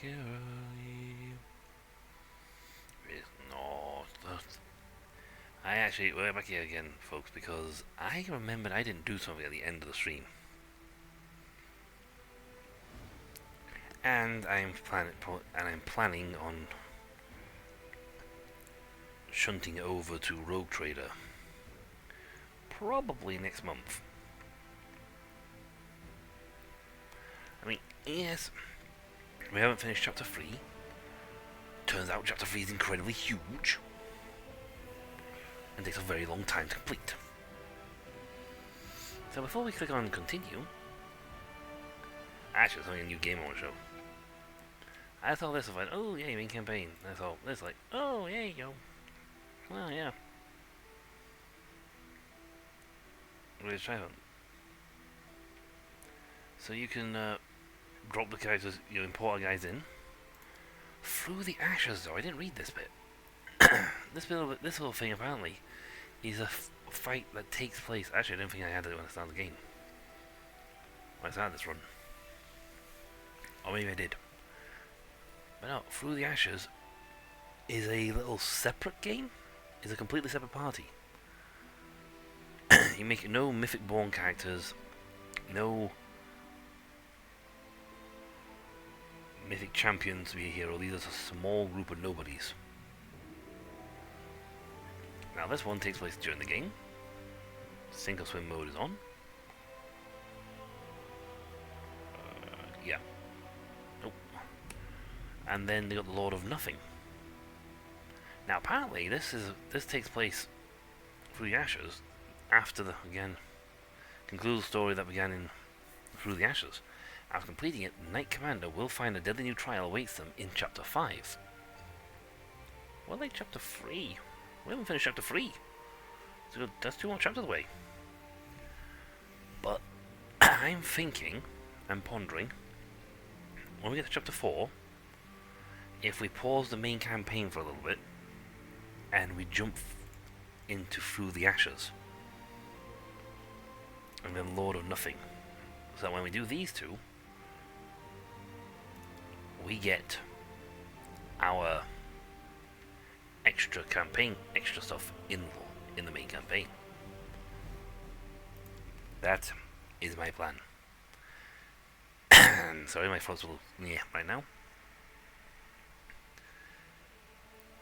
here early. It's not. I actually, we're back here again, folks, because I remembered I didn't do something at the end of the stream. And I'm planning on shunting over to Rogue Trader probably next month. I mean, yes, we haven't finished chapter 3. Turns out chapter 3 is incredibly huge and takes a very long time to complete. So before we click on continue, actually, something a new game I want to show. I thought this was like, oh yeah, main campaign. I thought this like, oh yeah, you go. Well, yeah. Let's try one. So you can drop the characters, you import guys in through the ashes. Though I didn't read this bit. This little thing apparently is a fight that takes place. Actually, I don't think I had it when I started the game. When I started this run, or maybe I did. But no, Through the Ashes is a little separate game. Is a completely separate party. You make no Mythic Born characters, no Mythic Champions to be a hero. These are a small group of nobodies. Now this one takes place during the game. Sink or swim mode is on. Yeah. Nope. And then they got the Lord of Nothing. Now apparently this takes place through the Ashes after the concludes the story that began in Through the Ashes. After completing it, the Knight Commander will find a deadly new trial awaits them in Chapter 5. Well, like Chapter 3. We haven't finished Chapter 3. So that's 2 more chapters away. But I'm thinking, I'm pondering, when we get to Chapter 4, if we pause the main campaign for a little bit, and we jump into Through the Ashes, and then Lord of Nothing. So that when we do these two, we get our extra stuff in the main campaign. That is my plan. Sorry, my throat's a little right now.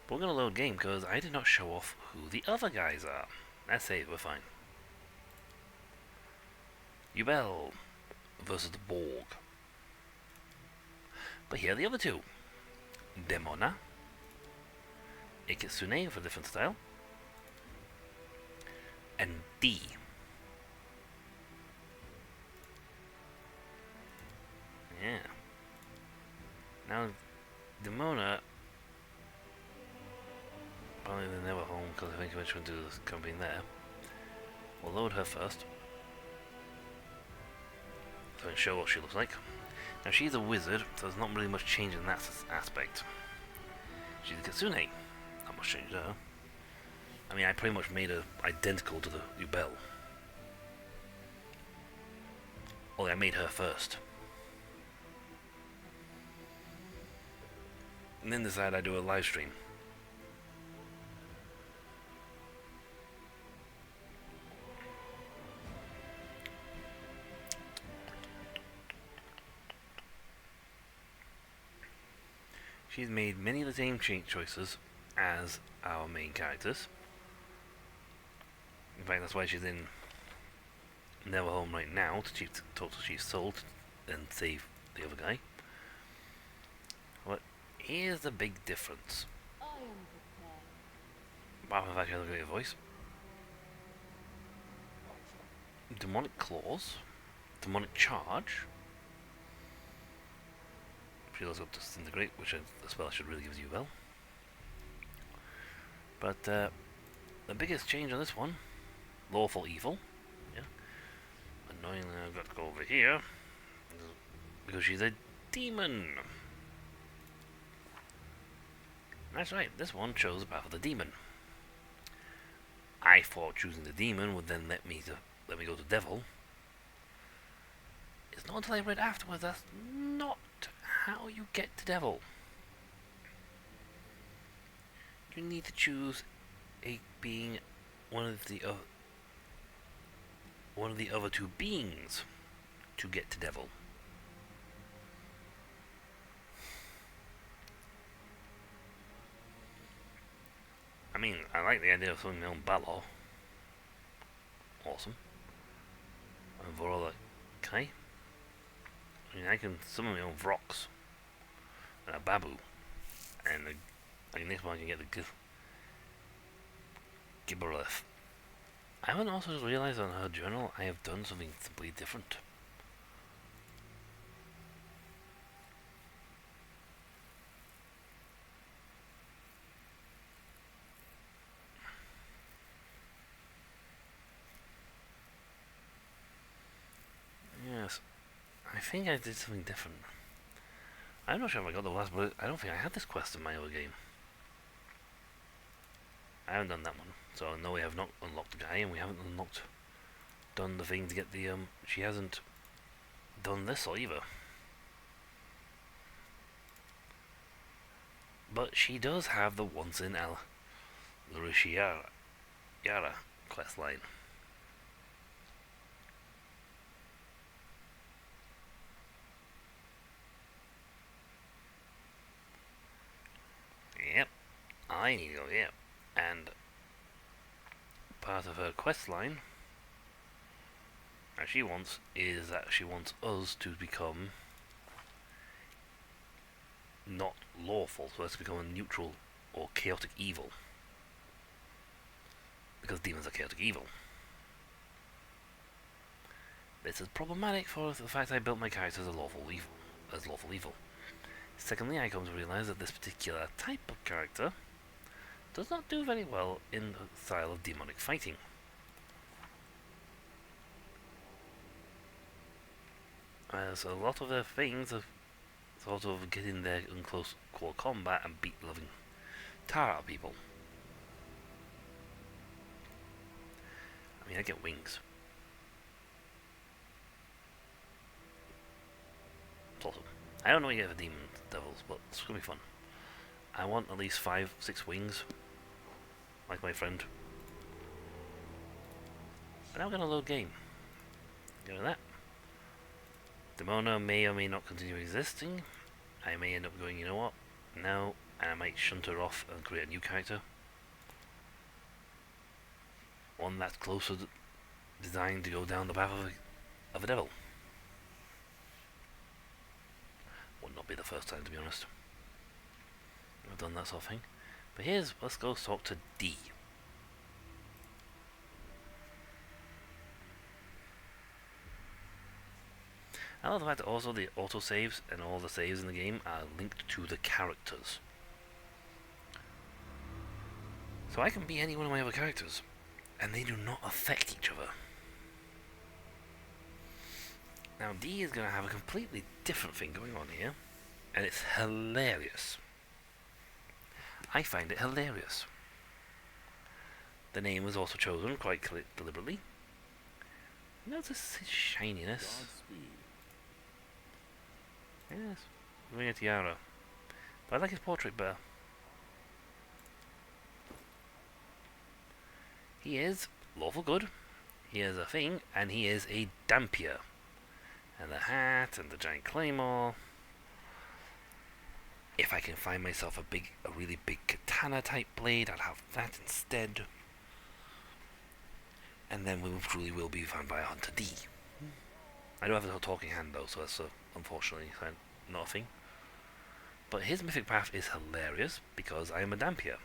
But we're going to load game because I did not show off who the other guys are. That's it, we're fine. Yubel versus the Borg. But here are the other two. Demona. Ikitsune for a different style. And D. Yeah. Now, Demona, probably they're never home because I think we're trying to do this campaign there. We'll load her first. So I can show what she looks like. Now she's a wizard, so there's not really much change in that aspect. She's a Kitsune. Not much change there. I mean, I pretty much made her identical to the Yubel. Only I made her first. And then decided I'd do a live stream. She's made many of the same choices as our main characters. In fact, that's why she's in Neverhome right now, to talk to Chief Soul and save the other guy. But here's the big difference. Apart from the fact she has a great voice. Demonic Claws. Demonic Charge. She goes up to Disintegrate, which the spell should really give you well. But the biggest change on this one, Lawful Evil. Yeah. Annoyingly, I've got to go over here because she's a demon. That's right. This one chose the path of the demon. I thought choosing the demon would then let me go to devil. It's not until I read afterwards that's not how you get to devil. You need to choose a being, one of the other two beings, to get to devil. I mean, I like the idea of summoning my own Balor. Awesome. And Vorala, okay. I mean, I can summon my own Vrox and a Babu, and next one I can get the Gibberleth. I haven't also just realised on her journal I have done something simply different. Yes, I think I did something different. I'm not sure if I got the last, but I don't think I had this quest in my other game. I haven't done that one, so no, we have not unlocked the guy, and we haven't done the thing to get the she hasn't done this either. But she does have the once in El Lurishiara quest line. Yep, I need to go, yep. And part of her quest line that she wants is that she wants us to become not lawful, so let's become a neutral or chaotic evil. Because demons are chaotic evil. This is problematic for the fact I built my character as lawful evil. Secondly, I come to realise that this particular type of character does not do very well in the style of demonic fighting. As a lot of their things are sort of get in there in close quarter combat and beat loving tar out of people. I mean, I get wings. It's awesome. I don't know what you get for demon devils, but it's gonna be fun. I want at least 5-6 wings, like my friend. And now we're gonna load game. Go to that. Demona may or may not continue existing. I may end up going, you know what? No, and I might shunt her off and create a new character. One that's closer designed to go down the path of a devil. Would not be the first time, to be honest. I've done that sort of thing. But let's go talk to D. I love the fact that also the autosaves and all the saves in the game are linked to the characters. So I can be any one of my other characters, and they do not affect each other. Now D is going to have a completely different thing going on here, and it's hilarious. I find it hilarious. The name was also chosen quite deliberately. Notice his shininess. Yes, ring a tiara. But I like his portrait better. He is lawful good, he is a thing, and he is a Dampier. And the hat, and the giant claymore. If I can find myself a really big katana type blade, I'll have that instead. And then we truly will be found by a Hunter D. I don't have a talking hand though, so that's unfortunately not a thing. But his mythic path is hilarious because I am a Dampier.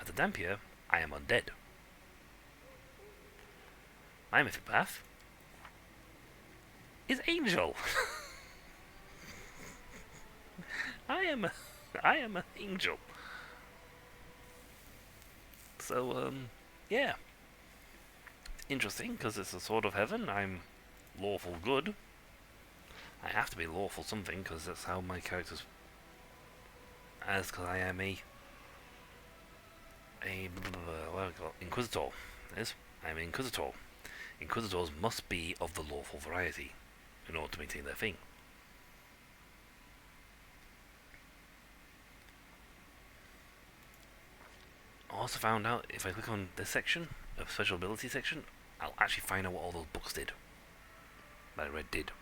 As a Dampier, I am undead. My mythic path is Angel. I am an angel. So yeah, interesting because it's a sword of heaven. I'm lawful good. I have to be lawful something because that's how my character's. Because I am a what do I call it? Inquisitor. Yes, I'm an Inquisitor. Inquisitors must be of the lawful variety in order to maintain their thing. also found out if I click on this section, a special ability section, I'll actually find out what all those books did. That I read did.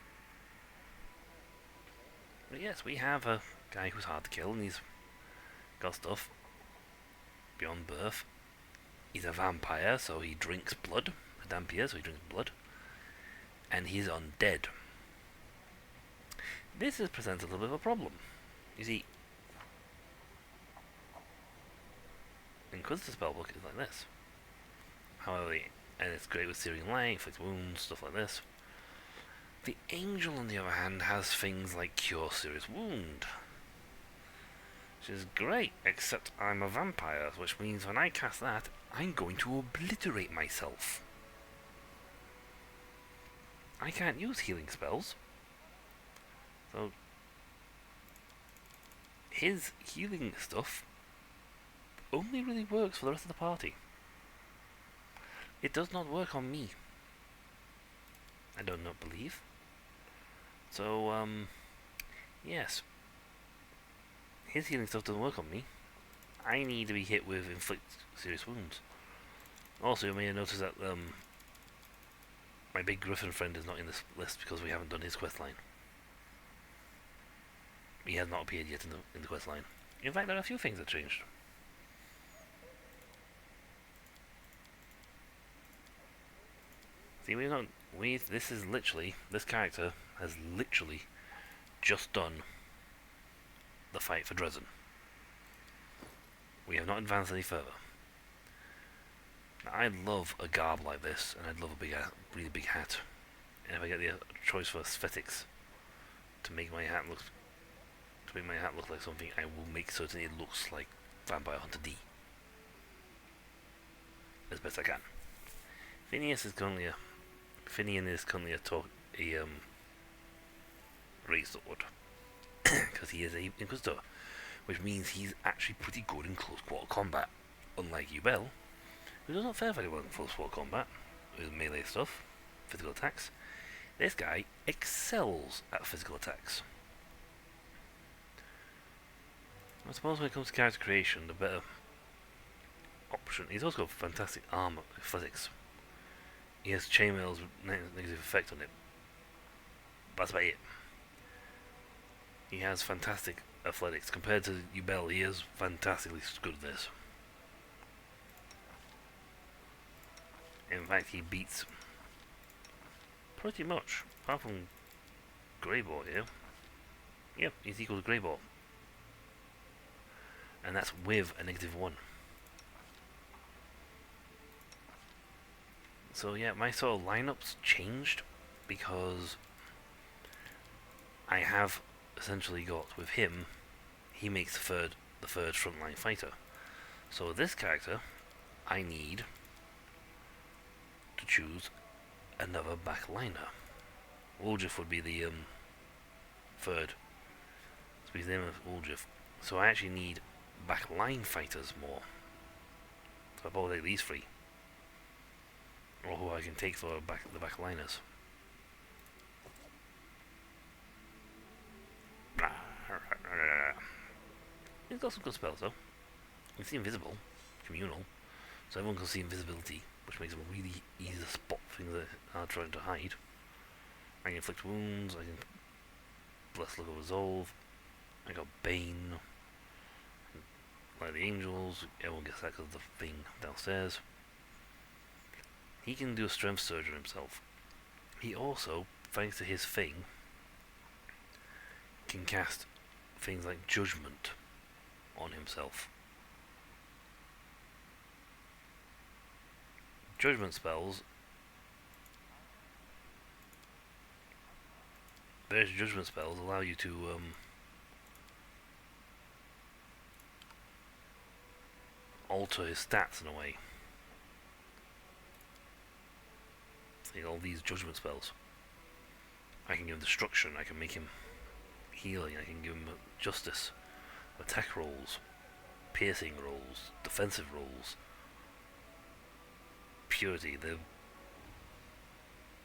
But yes, we have a guy who's hard to kill, and he's got stuff beyond birth. He's a vampire, so he drinks blood. A vampire, so he drinks blood. And he's undead. This presents a little bit of a problem. You see, Inquisitor spellbook is like this. However, and it's great with searing light, inflict wounds, stuff like this. The Angel, on the other hand, has things like Cure Serious Wound, which is great, except I'm a vampire, which means when I cast that, I'm going to obliterate myself. I can't use healing spells, so his healing stuff only really works for the rest of the party. It does not work on me. I do not believe. So, yes. His healing stuff doesn't work on me. I need to be hit with inflict serious wounds. Also, you may have noticed that my big griffin friend is not in this list because we haven't done his quest line. He has not appeared yet in the quest line. In fact, there are a few things that changed. See, this character has literally just done the fight for Dresden. We have not advanced any further. Now, I love a garb like this, and I'd love a really big hat. And if I get the choice for aesthetics to make my hat look like something, I will make certain it looks like Vampire Hunter D as best I can. Finian is currently a great sword because he is a Inquisitor, which means he's actually pretty good in close quarter combat. Unlike Ubel, who does not fare very well in close quarter combat with melee stuff, physical attacks. This guy excels at physical attacks. I suppose when it comes to character creation, the better option. He's also got fantastic armor athletics. He has chainmail's negative effect on it. That's about it. He has fantastic athletics. Compared to Ubel, he is fantastically good at this. In fact, he beats pretty much, apart from Greyball here. Yep, he's equal to Greyball. And that's with a -1. So yeah, my sort of lineups changed because I have essentially got with him, he makes the third frontline fighter. So with this character, I need to choose another backliner. Uljif would be the third. So his name is Uljif. So I actually need backline fighters more. So I'll probably take these three. Or who I can take for the backliners. He's got some good spells though. You can see invisible, communal, so everyone can see invisibility, which makes it really easy to spot things that are trying to hide. I can inflict wounds, I can bless look of resolve, I got Bane, like the angels, everyone gets that because of the thing downstairs. He can do a strength surge on himself. He also, thanks to his thing, can cast things like judgment on himself. Judgment spells. Various judgment spells allow you to alter his stats in a way. Like all these judgment spells. I can give him destruction, I can make him healing, I can give him justice, attack rolls, piercing rolls, defensive rolls, purity, the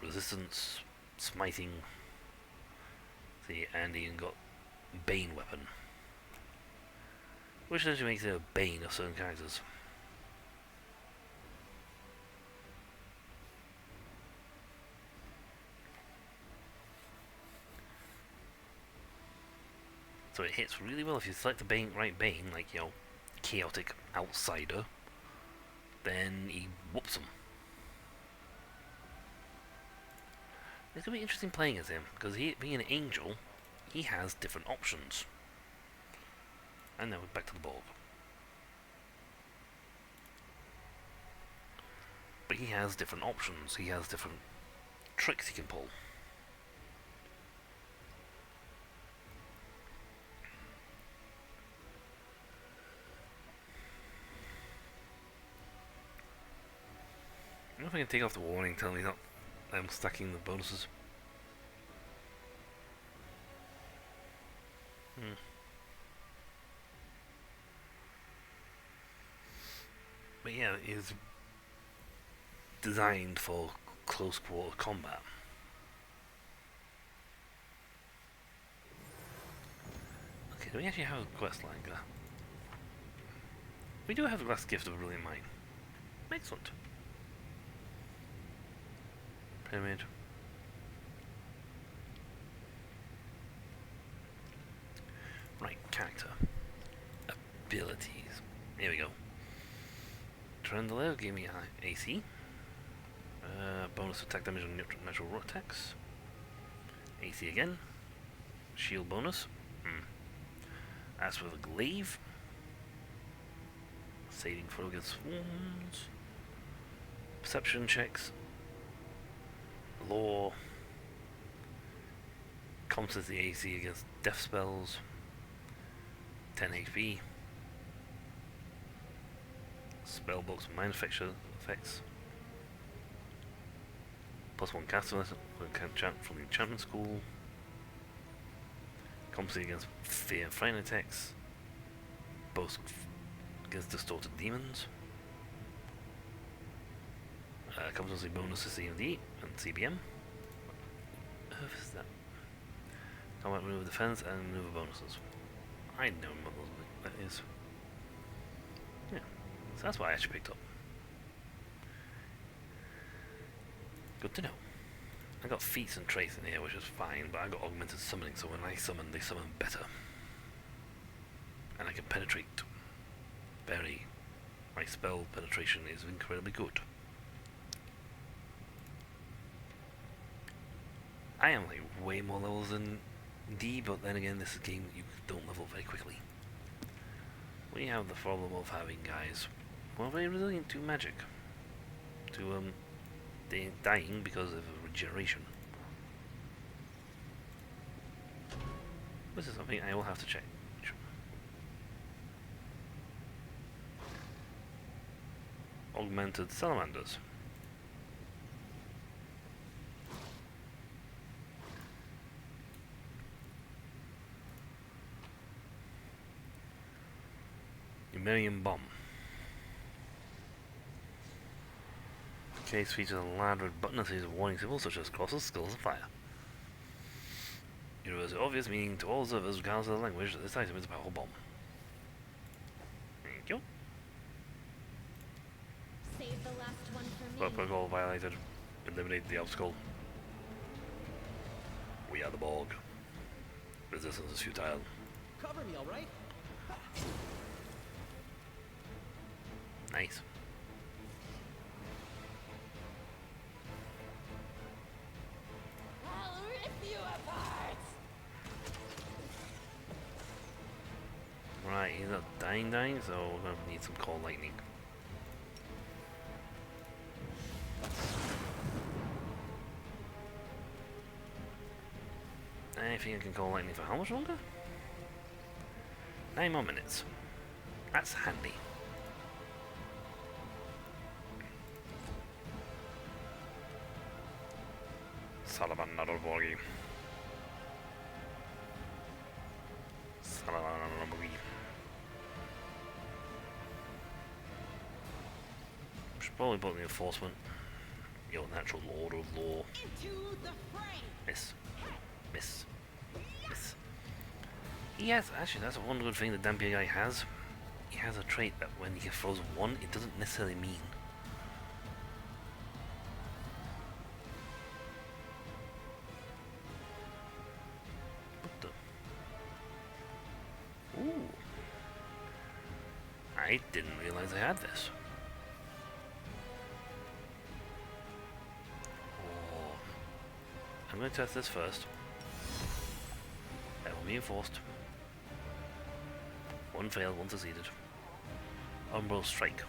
resistance, smiting. See, and he got Bane weapon, which essentially makes it a Bane of certain characters. So it hits really well if you select the right Bane, like, you know, chaotic outsider, then he whoops him. It's going to be interesting playing as him, because he, being an angel, he has different options. And now we're back to the Borg. But he has different options, he has different tricks he can pull. I don't know if I can take off the warning telling me that I'm stacking the bonuses. But yeah, it's designed for close quarter combat. Okay, do we actually have a quest line there? We do have the last gift of a brilliant mind. Excellent. Pyramid. Right, character. Abilities. Here we go. Trendler gave me AC. Bonus attack damage on natural attacks. AC again. Shield bonus. As for the glaive. Saving throw against swarms. Perception checks. Law. Constancy AC against death spells. 10 HP. Spellbooks and mind effects. +1 caster from the enchantment school. Competency against fear and frightened attacks. Both against distorted demons. Competency bonus to CMD and CBM. What is that? Combat maneuver defense and maneuver bonuses. I know what that is. Yeah, so that's what I actually picked up. Good to know. I got feats and traits in here, which is fine, but I got augmented summoning, so when I summon, they summon better. And I can penetrate. My spell penetration is incredibly good. I am like way more levels than D, but then again, this is a game that you don't level very quickly. We have the problem of having guys who are very resilient to magic. To, dying because of regeneration. This is something I will have to check. Augmented salamanders. Numerium bomb. Case features a large red button that says warning symbols such as crosses, skulls, and fire. It was obvious meaning to all observers, regardless of the language, that this item is a powerful bomb. Thank you. Save the last one for me. Protocol violated. Eliminate the obstacle. We are the Borg. Resistance is futile. Cover me, all right? Nice. I'll rip you apart. Right, he's not dying, so we're gonna need some cold lightning. I think I can call lightning for how much longer? 9 more minutes. That's handy. Salamander Borgi. Salamander Borgi. Should probably put the enforcement. Your natural lord of law. Into the frame. Miss. Miss. Miss. He has, actually, that's one good thing the Dampier guy has. He has a trait that when he throws one, it doesn't necessarily mean. What the? Ooh. I didn't realize I had this. Oh. I'm going to test this first. That will be enforced. One failed, one succeeded. Umbral Strike.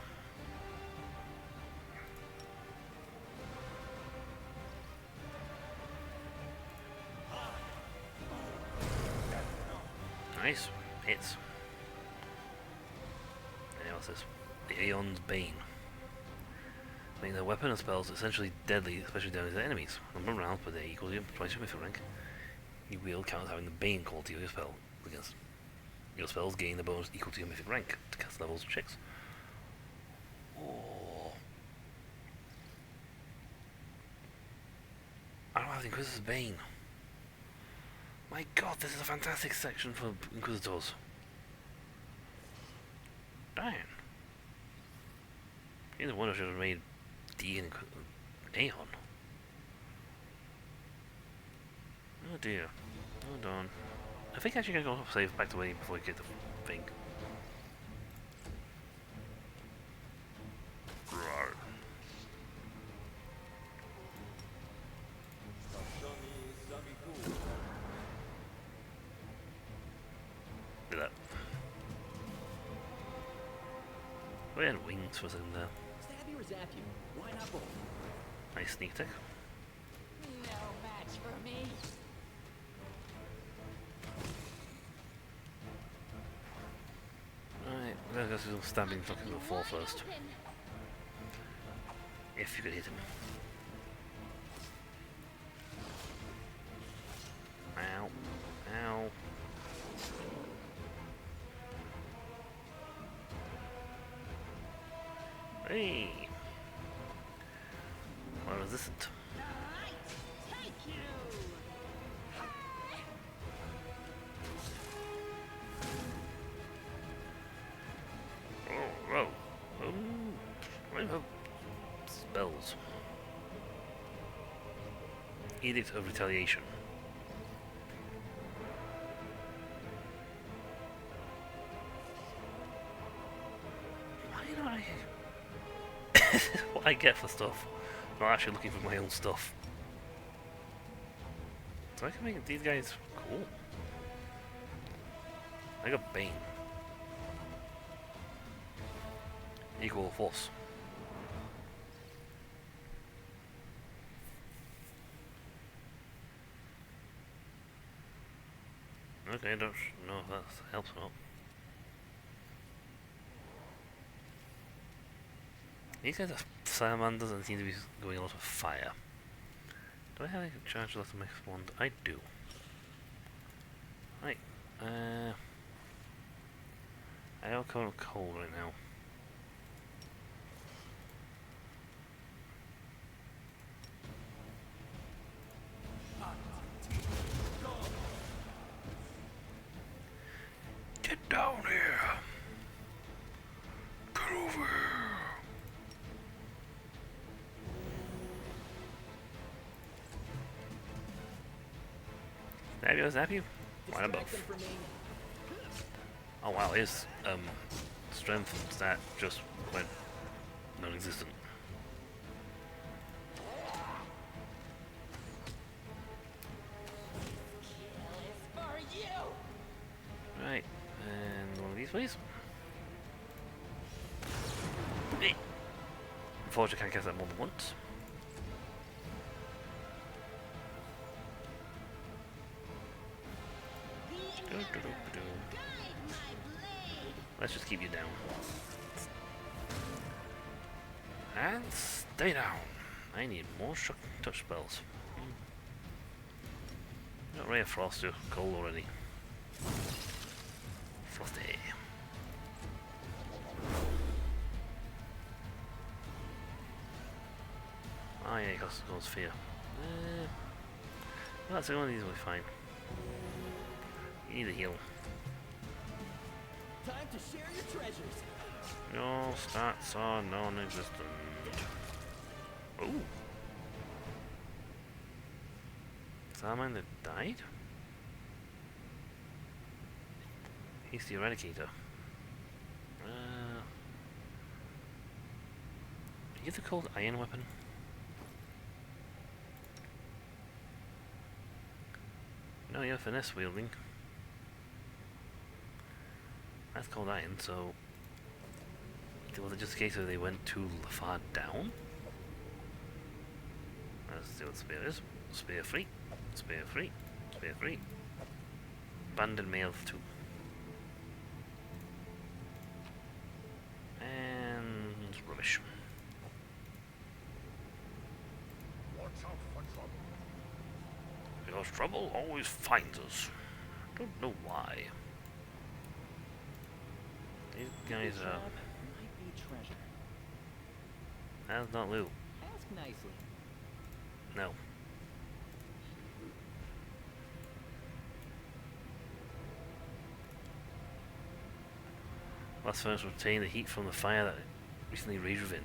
Nice. Hits. And what's this? The Aeon's Bane. Making their weapon and spells essentially deadly, especially damage to enemies. Number of rounds per day equals your twice your mythic rank. You will count having the Bane quality of your spell against your spells gain a bonus equal to your mythic rank to cast levels checks. Oh. I don't have the Inquisitor's Bane. My god, this is a fantastic section for Inquisitors. Darn. Either one should have made D and Aeon. Oh dear. Hold on. I think I should go save back to way before we get the thing. Rawr. Do that. We had wings was in there. Stab you or zap you? Why not both? Nice sneak attack. No match for me. Alright, we're gonna go do some stabbing fucking to the floor first. Open. If you could hit him. Ow. Ow. Hey! Why resistant? Take you. Oh, whoa. Oh, I have spells. Edict of Retaliation. Why don't I... This is what I get for stuff. Not actually looking for my own stuff. So I can make these guys cool. I got Bane. Equal force. Okay, I don't know if that helps or not. These guys are salamanders and seem to be going a lot of fire. Do I have any charge left on my wand? I do. Right. I am kind of cold right now. Get down here! Get over here! Zap you? Right Distract above. them from me. Oh wow, his strength and stat just went non-existent. Kill is for you. Right, and one of these please. Unfortunately I can't cast that more than once. The inhabitants guide my blade. Let's just keep you down. And stay down. I need more shock touch spells. Got Ray of Frost, you're cold already. Frosty. Oh yeah, it goes Sphere. Well, that's the one of these will be fine. You need a heal. Time to share your treasures. Your stats are non-existent. Ooh. Is that mine that died? He's the Eradicator. Is it called Iron Weapon? No, you're finesse wielding. That's called Iron, so... Was it just a case of they went too far down? Let's see what spear is. Spear free. Spear free. Spear free. Abandoned males too. And rubbish. Watch out for trouble. Because trouble always finds us. Don't know why. These guys are... Might be treasure. That's not loot. Ask nicely. No. Last furnace retain the heat from the fire that recently raged within.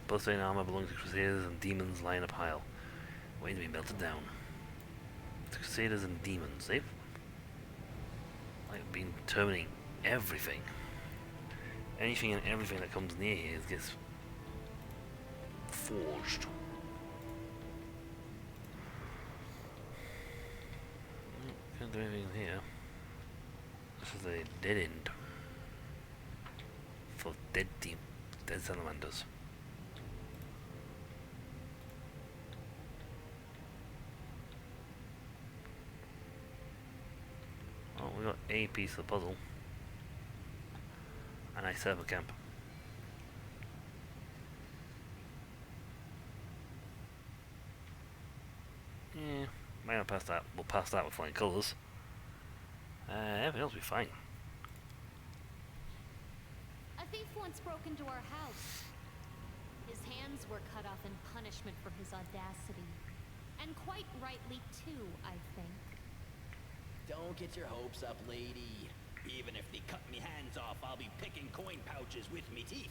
Bloodstained armor belongs to crusaders and demons lie in a pile, waiting to be melted down. The crusaders and demons, they've like been terminating everything. Anything and everything that comes near here gets forged. Can't do anything in here. This is a dead end for dead salamanders. Oh, we got a piece of the puzzle. And I set up a camp. Yeah, might not pass that. We'll pass that with flying colours. Everything else will be fine. A thief once broke into our house. His hands were cut off in punishment for his audacity. And quite rightly too, I think. Don't get your hopes up, lady. Even if they cut me hands off, I'll be picking coin pouches with me teeth.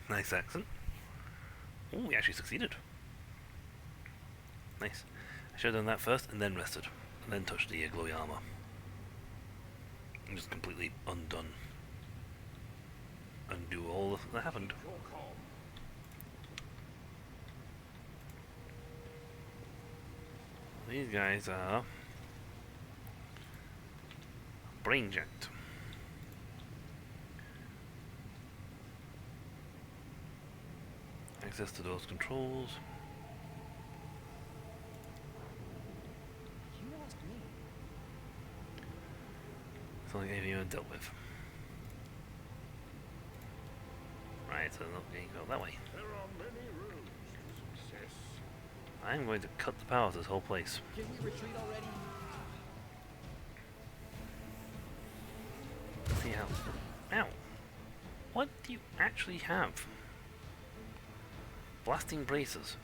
Nice accent. Oh, we actually succeeded. Nice. I should have done that first and then rested. And then touched the glowy armor. I'm just completely undone. Undo all that happened. Your calm. These guys are brain jacked. Access to those controls. You asked me. It's like anything you dealt with. Right, so not going to go that way. There are many roads to success. I'm going to cut the power to this whole place. Can we retreat already? Let's see how. Ow! What do you actually have? Blasting braces.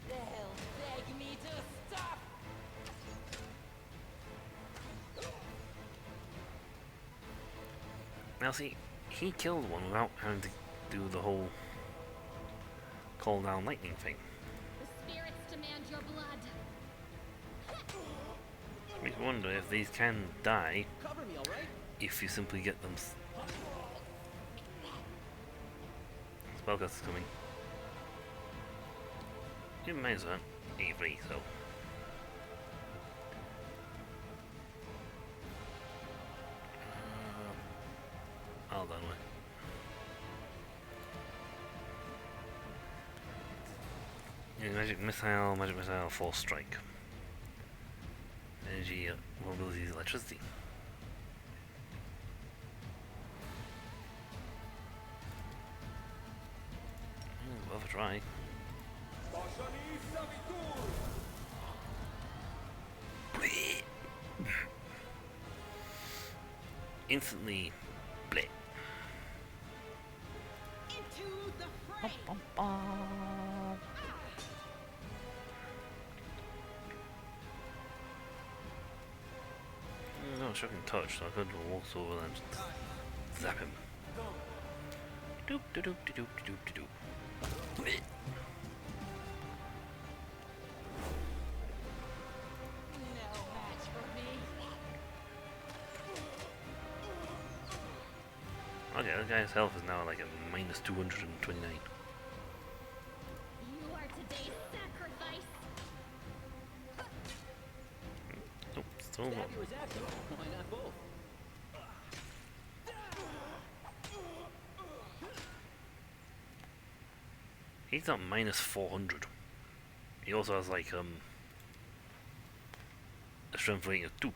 They'll beg me to stop. Now see, he killed one without having to do the whole call down lightning thing. The spirits demand your blood. Makes me wonder if these can die Cover me, alright? if you simply get them. Spellcast is coming. You might as well. A3, so. All done with. Yeah, magic missile, force strike. Energy, mobility, electricity. Worth a try. Instantly, bleh. Into the fray. No, shocking touch, so I could walk over and just zap him. Doop doop doop doop doop doop doop. No match for me. Okay, that guy's health is now like at minus 229. You are today's sacrifice. Oh, still Stab not. you or zap you? Why not both? He's not minus 400. He also has like a strength rating of 2.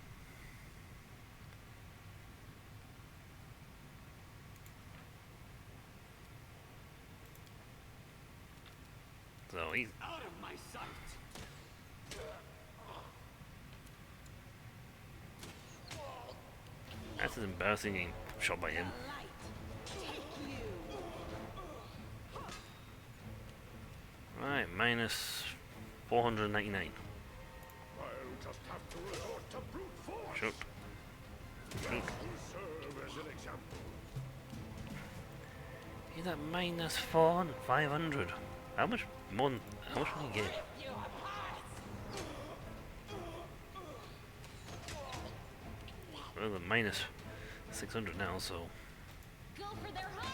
So he's Out of my sight! that's embarrassing getting shot by him. Light! Take you! Right, minus 499. I'll just have to resort to brute force. Shoot. Shoot. Will serve as an example. He's at minus 500. How much more? How much will he get? Well, at minus 600 now, so Go for their hearts.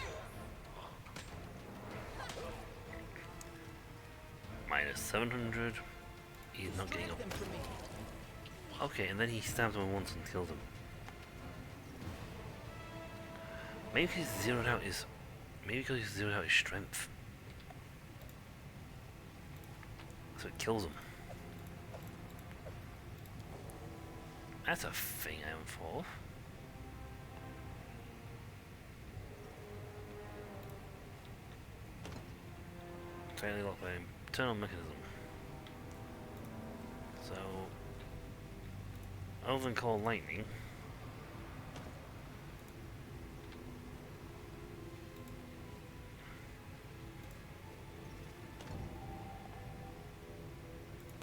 minus 700. He's not getting up. Them for me. Okay, and then he stabs him once and kills him. Maybe he's zeroed out his. Maybe because he's zeroed out his strength. So it kills him. That's a thing I haven't thought of. Fairly locked by internal mechanism. So, other than call lightning,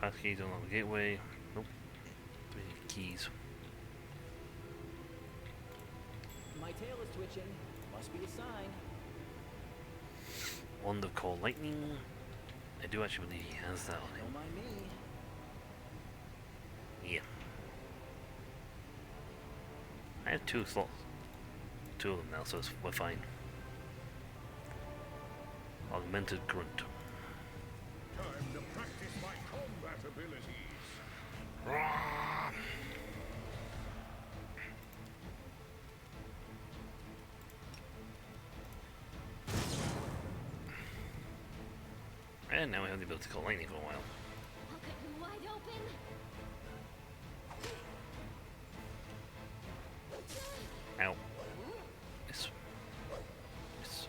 passkeys unlock the gateway. Nope. We need keys. My tail is twitching. Must be a sign. Wand of call lightning. I do actually believe he has that on him. Don't mind me. Yeah. I have 2 slots. 2 of them now, so we're fine. Augmented grunt. Time to practice my combat abilities. And now we have the ability to call lightning for a while. I'll cut you wide open. Ow. Miss. Miss.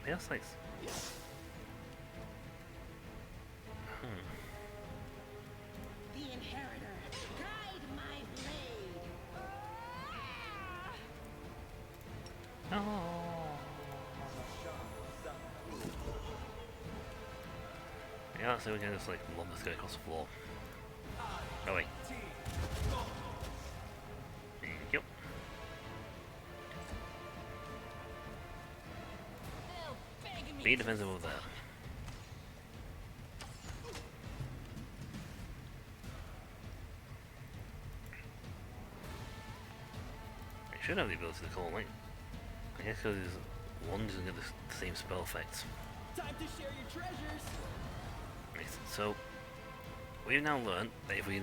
Yeah, that's nice. The Inheritor, guide my blade. Oh. Yeah, so we can just like lob this guy across the floor. Oh wait. Thank you. They'll beg me. Be defensive of that. I should have the ability to call link. I guess because one doesn't get the same spell effects. Time to share your treasures. Nice. So, we've now learned that if we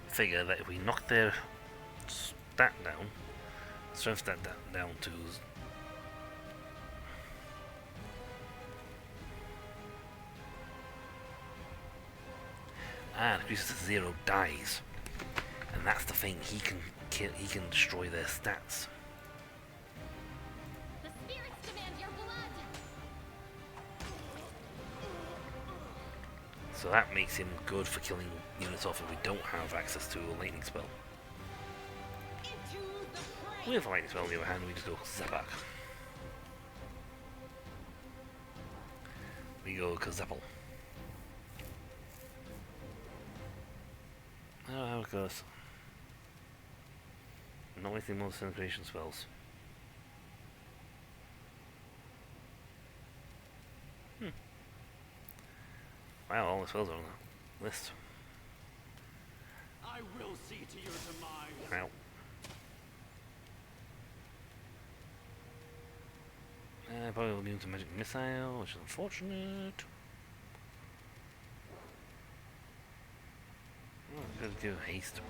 figure that if we knock their stat down, strength stat down to increases to 0, dies, and that's the thing. He can kill. He can destroy their stats. The spirits demand your blood. So that makes him good for killing units off if we don't have access to a lightning spell. Into the fray. With a lightning spell on the other hand, we just go Zapak. We go Kazapple. of course. Not wasting more disintegration spells. Wow, all the spells are on the list. I will see to your demise. Wow. Probably will be into magic missile, which is unfortunate. Oh, gotta do haste.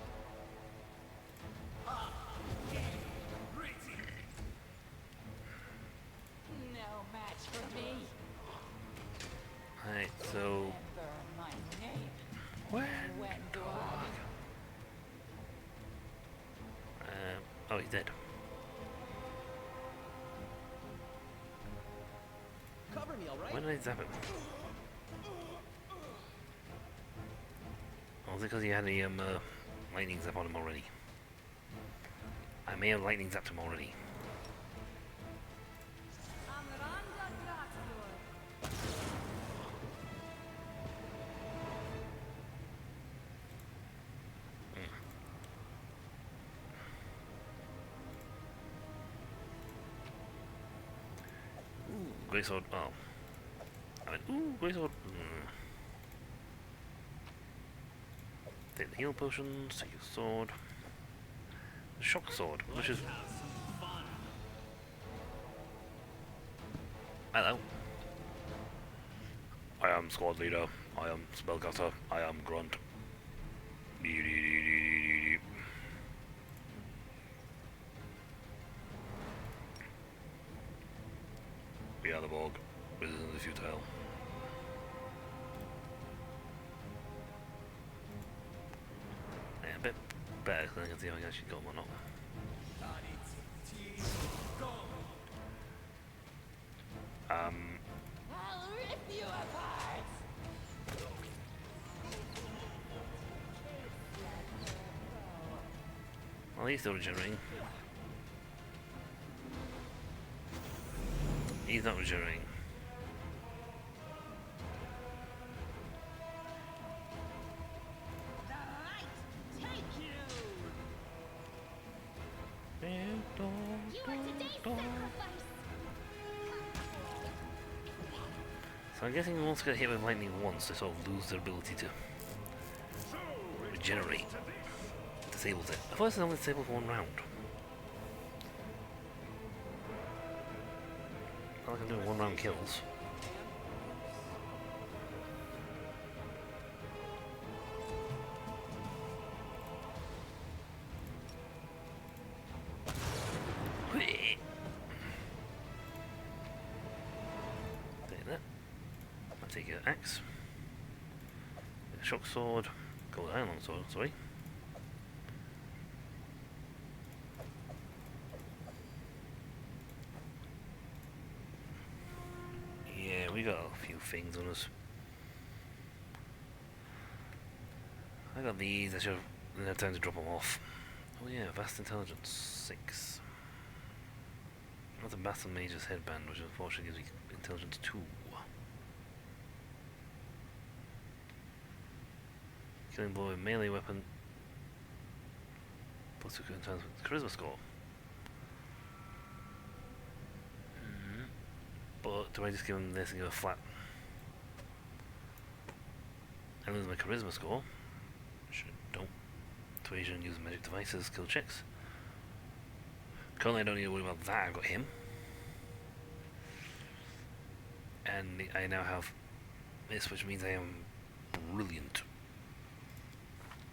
No match for me. Alright, so Remember my name. where? When do I? Oh, he's dead. Cover me, all right? When did I zap him? Oh, was it because he had a lightning zap on him already? I may have lightning zapped him already. Great sword. Oh. I went, ooh, great sword. Take the heal potions, take your sword. The shock sword, which is. Hello. I am squad leader. I am spellcaster. I am grunt. We are the Borg. Wizards of the futile. Yeah, a bit better because I can see if I can actually go or not. I'll rip you apart. Well, he's still regenerating. He's not regenerating. The light take you. You are today's sacrifice. So I'm guessing once they get hit with lightning once, they sort of lose their ability to regenerate. Disables it. I thought it was only disabled for 1 round. Not like I'm doing 1 round kills. Take that. I'll take your axe. Shock sword. Gold iron sword, sorry. Yeah, we got a few things on us. I got these, I should have time to drop them off. Oh yeah, vast intelligence 6. That's a battle mage's headband, which unfortunately gives me intelligence 2. Killing blow with melee weapon. Plus 2 times charisma score. But do I just give him this and give a flat? I lose my charisma score. Don't. Persuasion, use magic devices, skill checks. Currently I don't need to worry about that, I've got him. And I now have this, which means I am brilliant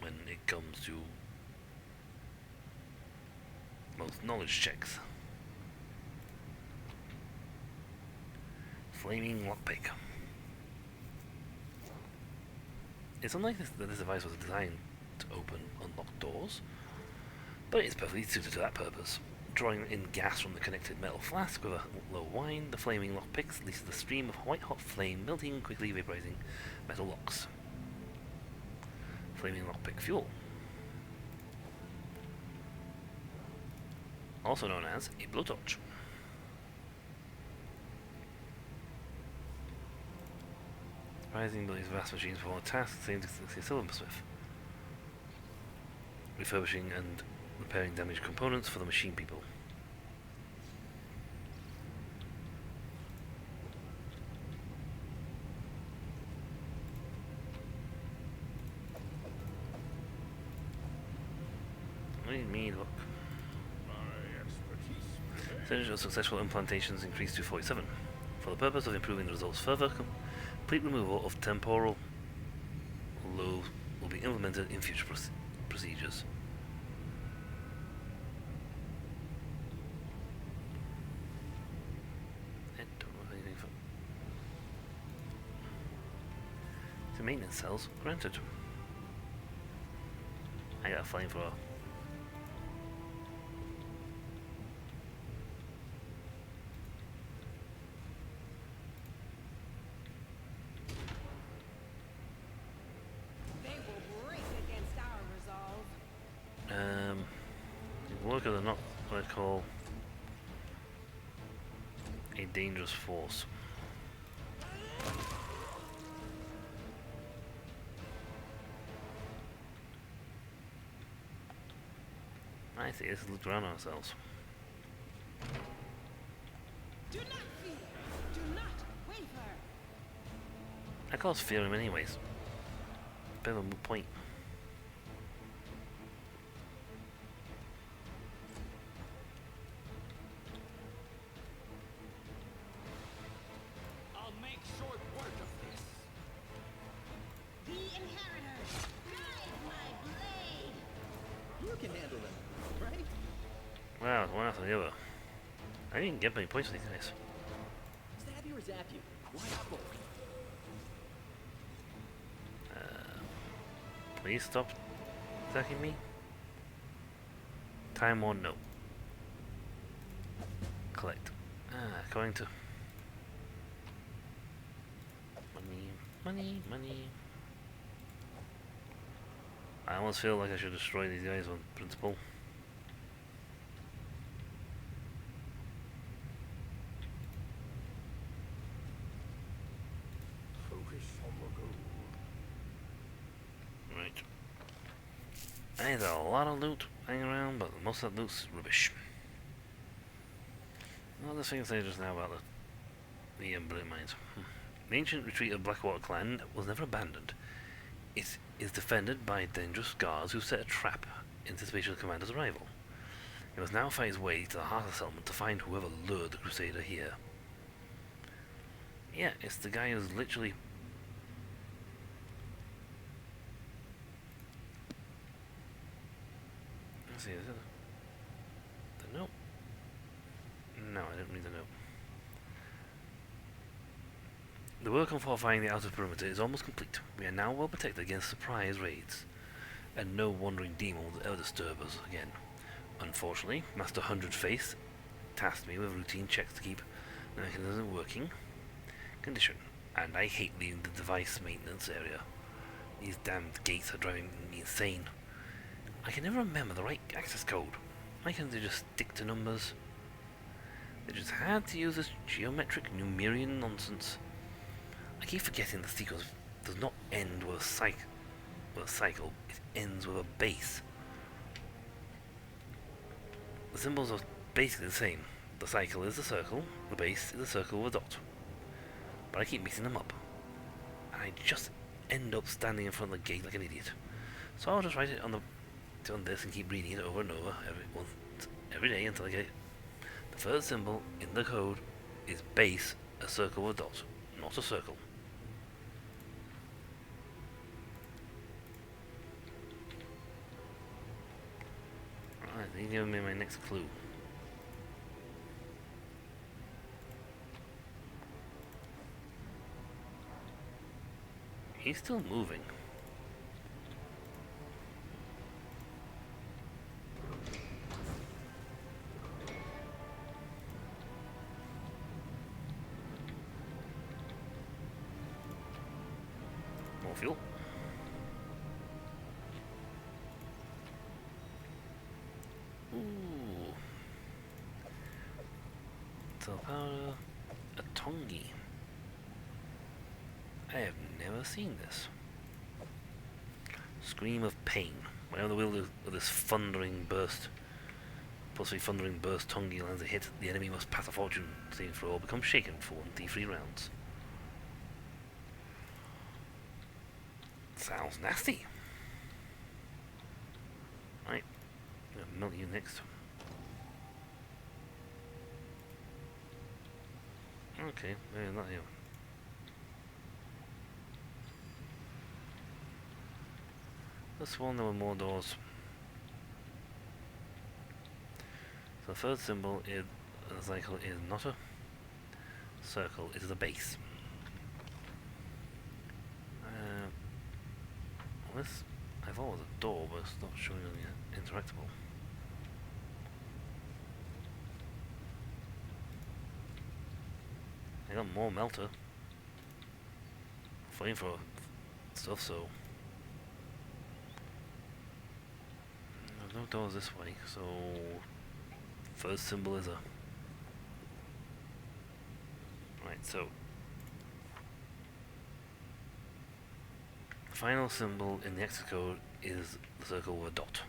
when it comes to most knowledge checks. Flaming lockpick. It's unlikely that this device was designed to open unlocked doors, but it's perfectly suited to that purpose. Drawing in gas from the connected metal flask with a low wind, the flaming lockpick releases a stream of white-hot flame, melting quickly vaporizing metal locks. Flaming lockpick fuel. Also known as a blowtorch. Rising abilities of vast machines perform tasks, same distance as a silversmith. refurbishing and repairing damaged components for the machine people. What do you mean, look? My expertise. Percentage of successful implantations increased to 47. For the purpose of improving the results further, complete removal of temporal lobes will be implemented in future procedures. I don't know if anything for... The maintenance cells granted. I got a flamethrower. They will break against our resolve. The workers are not what I call a dangerous force. I see, let's look around ourselves. Do not fear. Do not waver. I cause fear him anyways. Bit of a moot point. I'll make short work of this. The inheritors, guide my blade. You can handle them, right? Wow, one after the other. I didn't get many points for these guys. Stab you or zap you? Why not both? Please stop attacking me. Time 1, no. Collect. Going to... Money. I almost feel like I should destroy these guys on principle. Focus on the goal. Right. There's a lot of loot hanging around, but most of that loot's rubbish. Well, the thing I said just now about the bullet mines. The ancient retreat of Blackwater clan was never abandoned. It is defended by dangerous guards who set a trap in anticipation of the commander's arrival. He must now find his way to the heart of the settlement to find whoever lured the crusader here. Yeah, it's the guy who's literally... Let's see, is it the note? No, I didn't read the note. The work on fortifying the outer perimeter is almost complete. We are now well protected against surprise raids, and no wandering demon will ever disturb us again. Unfortunately, Master Hundred Face tasked me with routine checks to keep the mechanism in working condition, and I hate leaving the device maintenance area. These damned gates are driving me insane. I can never remember the right access code. Why can't they just stick to numbers? They just had to use this geometric Numerian nonsense. I keep forgetting the sequence does not end with a cycle, it ends with a base. The symbols are basically the same. The cycle is a circle, the base is a circle with a dot. But I keep mixing them up. And I just end up standing in front of the gate like an idiot. So I'll just write it on this and keep reading it over and over every day until I get it. The first symbol in the code is base, a circle with a dot, not a circle. Alright, he's giving me my next clue. He's still moving. More fuel. Ooh. Cell powder. A tongi. I have never seen this. Scream of pain. Whenever the wheel of this thundering burst, possibly thundering burst tongue lands a hit, the enemy must pass a fortune saving throw or become shaken for 1d3 rounds. Sounds nasty. Right, I'm gonna melt you next. Okay, maybe not you. This one, there were more doors. So the third symbol in the cycle is not a circle, it is a base. This, I thought it was a door, but it's not showing any interactable. I got more melter. Flamethrower stuff, so there's no doors this way, so first symbol is a right, so the final symbol in the exit code is the circle with a dot.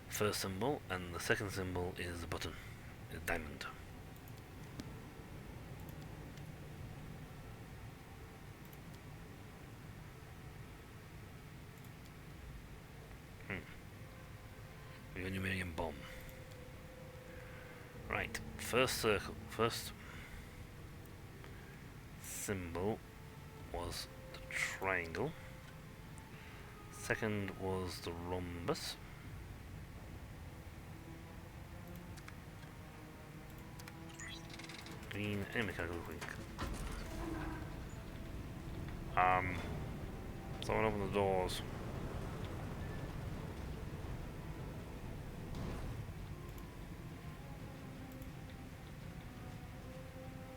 First symbol, and the second symbol is a button, a diamond. Uranium bomb. Right, first circle, first symbol was the triangle. Second was the rhombus. Green and mechanical link. Someone open the doors.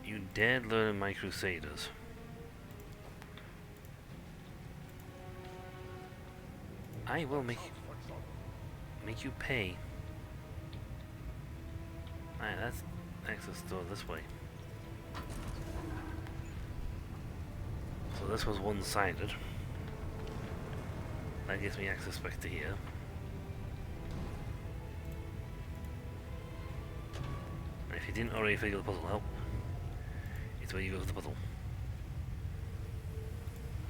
You dared learn my crusaders. I will make you pay. Alright, that's access door this way. So this was one-sided. That gives me access back to here. And if you didn't already figure the puzzle out, it's where you go to the puzzle.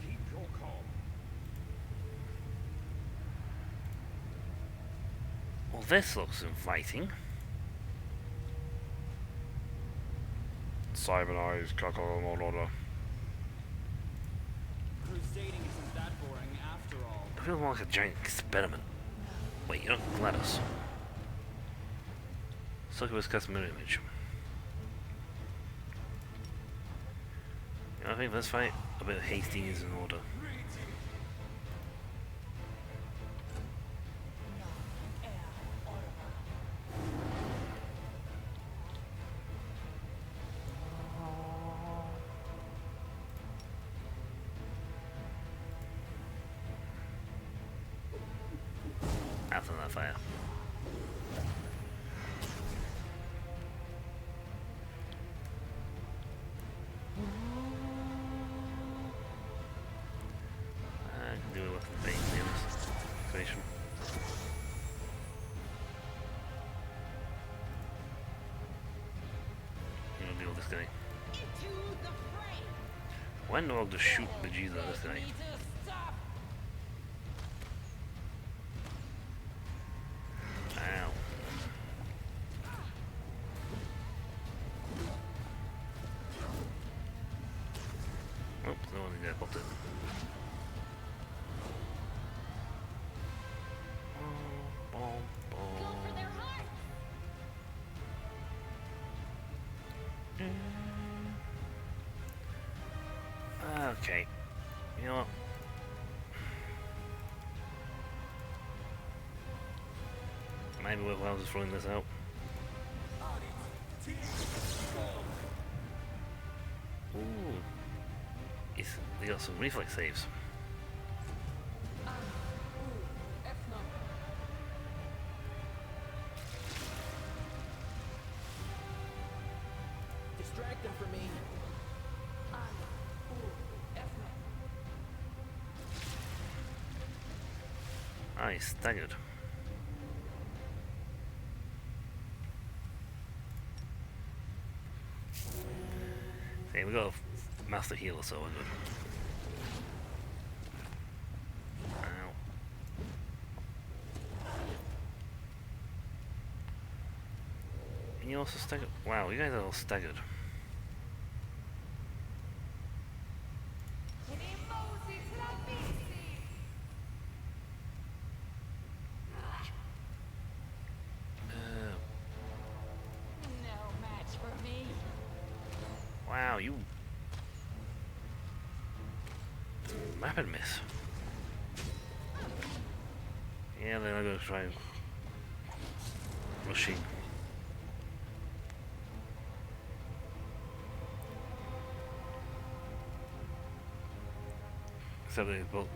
Keep your calm. Well, this looks inviting. Cybernize, Kakao Mode Order. Crusading isn't that boring after all. It feels more like a giant experiment. Wait, you don't let us. Succubus custom mirror image. I think let's fight a bit of hasting is in order. After that fire. I can do it with the base in this situation. I'm gonna deal with this guy. Into the fray. When do I just shoot the Jesus out of this guy? Need to stop. Ow. Oops, no one got popped in. Go for their hearts! Okay. You know what? Maybe worthwhile just throwing this out. Ooh. They got some reflex saves. Distract them for me. Ah, he's staggered. Okay, we got a master healer, so we're good. Ow. And you also staggered? Wow, you guys are all staggered. No match for me. Wow, you... Rapid miss. Yeah, then I'm gonna try rushing. Except they both...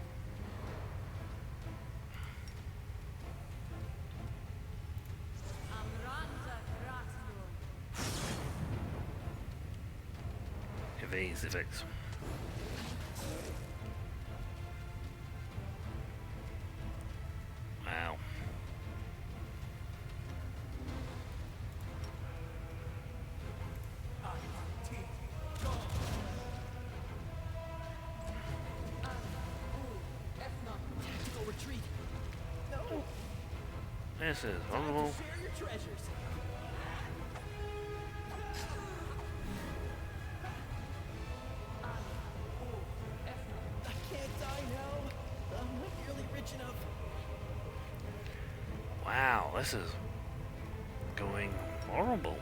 evades effects. Wow. Tactical retreat. No. This is Time horrible. to share your treasures. I can't die now. I'm not nearly rich enough. Wow, this is going horrible.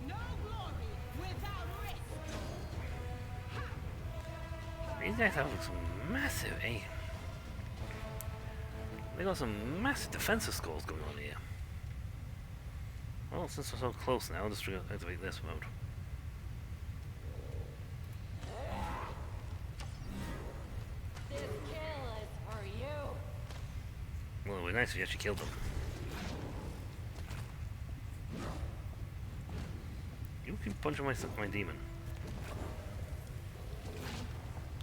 No glory without risk. These guys have some massive aim. They got some massive defensive scores going on here. Well, since we're so close now, I'll just activate this mode. This kill is for you. Well, it would be nice if you actually killed them. You keep punching my demon.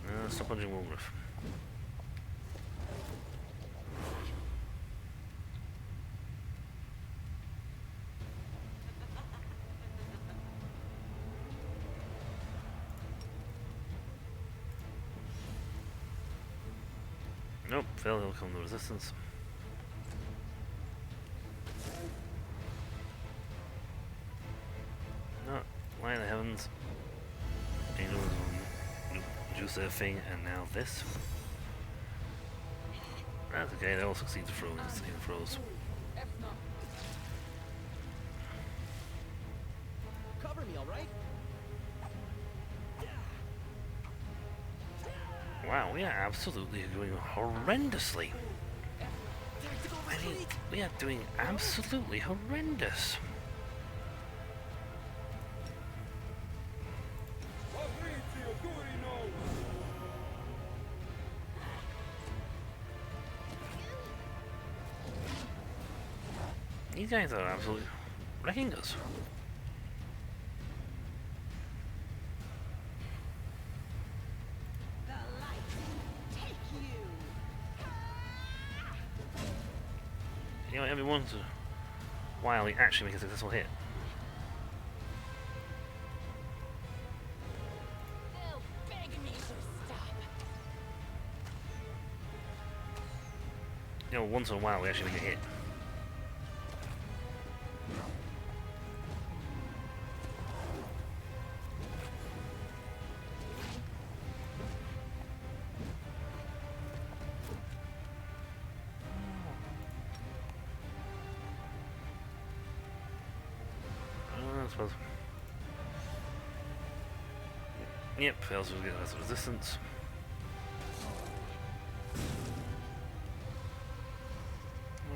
No, stop punching Wolgrif. Nope, fail, he'll come to resistance. No, Light of the Heavens. Angels will juice their thing, and now this. That's okay, they all succeed to throw in throws. Cover me, all right? Wow, we are absolutely doing horrendously. Tactical I mean, retreat. we are doing absolutely horrendous. These guys are absolutely wrecking us. The light take you. You know, every once in a while he actually makes a successful hit. They'll beg me to stop. You know, once in a while we actually make a hit. I suppose. Yep, fails to get less resistance.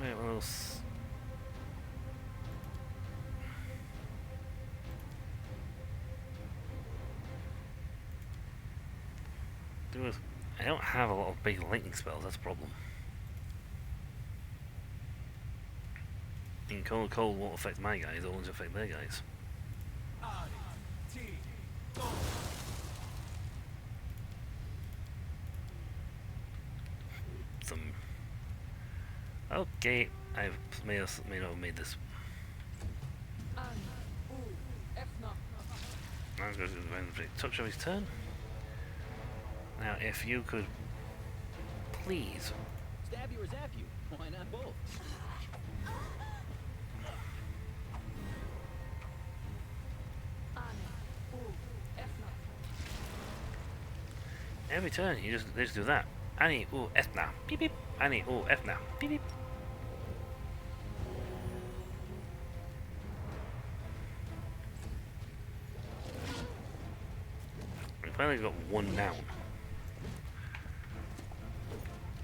Wait, what else? I don't have a lot of big lightning spells, that's a problem. cold won't affect my guys, it'll only affect their guys. Some... Okay, I may not have made this. I'm going to touch of his turn. Now, if you could please... Stab you or zap you? Why not both? Every turn, they just do that. Annie, ooh, Ethna, beep beep. Annie, ooh, Ethna, beep beep. We finally got one down.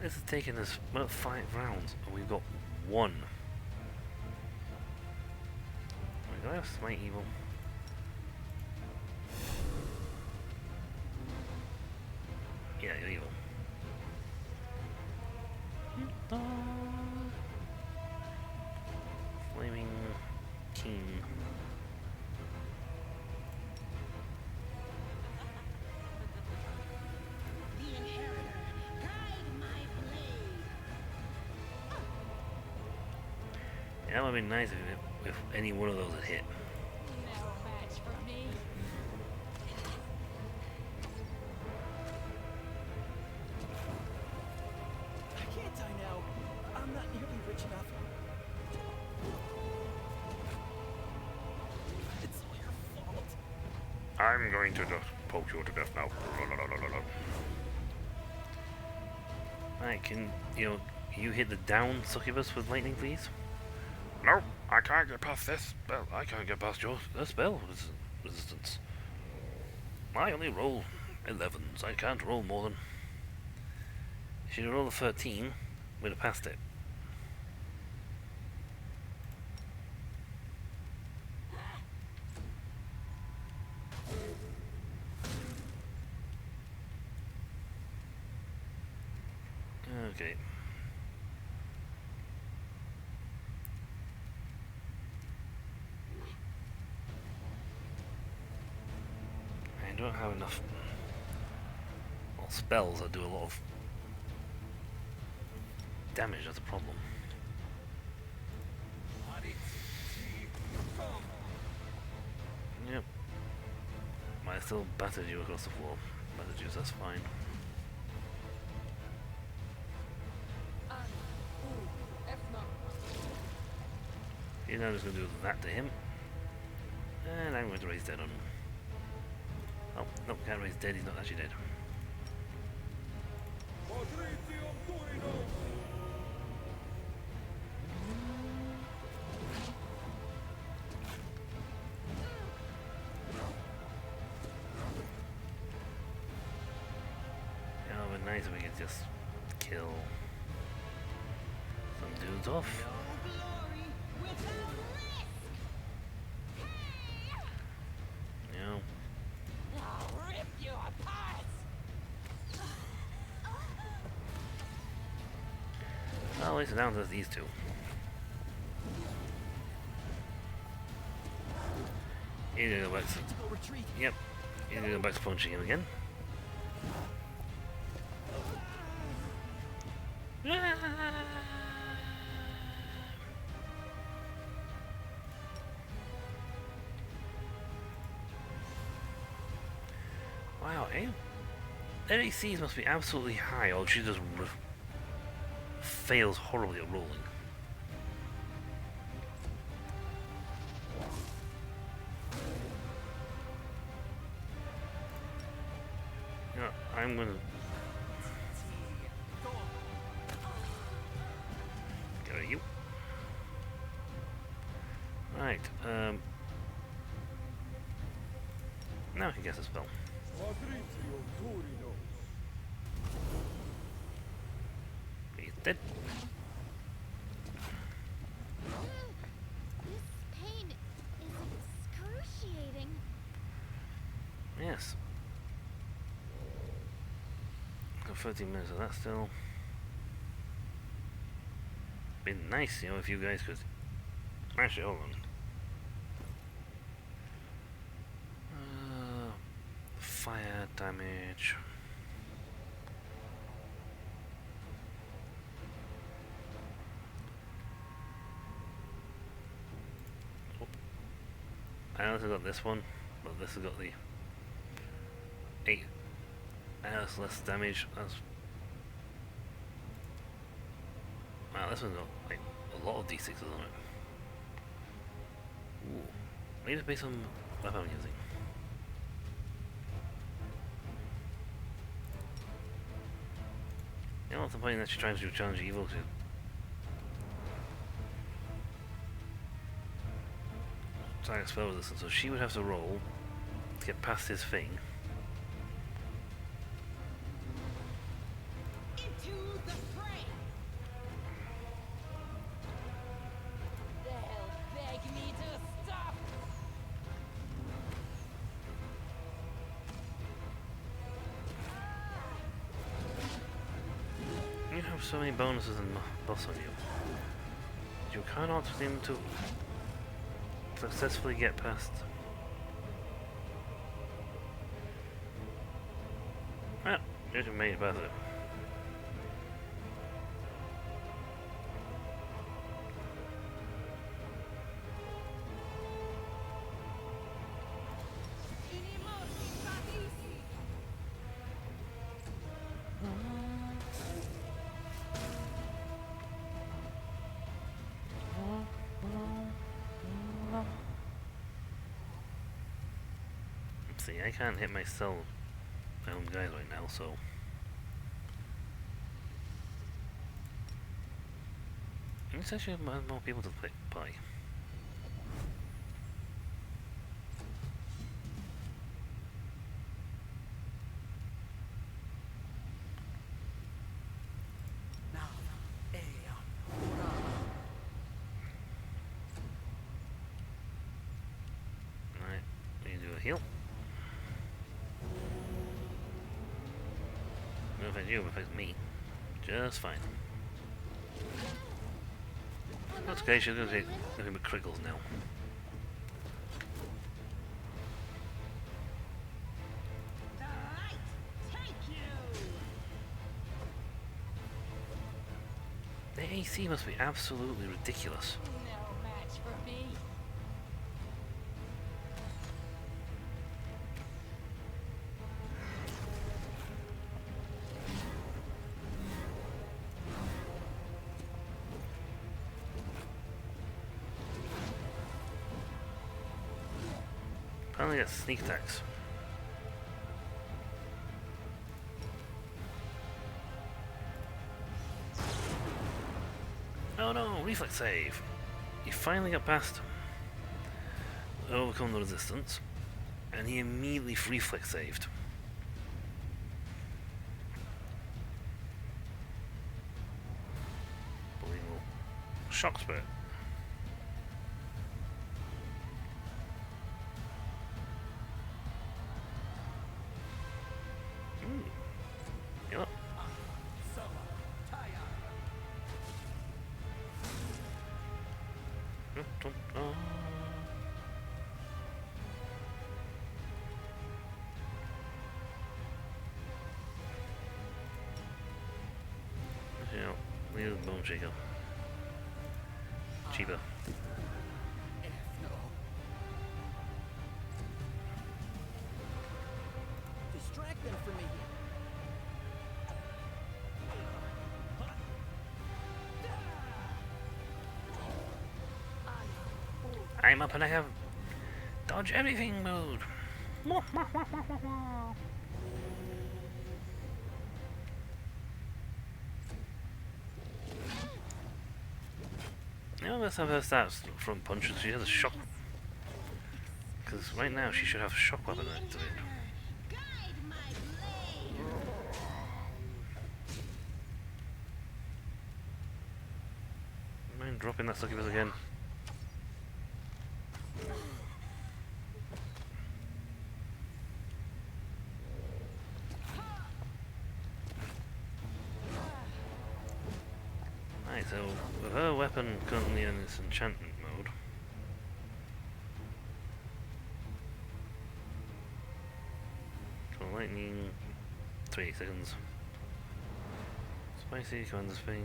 This has taken us about 5 rounds, and we've got one. Oh my god, Smite Evil. Yeah, you're evil. Flaming King. The inheritor, guide my blade. Yeah, that would have been nice if any one of those had hit. No match for me. I can't die now. I'm not nearly rich enough. It's all your fault. I'm going to just poke you to death now. Right, can you hit the down succubus with lightning, please? No, I can't get past this spell. I can't get past your spell resistance. I only roll 11s. I can't roll more than. If you roll a 13, we'd have passed it. Okay. I don't have enough spells that do a lot of damage, that's a problem. Yep. I still battered you across the floor. Battered you, that's fine. He's now just going to do that to him. And I'm going to raise dead on him. Oh, no, can't raise dead, he's not actually dead. Yeah, it would be nice if we could just kill some dudes off. No glory without risk. You know, I'll rip you apart. well, at least it's down to these two. He's gonna go back to, Tactical retreat. yep, he's gonna go back to punching him again. Wow, their ACs must be absolutely high, or she just fails horribly at rolling. You know, I'm gonna get rid of you. Right, now I can guess a spell. He's dead. This pain is excruciating. Yes. Got 13 minutes of that still. Been nice, if you guys could Actually, hold on. Fire damage. Oh. I also got this one, but this has got the 8. That's less damage. That's wow. This one's got like a lot of d6s on it. Ooh. Need to be some weapon I'm using. You know what's the point in actually trying to challenge evil to attack spell resistance, so she would have to roll to get past his thing. Into the fray. They'll beg me to stop. You have so many bonuses and buffs on you. You cannot seem to successfully get past. Well, you just made it past it. See, I can't hit my own guys right now, so it's actually more people to play by. Right, we do a heal. No affect you, it affects me. Just fine. That's okay, she's gonna take nothing but crickles now. The light, take you. The AC must be absolutely ridiculous. No match for me. Apparently that's sneak attacks. Oh no, reflex save. You finally got past him. Overcome the resistance. And he immediately reflex saved. Unbelievable. Shock spirit. Yep. Yeah, we use Bone Shaker. Cheaper. Distract them from me. I'm up and I have dodge everything mode. You know, let's have her stats from punches. She has a shock. Because right now she should have a shock weapon activated. Guide my blade. Mind dropping that succubus again? Right, so with her weapon currently in its enchantment mode, lightning, 28 seconds. Spicy, commander Spain.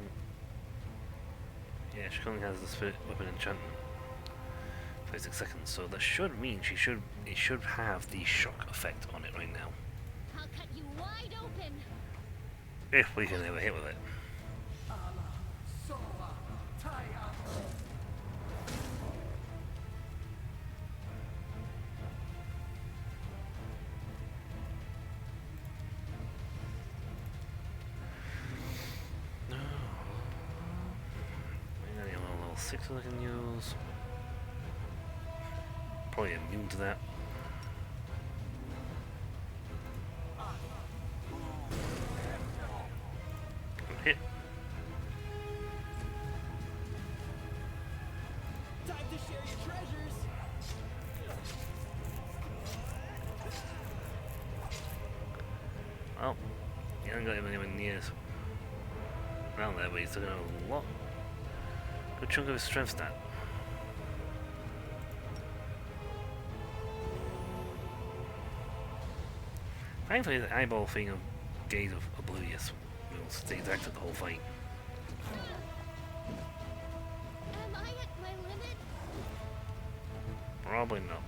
Yeah, she currently has the spirit weapon enchantment. 36 seconds, so that should mean it should have the shock effect on it right now. I'll cut you wide open. If we can ever hit with it. No. I only have a level 6 that I can use. Probably immune to that. Hit. Time to share your treasures. Well, he hasn't got him anywhere near around there, but he's taking a lot. Good chunk of his strength stat. Thankfully, the eyeball thing of Gaze of Oblivious will stay exact the whole fight. Am I at my limit? Probably not.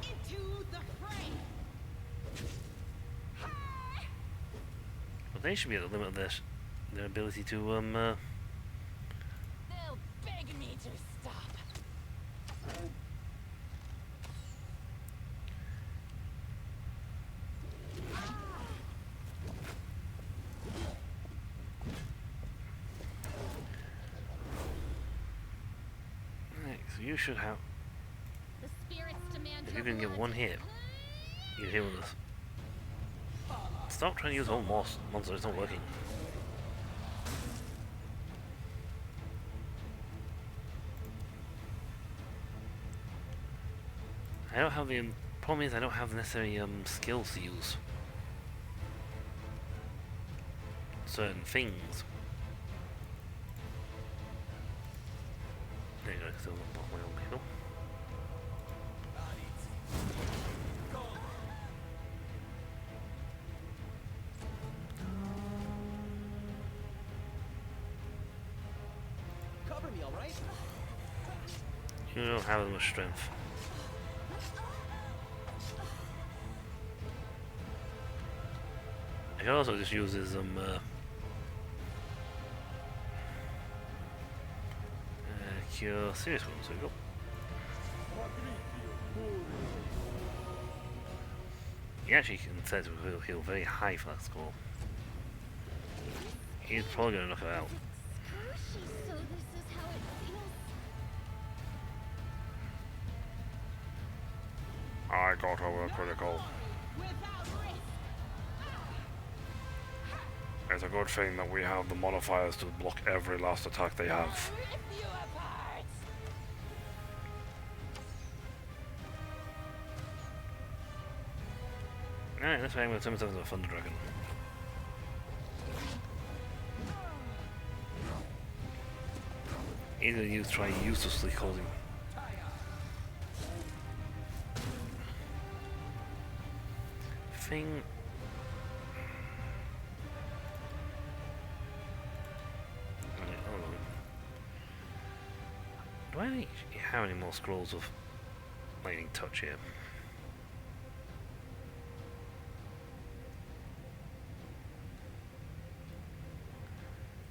Into the fray. But they should be at the limit of their ability to They'll beg me to stop. Right, so you should have. The spirits demand If your you can get blood. one hit, you hit with us. Stop trying to use all monster, it's not working. I don't have the problem is I don't have the necessary skills to use certain things. There you go, still not bottom my own kill. Cover me, all right? You don't have as much strength. I can also just use his cure serious wounds. There we go. He actually can set to heal very high for that score. He's probably going to knock her out. Hershey, so this is how it feels. I got over critical. Without risk. It's a good thing that we have the modifiers to block every last attack they have. Rip you apart. Alright, this way I'm going to turn myself into a Thunder Dragon. He's going to try uselessly causing. Thing. Right, hold on. Do I actually have any more scrolls of lightning touch here?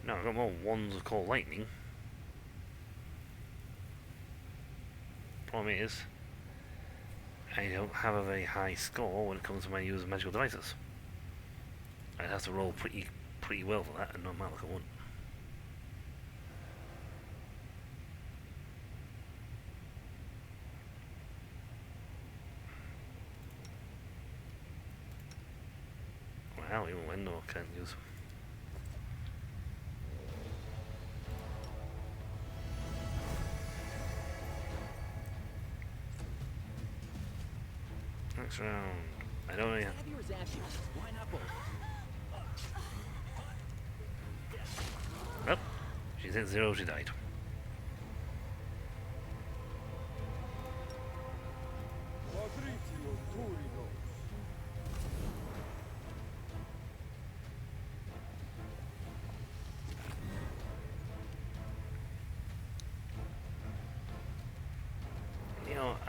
No, I've got more wands of call lightning. Problem is, I don't have a very high score when it comes to my use of magical devices. I'd have to roll pretty well for that, and not like I want. Wow, even window I can't use. Next round. I don't know. Heavy or zappy? Why not both? Well, she's hit 0, she died.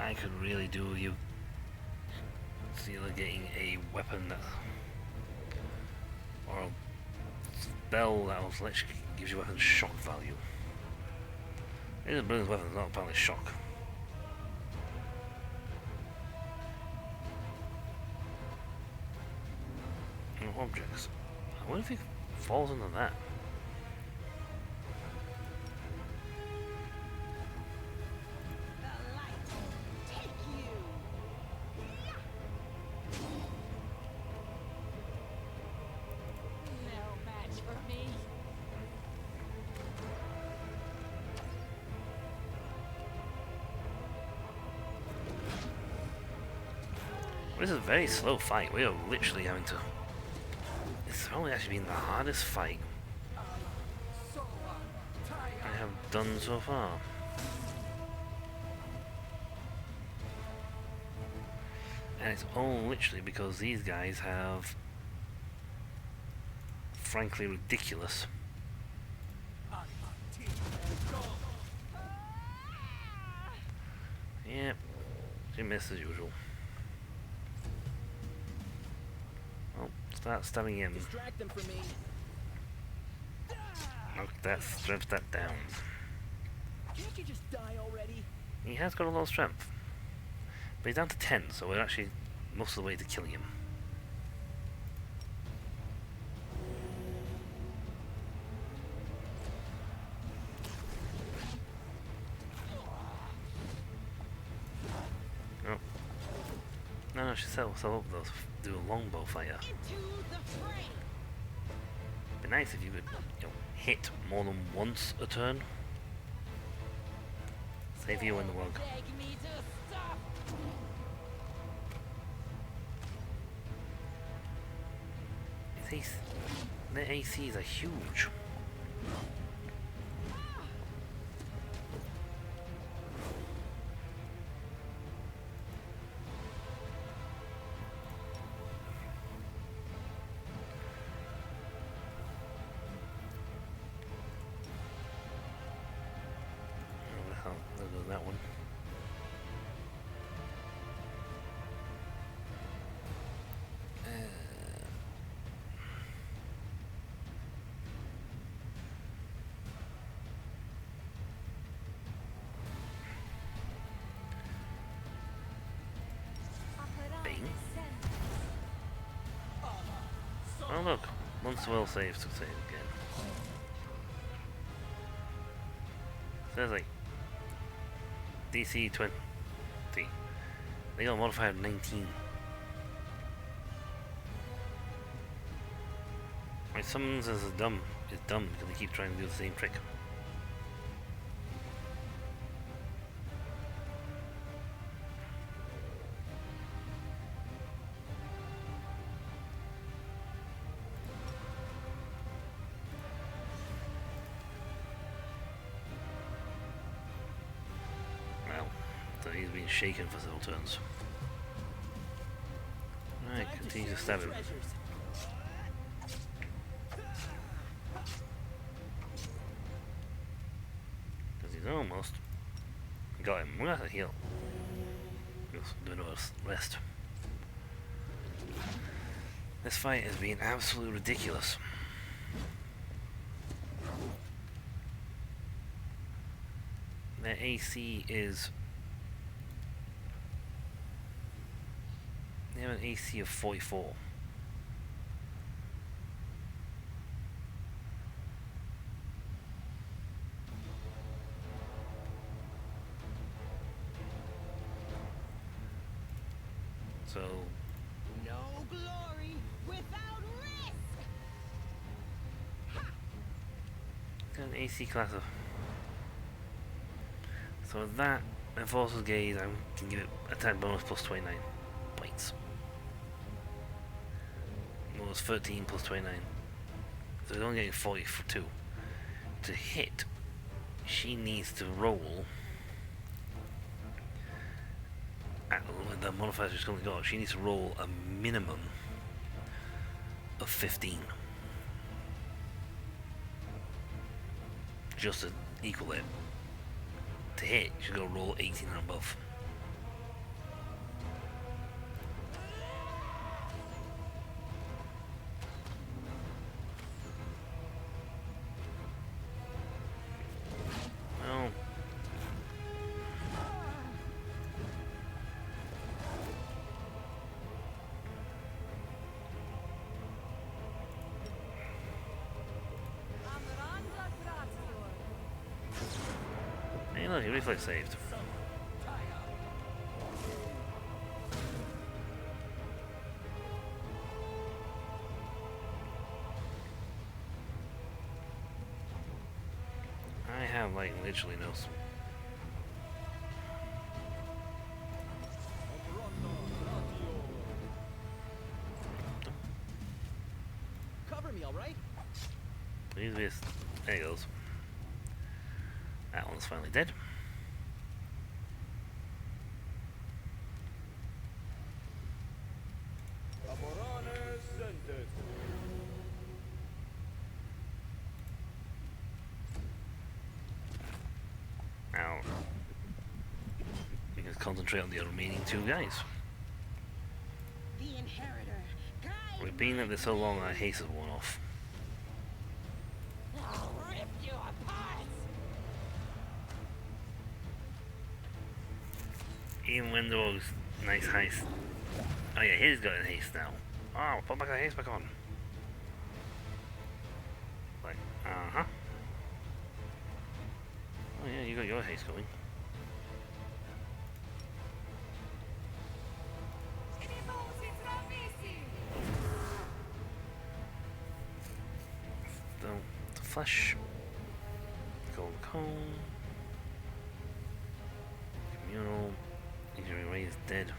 I could really do with you. So you're getting a weapon that, or a spell that also literally gives you weapon shock value. It is a brilliant weapon, not apparently shock. No objects. I wonder if he falls under that. The light take you. No match for me. This is a very slow fight. We are literally having to. It's probably actually been the hardest fight I have done so far. And it's all literally because these guys have frankly ridiculous. Yep, she missed as usual. Well, start stabbing him. Distract them from me. Knock that, strip that down. Can't you just die already? He has got a lot of strength. But he's down to 10, so we're actually most of the way to killing him. Oh. No, she set herself up though to do a longbow fire. Into the fray. It'd be nice if you could, hit more than once a turn. Save you in the world. Beg me to stop. Their ACs are huge. Where the hell? There goes that one. Bing. Oh look, once well saved to save again. Says like DC 20. They got a modifier of 19. My summons is dumb because they keep trying to do the same trick. Well, so he's been shaken for several turns. Alright, continue to stab him. Because he's almost got him. We're gonna heal. Just doing a rest. This fight has been absolutely ridiculous. Their AC is... They have an AC of 44. So... No glory without risk. Got an AC class of... So with that, Enforcer's Gaze, I can give it attack bonus plus 29 points. It was 13 plus 29. So he's only getting 40 for 2. To hit, she needs to roll... With the modifier she's going to go, she needs to roll a minimum of 15. Just to equal it. To hit, she's got to roll 18 and above. Hey look, he reflex saved. I have like literally no. Cover me, all right? Please be. There he goes. That one's finally dead. Now, we can concentrate on the remaining two guys. The inheritor. Guide We've been at this so long, our haste is worn off. I'll rip you apart. Even when those nice haste. Oh yeah, he's got a haste now. Oh, put back the haste back on. Like, uh-huh. Oh yeah, you got your haste going. The flesh. Gold cone. Communal. Injury raised dead.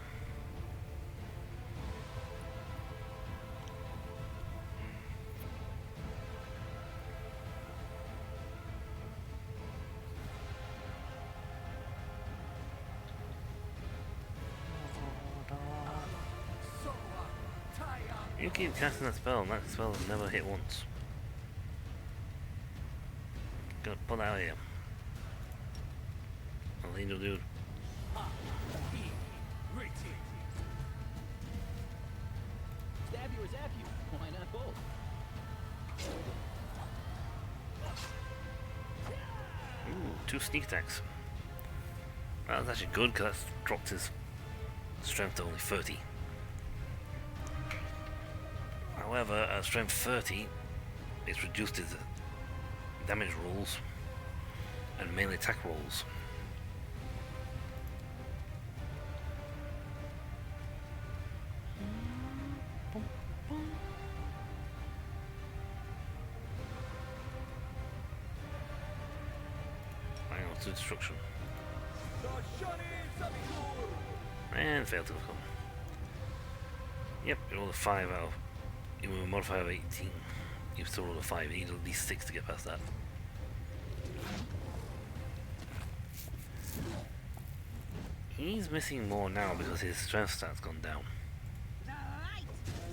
You keep casting that spell, and that spell has never hit once. Gonna put that out of here. I'll angel dude. Stab you or zap you? Why not both? Ooh, 2 sneak attacks. Well, that's actually good, because that's dropped his strength to only 30. However, at strength 30, it's reduced his damage rolls and melee attack rolls. Final to destruction. And failed to overcome. Yep, you rolled a 5 out of. Even with a modifier of 18, you still roll a 5. You need at least 6 to get past that. He's missing more now because his strength stat's gone down. The light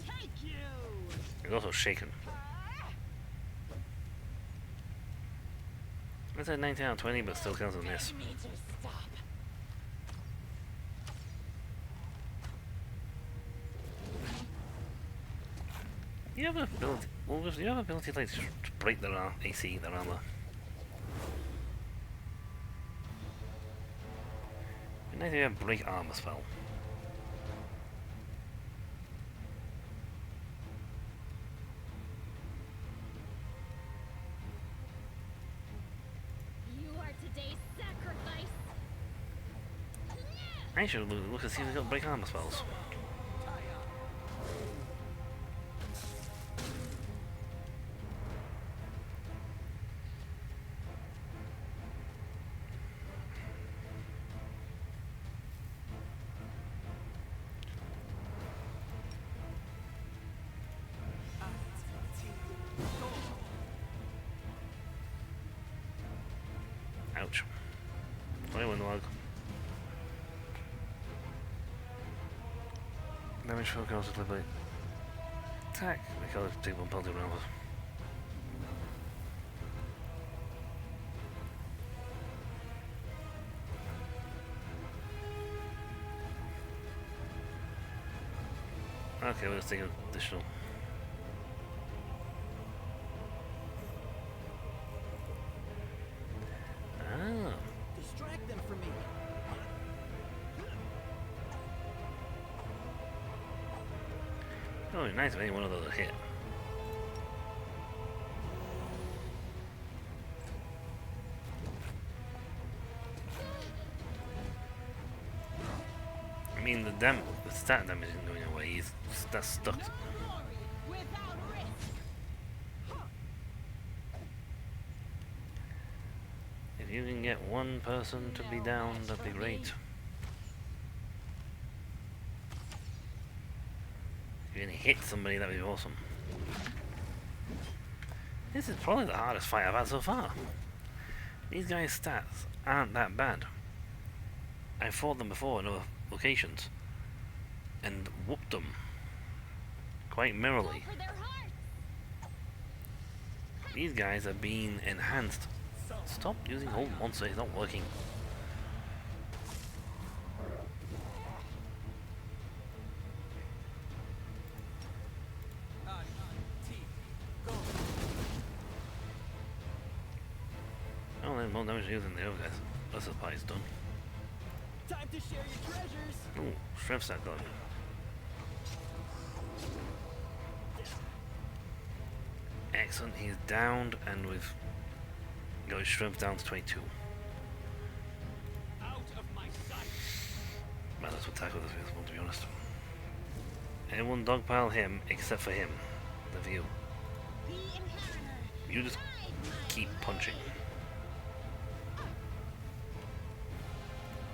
take you. He's also shaken. That's a 19 out of 20, but still counts as a miss. Get me to stop. You have an ability. Well, you have an ability like to break their AC, their armor. And nice if you have break armor spell. You are today's sacrifice. I should look and see if they've got break armor spells. Ouch. Funny one log. Damage for goes to delivery. Attack. We call it take one penalty around us. Okay, let's take an additional. Ah. Distract them from me. Oh, nice if any one of those hit. the stat damage isn't going away. That's stuck. No glory without risk. If you can get one person to be down, that'd be great. If you can hit somebody, that'd be awesome. This is probably the hardest fight I've had so far. These guys' stats aren't that bad. I fought them before in other locations and whooped them quite merrily. Go for their hearts. These guys are being enhanced. Stop using old monster, it's not working. Oh, then more damage using the other guys. That's the pie's done. Time to share your treasures. Ooh, strength stat done. Excellent, he's downed and we've got his strength down to 22. Out of my sight. Might as well tackle this one, to be honest. Everyone dogpile him except for him. The view. The inheritor. You just keep punching.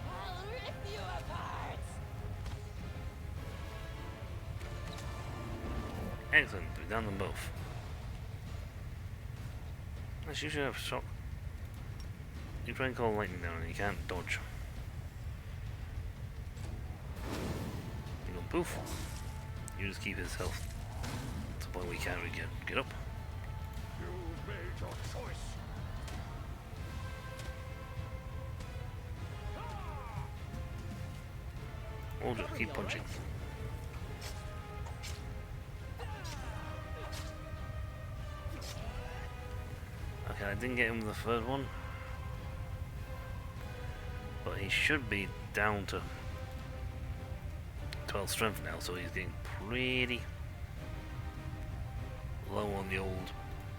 I'll rip you apart. Excellent, we've done them both. Actually, you should have shock. You try and call lightning down and you can't dodge. You go poof. You just keep his health to the point where he can't really get up. You've made your choice. Or just keep punching. Okay, I didn't get him the third one. But he should be down to 12 strength now, so he's getting pretty low on the old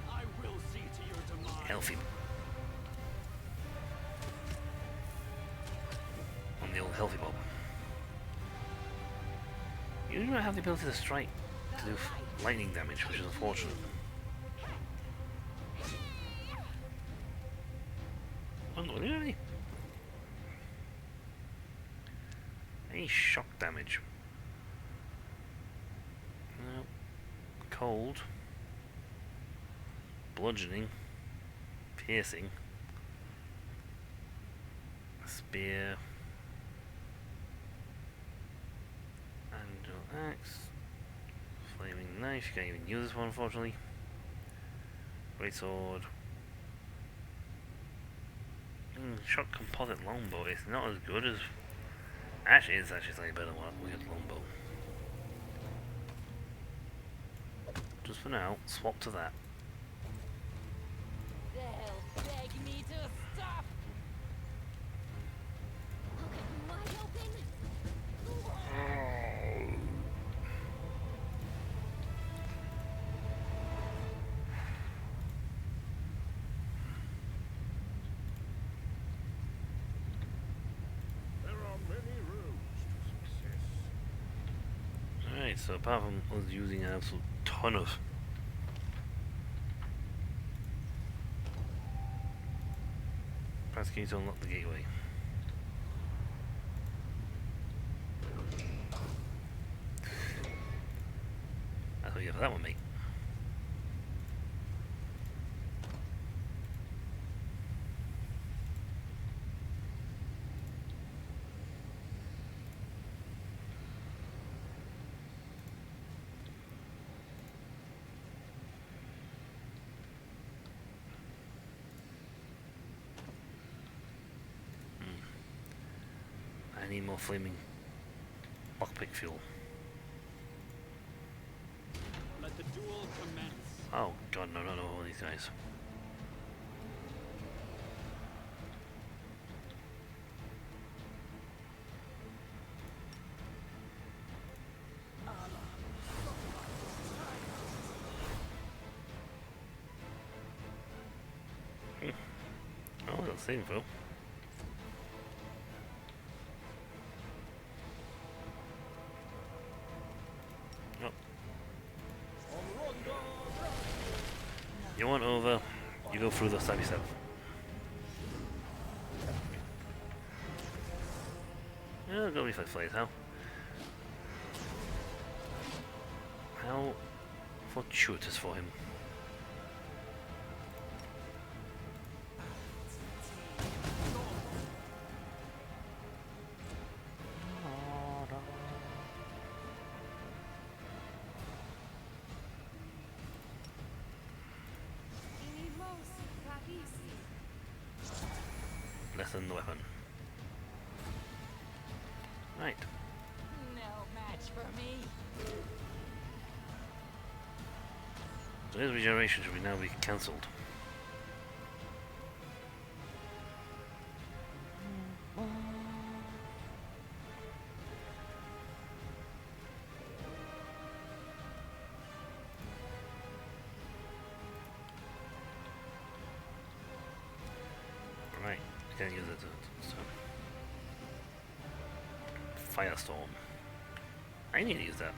I will see to your demise. healthy. On the old healthy mob. You do not have the ability to strike to do lightning damage, which is unfortunate. Oh, no, really? Any shock damage? No. Cold. Bludgeoning. Piercing. Spear. Angel axe. Flaming knife. You can't even use this one, unfortunately. Great sword. Shock composite longbow. It's not as good as. Actually, it's actually slightly better than what we got longbow. Just for now, swap to that. They'll beg me to stop. I'll get wide open. There are many roads to success. Alright, so apart from us using an absolute ton of press key to unlock the gateway. That's what you get for that one, mate. I need more flaming lockpick fuel. Let the duel commence. Oh god, no, all these guys. Oh, that's info. You want over, you go through the stuff yourself. Yeah, go reflex plays, how? How fortuitous for him. Less than the weapon. Right. No match for me. So his regeneration should now be cancelled. Right, I can't use it. So. Firestorm. I need to use that.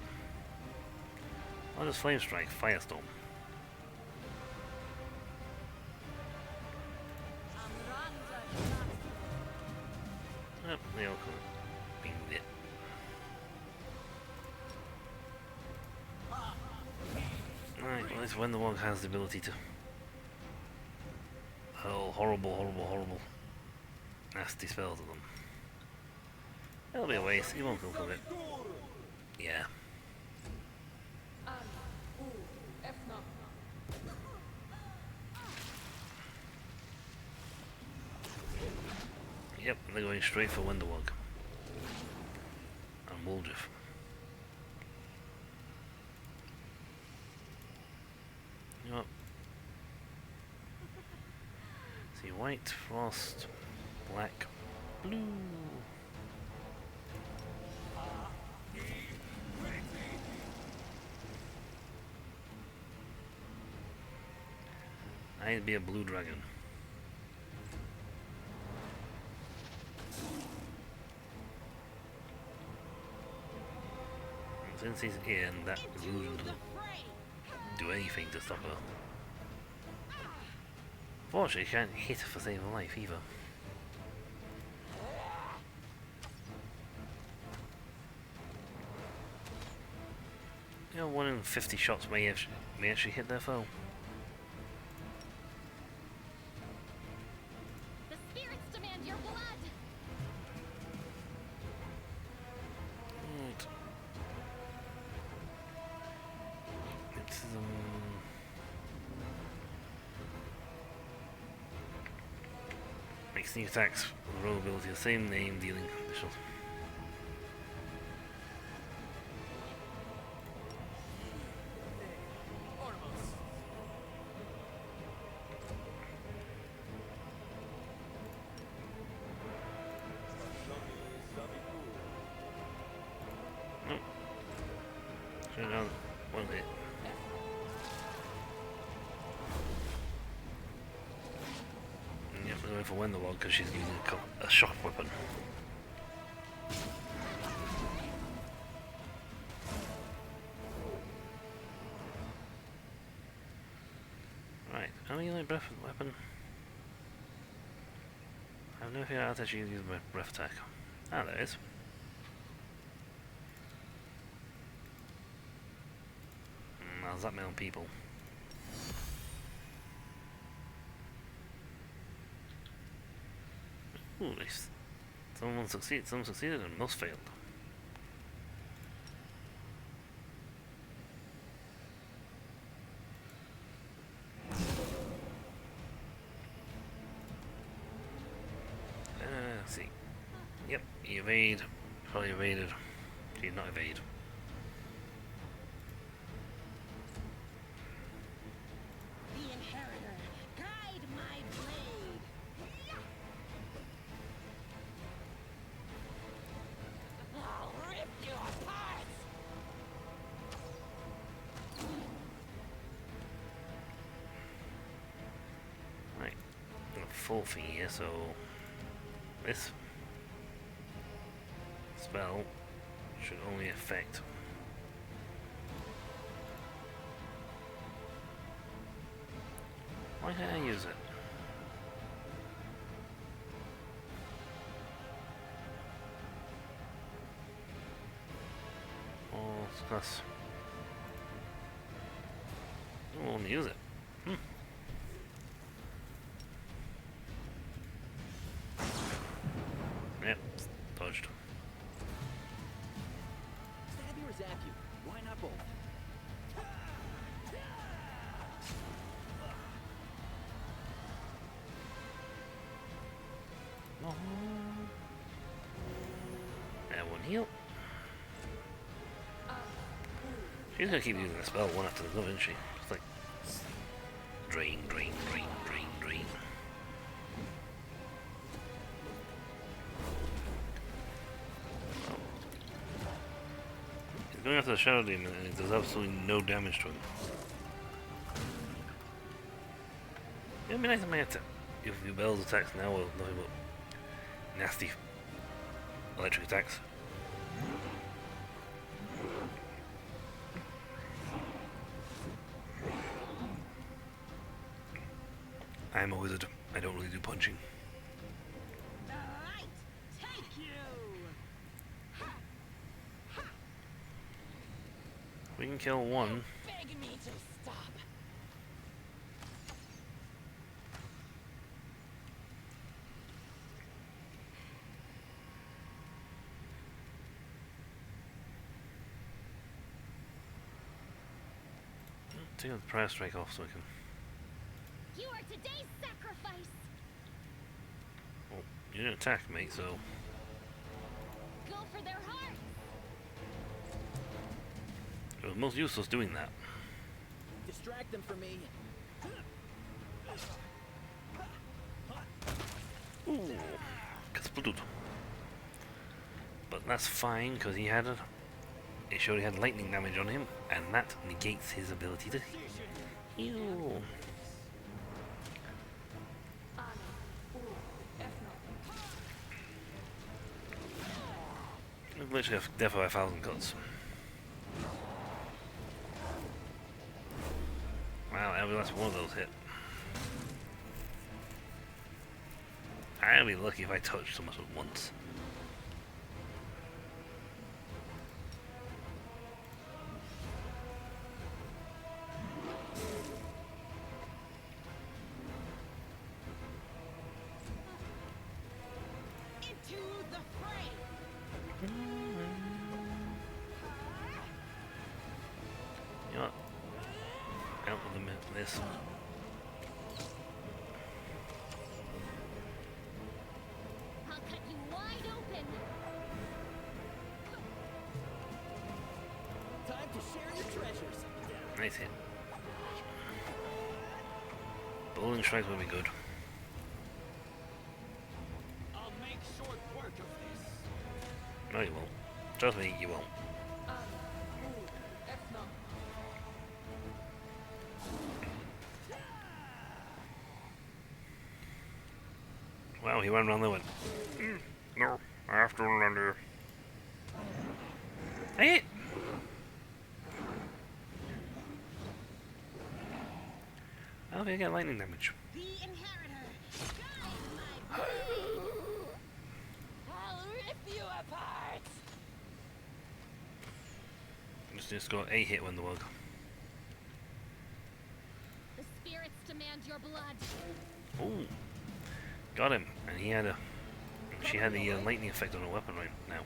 I'll just flame strike, firestorm. Yep, they all come. Being it. Right, well, this when the one has the ability to hurl horrible, nasty spells at them. That'll be a waste, he won't come it. Yeah. Yep, they're going straight for Wonderwog. And Woldriff. Yep. See, white, frost, black, blue. I'd be a blue dragon. Since he's in, that illusion doesn't do anything to stop her. Fortunately, she can't hit for saving life either. You know, 1 in 50 shots may actually hit their foe. The spirits demand your blood. Right. It's makes the attacks with roll ability the same name, dealing additional. Nope. Turn down one hit. Yep, we're going for Wonderwog because she's using a shock weapon. Right, how many like breath weapon? I have no idea how to actually use my breath attack. Ah, there it is. I'll zap my own people. Ooh, nice. Some succeeded and most failed. Let's see. Yep, you evade. Probably evaded. You did not evade. The inheritor, guide my blade. I'll rip you apart. Right. Got a full thing here, so this spell should only affect Why can't I use it? Oh, it's plus. I won't use it. Yep, dodged. Stab you or zap you? Why not both? Oh. And one heal. She's gonna keep using the spell one after the other, isn't she? It's like drain, drain, drain, drain, drain. He's going after the Shadow Demon and it does absolutely no damage to him. It'd be nice if my attack, if your Bell's attacks now are nothing but nasty electric attacks. I'm a wizard. I don't really do punching. The light take you. We can kill one. Beg me to stop. Take the price strike off so I can. You are today's sacrifice. Well, you didn't attack me, so. Go for their hearts. It was most useless doing that. Distract them for me. Ooh, exploded. But that's fine because he had it showed he had lightning damage on him, and that negates his ability to heal. Literally a death of 1,000 cuts. Wow, every last one of those hit. I'd be lucky if I touched so much at once. Into the fray. You know what? Out with this. I'll cut you wide open. Time to share your treasures. Nice hit. Bowling strikes will be good. I'll make short work of this. No, you won't. Trust me, you won't. Wow, he ran around there and went, no, I have to run around here. I hit! How did I get lightning damage? The inheritor. Guide my blade. I'll rip you apart. Just got a hit when the bug. The spirits demand your blood. Ooh. Got him. And he had a... She had the lightning effect on her weapon right now.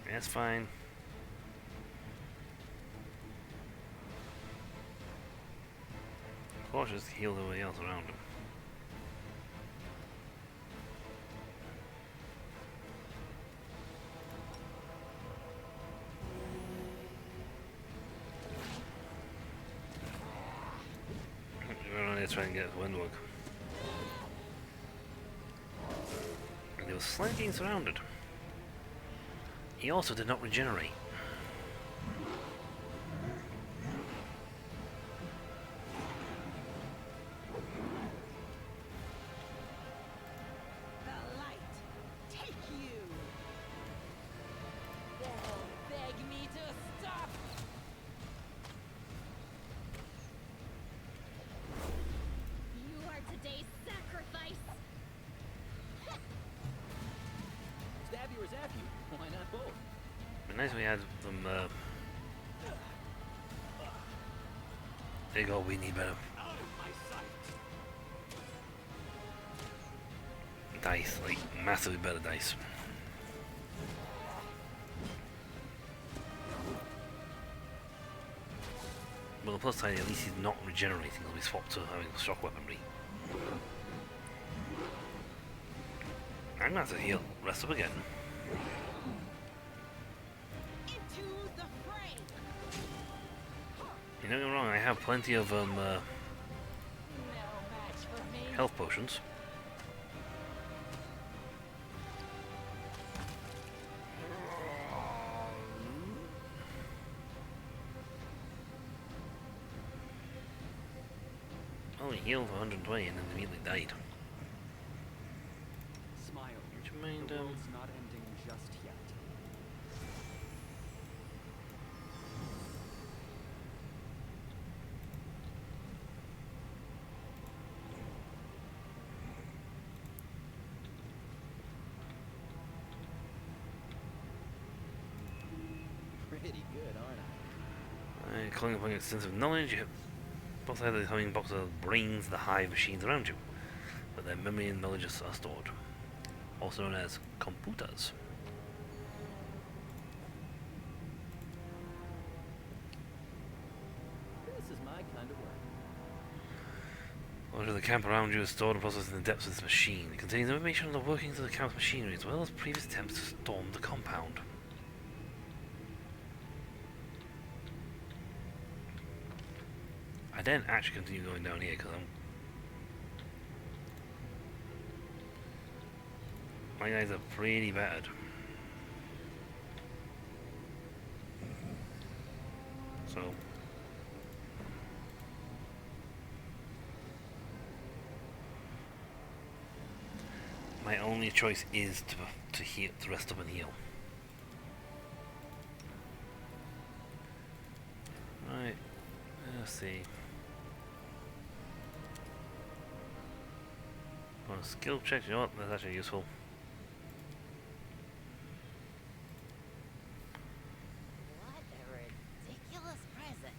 Yeah, that's fine. Of course, just heal everybody else around him. We're on there trying to get Windwalk. And he was slightly being surrounded. He also did not regenerate. The light take you. They'll beg me to stop. Why not both? It'd be nice if we had them. There you go. We need better Out of my sight. dice, like massively better dice. Well, the plus side, at least he's not regenerating. He'll be swapped to having shock weaponry. I'm gonna have to heal. Rest up again. Into the fray. You don't get me wrong. I have plenty of No match for me. health potions. Oh, he healed for 120 and then immediately died. Smile. Would you mind, The world's not ending just yet. Pretty good, aren't I? Calling upon your sense of knowledge, you have both sides of the humming box are the brains of the hive machines around you, but their memory and knowledge are stored, also known as computers. This is my kind of work. Knowledge of the camp around you is stored and processed in the depths of this machine. It contains information on the workings of the camp's machinery, as well as previous attempts to storm the compound. I didn't actually continue going down here because my guys are pretty bad. So my only choice is to heal, to rest up and heal. Right, let's see. On a skill check, you know what? That's actually useful. What a ridiculous present.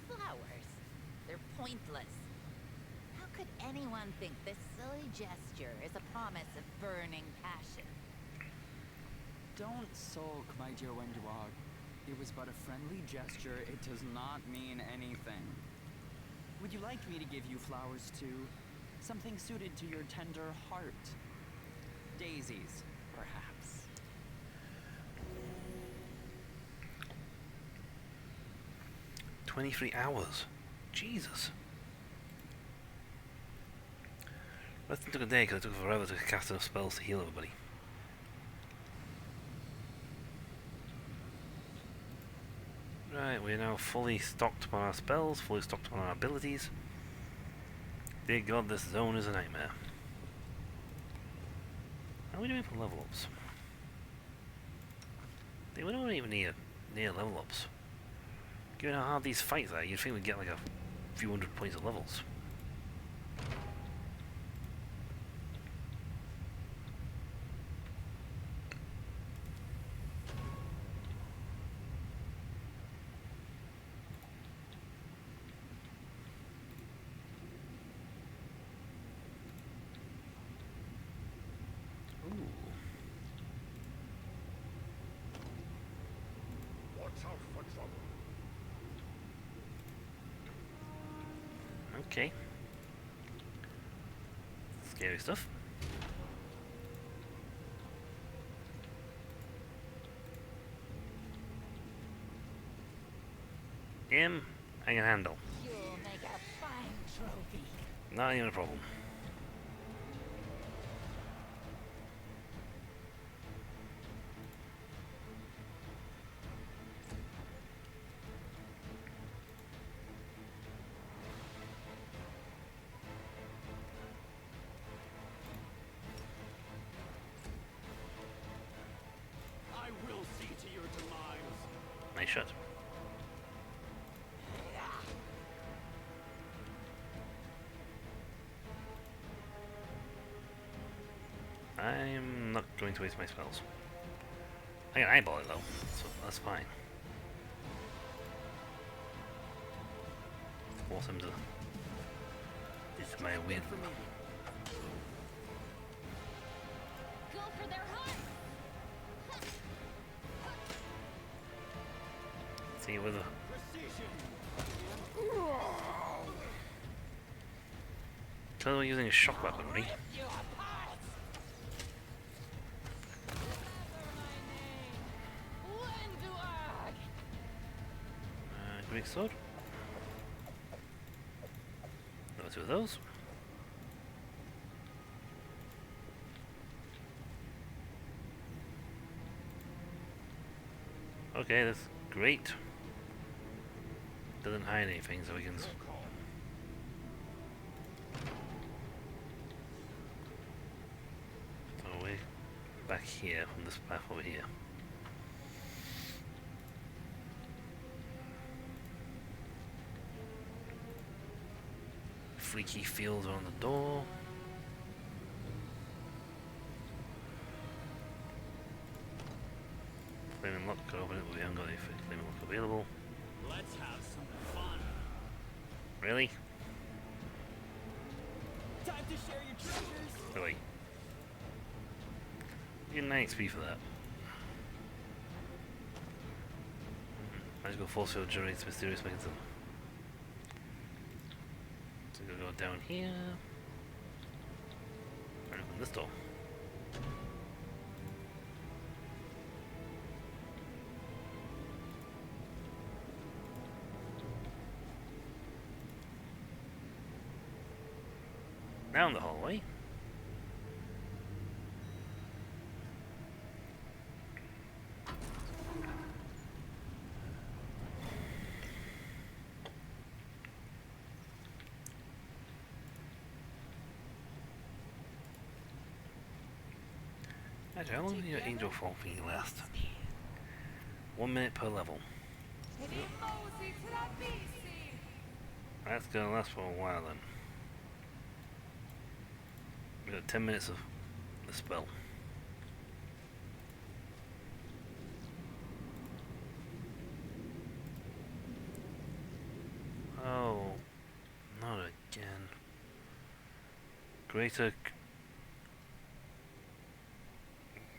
Flowers. They're pointless. How could anyone think this silly gesture is a promise of burning passion? Don't sulk, my dear Wenduog. It was but a friendly gesture. It does not mean anything. Would you like me to give you flowers too? Something suited to your tender heart. Daisies, perhaps. 23 hours. Jesus. Less than took a day because it took forever to cast enough spells to heal everybody. Right, we're now fully stocked upon our spells, fully stocked upon our abilities. Dear God, this zone is a nightmare. How are we doing for level ups? We're not even near level ups. Given how hard these fights are, you'd think we'd get like a few hundred points of levels. Watch out for trouble. Okay. Scary stuff. Him, I can handle. You'll make a fine trophy. Not even a problem. I will see to your demise. Nice shot. I'm not going to waste my spells. I can eyeball it though, so that's fine. Force him to. It's my weird. Go for their heart. See with a. Tell we're using a shock weaponry. Great sword. Another two of those. Okay, that's great. Doesn't hide anything, so we can. Oh, way back here from this path over here. Freaky fields on the door. Flaming lock, could open it, but we haven't got any flaming lock available. Let's have some fun. Really? Time to share your treasures. Really? You get 9 XP for that. Magical force field generates mysterious mechanism. So we're gonna go down here. And open this door. Down the hallway. Actually, how long does your angel fall thing last? 1 minute per level. That's gonna last for a while then. We got 10 minutes of the spell. Oh, not again. Greater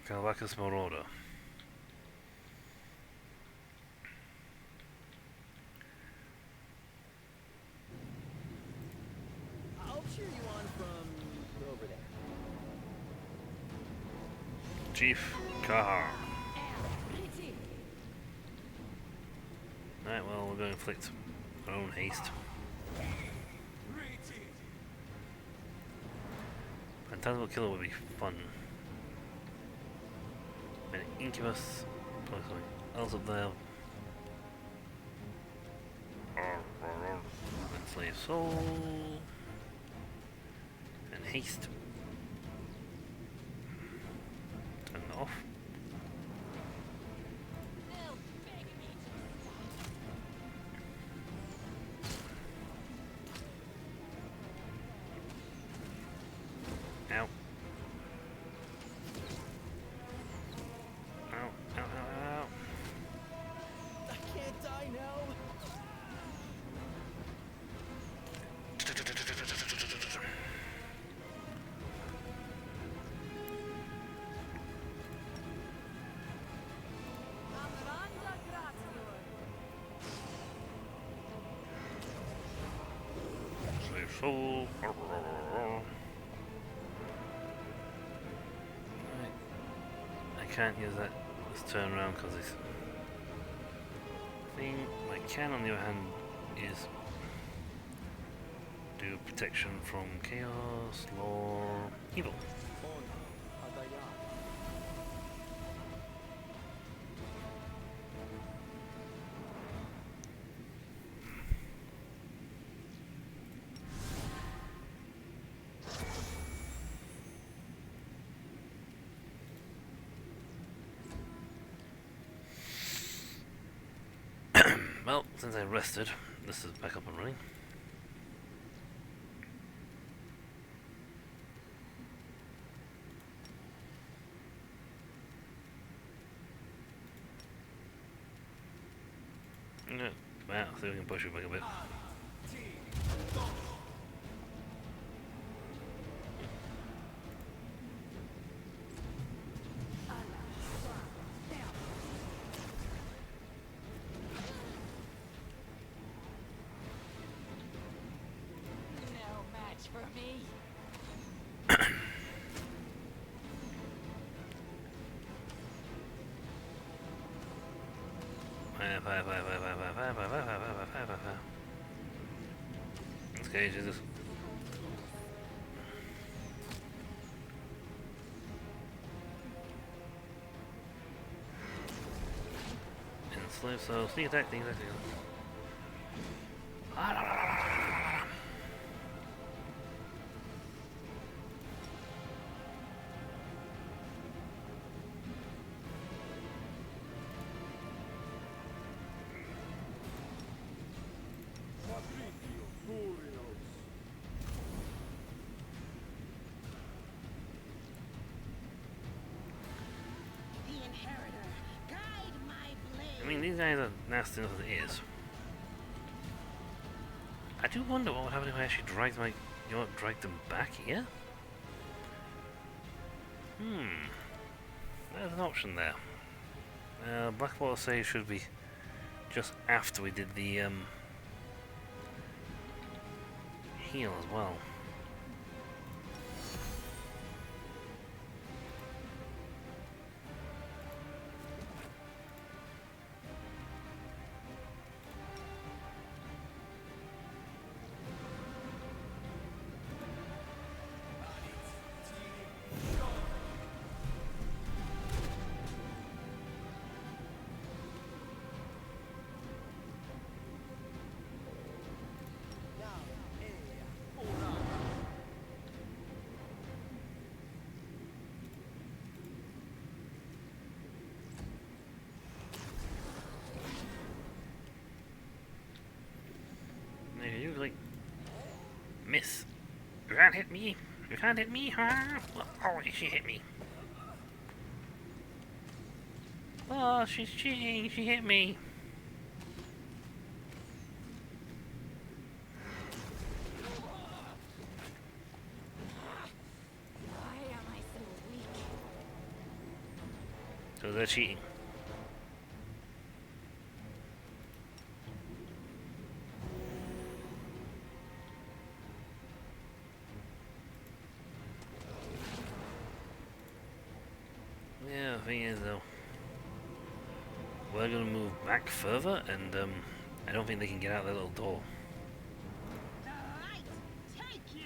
Calvacus Marauder. I'll cheer you on from over there. Chief Kahar. Right, well, we're going to inflict our own haste. Phantasmal Killer would be fun. An Incubus, probably something else up there. Enslaved Soul. And haste. Turn it off. Ow. Ow, ow, ow, ow. I can't die now. Save soul. Right. I can't use that this turn around because this thing I can on the other hand is do protection from chaos, lore, evil. Well, since I rested, this is back up and running. Yeah. Well, see if we can push it back a bit. No match for me. Okay, Jesus. And slow, so sneak attack, sneak attack, sneak attack. Ah, la, la, la, la, la, la. Patricios Furios. The inheritor, guide my blade. I mean, these guys are nasty enough as it is. I do wonder what would happen if I actually dragged my, dragged them back here. There's an option there. Blackwater save should be just after we did the heal as well. You like miss. You can't hit me. You can't hit me, huh? Oh, she hit me. Oh, she's cheating. She hit me. Why am I so weak? So they're cheating. Yeah, the thing is though, we're gonna move back further, and I don't think they can get out that little door. The light take you.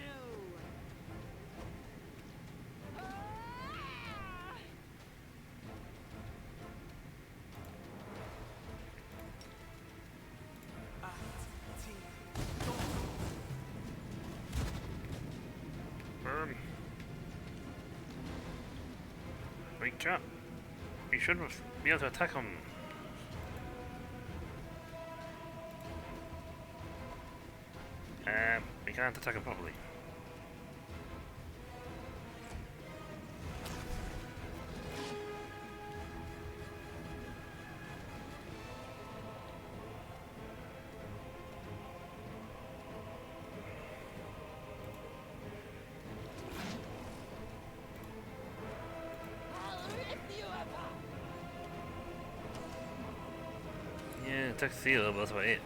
Reach up. We should be able to attack them. We can't attack them properly. I'll rip you apart. Yeah, attack the seal, but that's about it.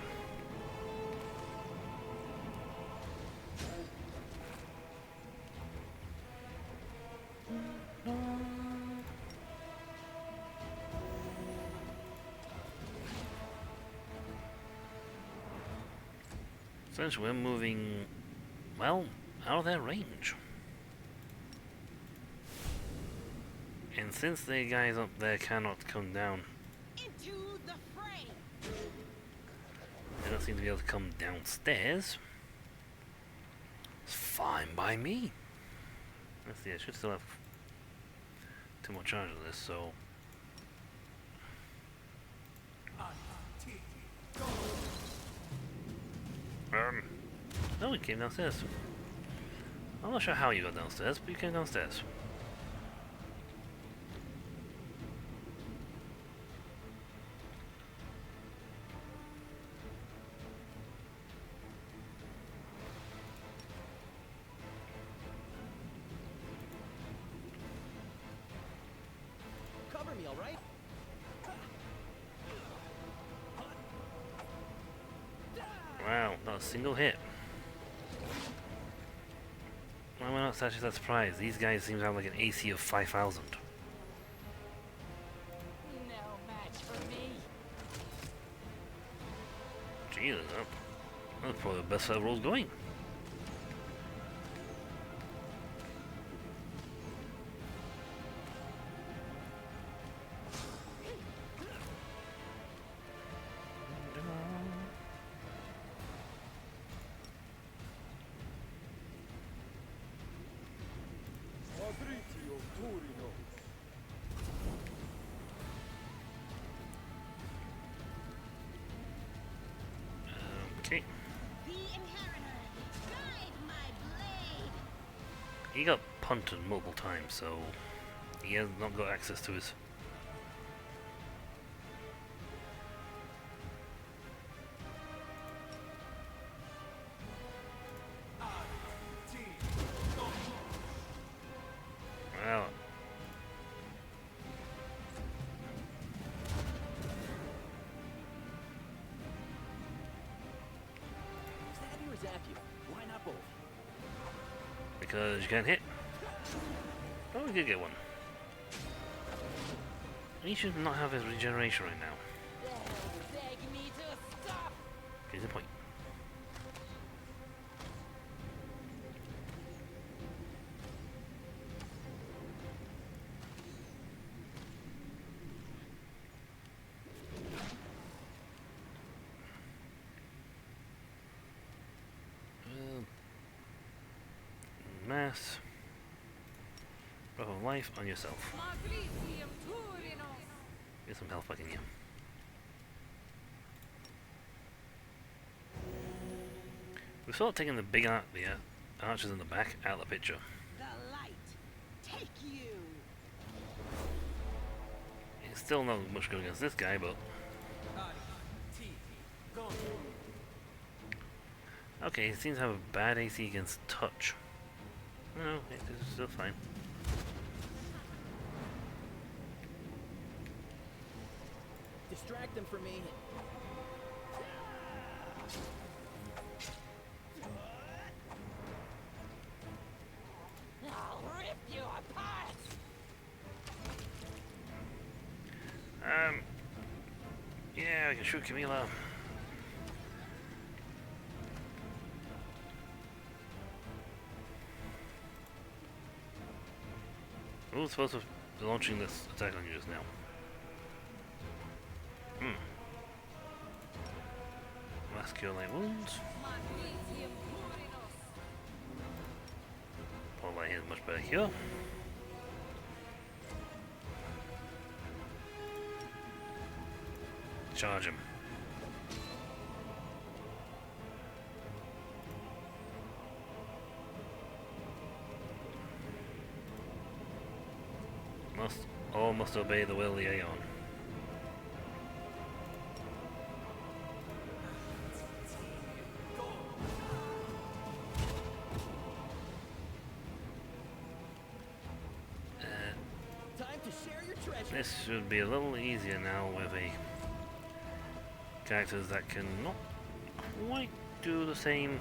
Essentially, we're moving, well, out of their range. And since the guys up there cannot come down, Into the fray. they don't seem to be able to come downstairs. It's fine by me. Let's see, I should still have 2 more charges of this, so... No, he came downstairs. I'm not sure how you got downstairs, but you came downstairs. all right? Wow, not a single hit. Well, we're not actually that surprised. These guys seem to have like an AC of 5,000. No match for me. Jesus, that's probably the best set of rolls going. Okay. The Inheritor, guide my blade. He got punted multiple times, so he has not got access to his. Well, Stab you or zap you? Why not both? because you can't hit. Oh, we did get one. He should not have his regeneration right now. Beg me to stop. Here's the point. Mass. Breath of life on yourself. Get some health back in you. We've sort of taken the big archers in the back out of the picture. The light. Take you. It's still not much good against this guy, but okay, he seems to have a bad AC against touch. No, it's still fine. Distract them from me. I'll rip you apart. Yeah, I can shoot Camila. Who's supposed to be launching this attack on you just now? Mass cure light wounds. Paul light is much better here. Charge him. All must obey the will of the Aeon. Time to share your treasure. This should be a little easier now with a characters that can not quite do the same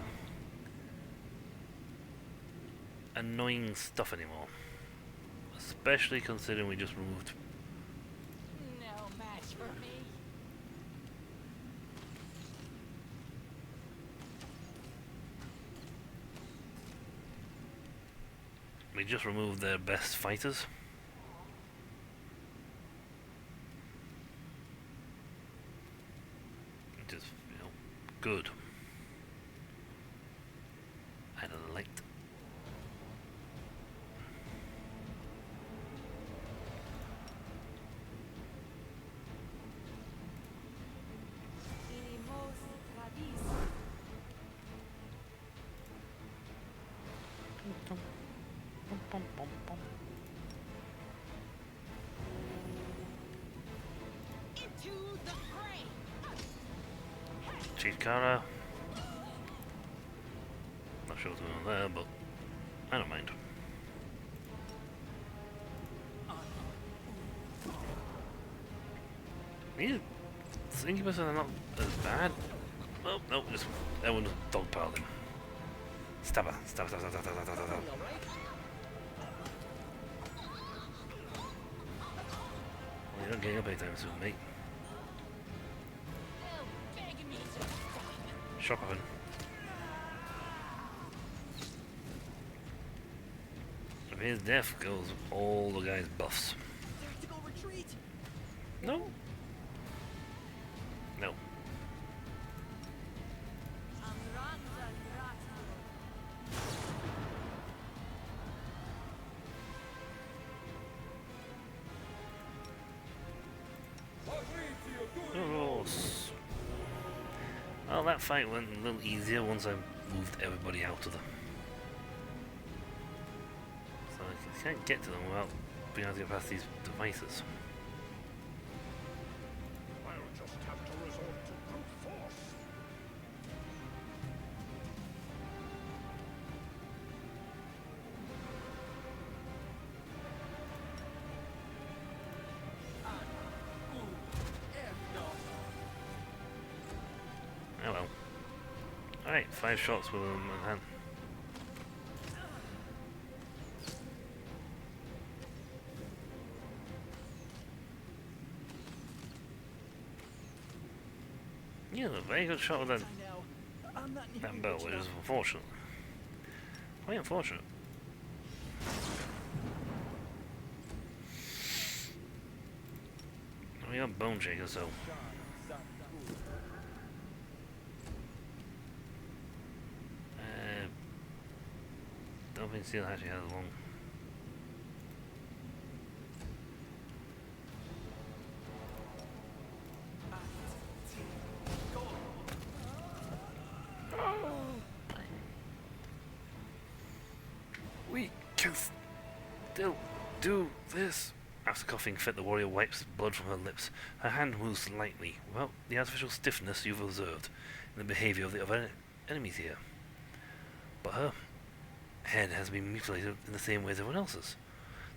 annoying stuff anymore. Especially considering we just removed. No match for me. We just removed their best fighters. Which is, good. I liked. Into the fray. Chief Kara. Not sure what's going on there, but I don't mind. These incubus are not as bad. Oh, no, just everyone dogpiled him. Stab her. Stab, stab, stab, stab, stab, stab, stab, stab. Well, you're not getting up anytime soon, mate. Shock weapon. If his death goes all the guy's buffs. Tactical retreat. No. No. Oh, well, that fight went a little easier once I moved everybody out of them. So I can't get to them without being able to get past these devices. I'll just have to resort to brute force. Oh well. Alright, 5 shots with them in hand. Yeah, a very good shot with that, I'm not near that bow, which is unfortunate. Quite unfortunate. We got Bone Shaker, so. Don't think Steel actually has long. We can still do this. After coughing fit, the warrior wipes blood from her lips. Her hand moves slightly. Well, the artificial stiffness you've observed in the behavior of the other enemies here. But her head has been mutilated in the same way as everyone else's.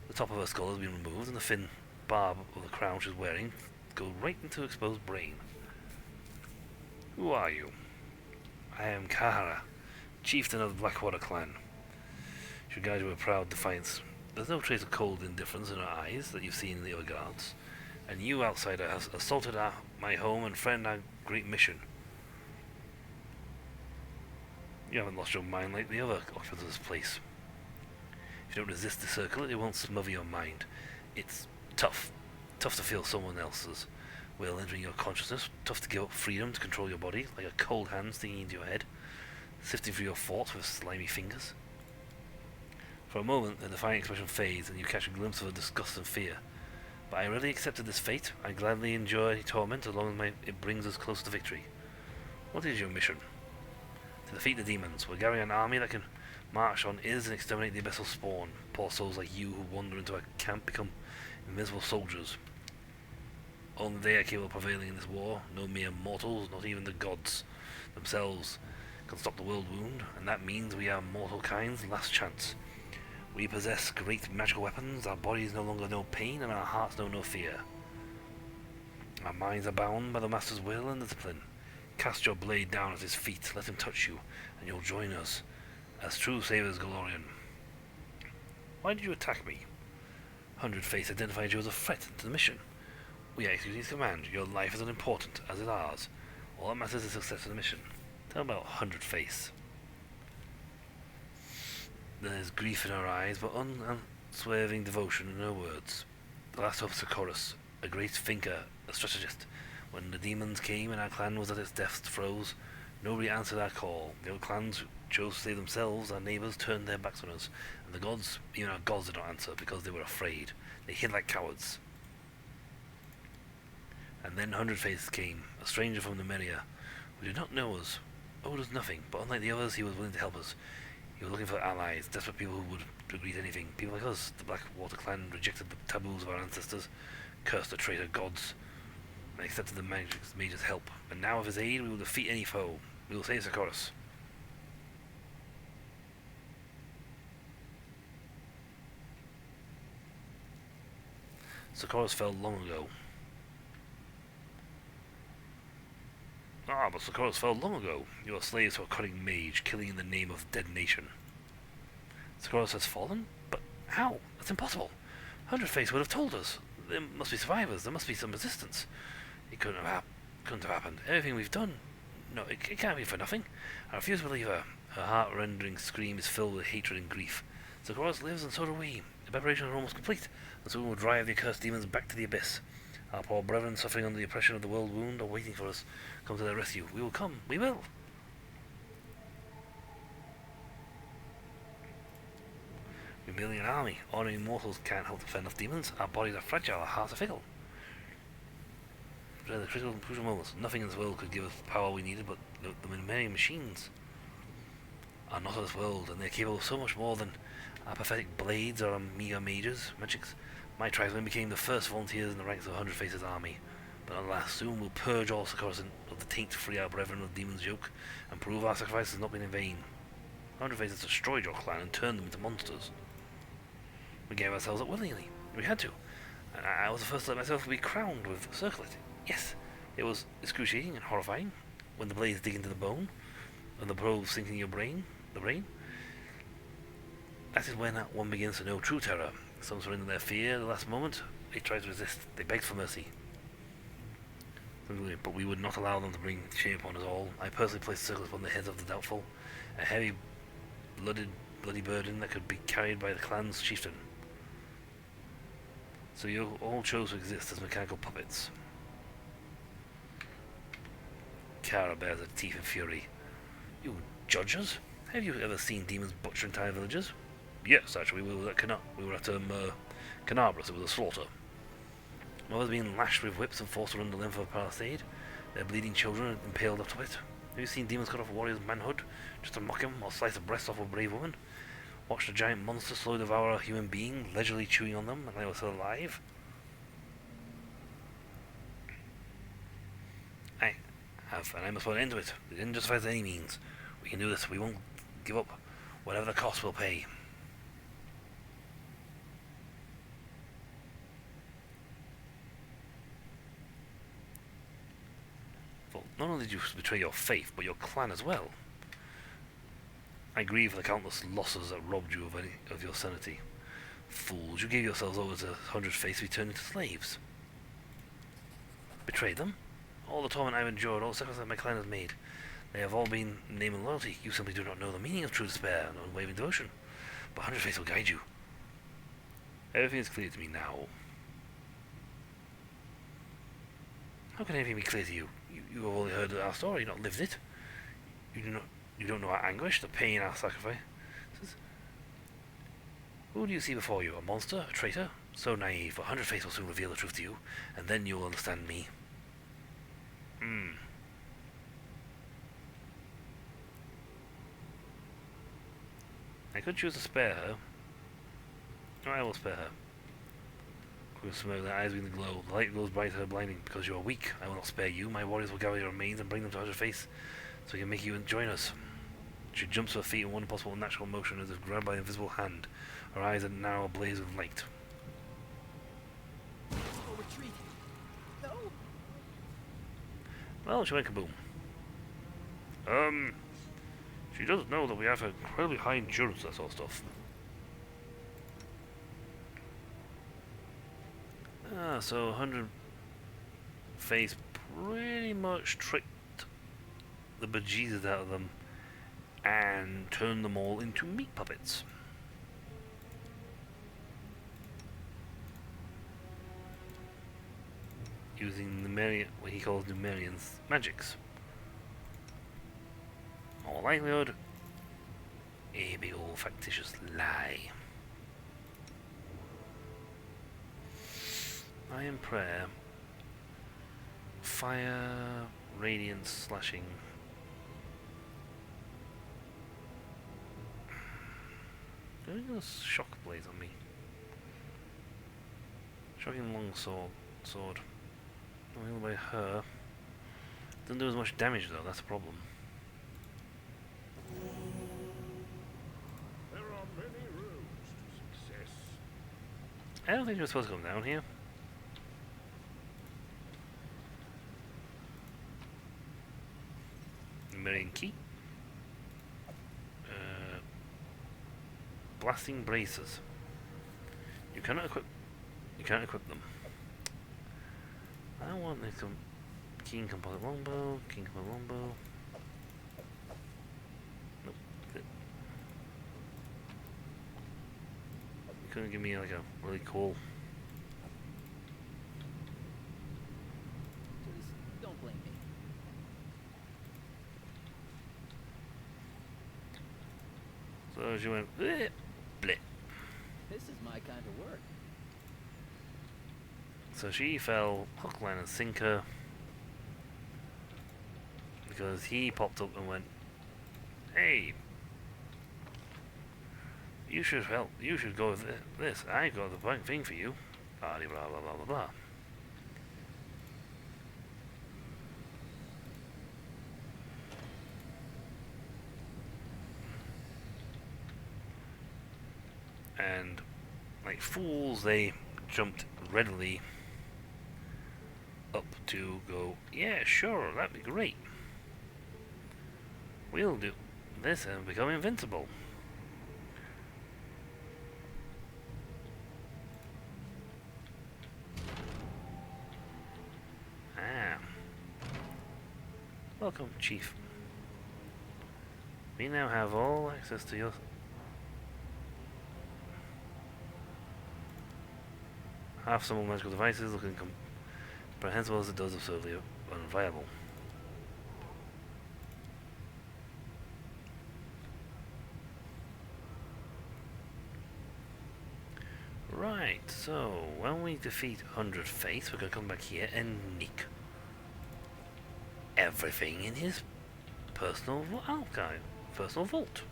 The top of her skull has been removed, and the thin barb of the crown she's wearing goes right into her exposed brain. Who are you? I am Kahara, chieftain of the Blackwater clan. She regards you with proud defiance. There's no trace of cold indifference in her eyes that you've seen in the other guards. And you, outsider, have assaulted my home and friend our great mission. You haven't lost your mind like the other occupants of this place. If you don't resist the circle, it won't smother your mind. It's tough. Tough to feel someone else's will entering your consciousness. Tough to give up freedom to control your body, like a cold hand sticking into your head, sifting through your thoughts with slimy fingers. For a moment, the defiant expression fades, and you catch a glimpse of her disgust and fear. But I readily accepted this fate. I gladly enjoy torment as long as it brings us close to victory. What is your mission? To defeat the demons. We're gathering an army that can march on Is and exterminate the abyssal spawn. Poor souls like you who wander into our camp become invisible soldiers. Only they are capable of prevailing in this war. No mere mortals, not even the gods themselves, can stop the world wound, and that means we are mortal kind's last chance. We possess great magical weapons, our bodies no longer know pain, and our hearts know no fear. Our minds are bound by the Master's will and discipline. Cast your blade down at his feet, let him touch you, and you'll join us as true saviours Galorian. Why did you attack me? 100 Face identified you as a threat to the mission. We are executing his command. Your life is unimportant, as is ours. All that matters is the success of the mission. Tell about 100 Face. There is grief in her eyes, but unswerving devotion in her words. The last hope of Socorus, a great thinker, a strategist. When the demons came and our clan was at its death's throes, nobody answered our call. The other clans chose to save themselves, our neighbours turned their backs on us, and the gods, even our gods, did not answer because they were afraid. They hid like cowards. And then 100 Faces came, a stranger from the Meria, who did not know us, owed us nothing, but unlike the others, he was willing to help us. He was looking for allies, desperate people who would agree to anything. People like us, the Blackwater clan, rejected the taboos of our ancestors, cursed the traitor gods, and accepted the mage's help. And now with his aid, we will defeat any foe. We will save Socorus. Socorus fell long ago. Ah, but Socorro's fell long ago. You are slaves to a cunning mage, killing in the name of dead nation. Socorro has fallen? But how? That's impossible. Hundred Face would have told us. There must be survivors. There must be some resistance. It couldn't have happened. Everything we've done. No, it can't be for nothing. I refuse to believe her. Her heart-rending scream is filled with hatred and grief. Socorro lives, and so do we. The preparations are almost complete, and soon we'll drive the accursed demons back to the abyss. Our poor brethren suffering under the oppression of the world wound are waiting for us. Come to their rescue. We will come. We will. We're merely an army. Ordinary mortals can't help to fend off demons. Our bodies are fragile, our hearts are fickle. At the crucial moments, nothing in this world could give us the power we needed, but the many machines are not of this world, and they're capable of so much more than our pathetic blades or our meager magics. My tribesmen became the first volunteers in the ranks of the Hundred Faces army, but alas, soon we'll purge all Socorros of the taint to free our brethren of the demon's yoke, and prove our sacrifice has not been in vain. Hundred Faces destroyed your clan and turned them into monsters. We gave ourselves up willingly. We had to. And I was the first to let myself be crowned with circlet. Yes, it was excruciating and horrifying when the blades dig into the bone and the probes sink in your brain. That is when one begins to know true terror. Some surrender their fear at the last moment. They try to resist. They begged for mercy. But we would not allow them to bring shame upon us all. I personally placed circlets upon the heads of the doubtful, a heavy, bloody burden that could be carried by the clan's chieftain. So you all chose to exist as mechanical puppets. Kara bears her teeth in fury. You judge us? Have you ever seen demons butcher entire villages? Yes, actually, we were at Canabras. It was a slaughter. Mothers being lashed with whips and forced to run the length of a palisade. Their bleeding children impaled up to it. Have you seen demons cut off a warrior's manhood just to mock him, or slice the breast off a brave woman? Watched a giant monster slowly devour a human being, leisurely chewing on them, and they were still alive? I have, and I must put an end to it. We didn't justify it by any means. We can do this. We won't give up. Whatever the cost, we'll pay. Well, not only did you betray your faith, but your clan as well. I grieve for the countless losses that robbed you of your sanity. Fools, you gave yourselves over to Hundred Face to be turned into slaves. Betrayed them? All the torment I've endured, all the sacrifices my clan has made, they have all been in name and loyalty. You simply do not know the meaning of true despair and unwavering devotion. But Hundred Face will guide you. Everything is clear to me now. How can anything be clear to you? You have only heard our story, not lived it. You don't know our anguish, the pain, our sacrifice. Who do you see before you? A monster? A traitor? So naive, but Hundred Face will soon reveal the truth to you, and then you will understand me. I could choose to spare her. No, I will spare her. Quick smirk, their eyes begin to glow. The light glows brighter and blinding. Because you are weak, I will not spare you. My warriors will gather your remains and bring them to Hundred Face, so we can make you join us. She jumps to her feet in one impossible natural motion as if grabbed by an invisible hand. Her eyes are now ablaze with light. Oh, retreat! No! Well, she went kaboom. She doesn't know that we have incredibly high endurance, that sort of stuff. So 100 Face pretty much tricked the bejesus out of them and turned them all into meat puppets. Using what he calls Numerian's magics. All likelihood, a big old factitious lie. Iron Prayer, Fire, Radiance, Slashing. Doing a shock blaze on me. Shocking long sword. Not by her. Doesn't do as much damage though, that's a problem. There are many roads to success. I don't think you're supposed to come down here. Marion key. Blasting braces. You cannot equip. You can't equip them. I want the keen composite longbow. Keen composite longbow. Nope. You couldn't give me like a really cool. Just don't blame me. So she went. Bleh, bleh. This is my kind of work. So she fell hook, line, and sinker because he popped up and went, "Hey, you should help. You should go with this. I got the right thing for you." Blah blah blah blah blah blah. And like fools, they jumped readily up to go, yeah, sure, that'd be great. We'll do this and become invincible. Ah. Welcome, Chief. We now have all access to your... half-assembled magical devices looking comprehensible as it does absurdly unviable. Right, so when we defeat 100 Fates, we're going to come back here and nick everything in his personal archive, personal vault.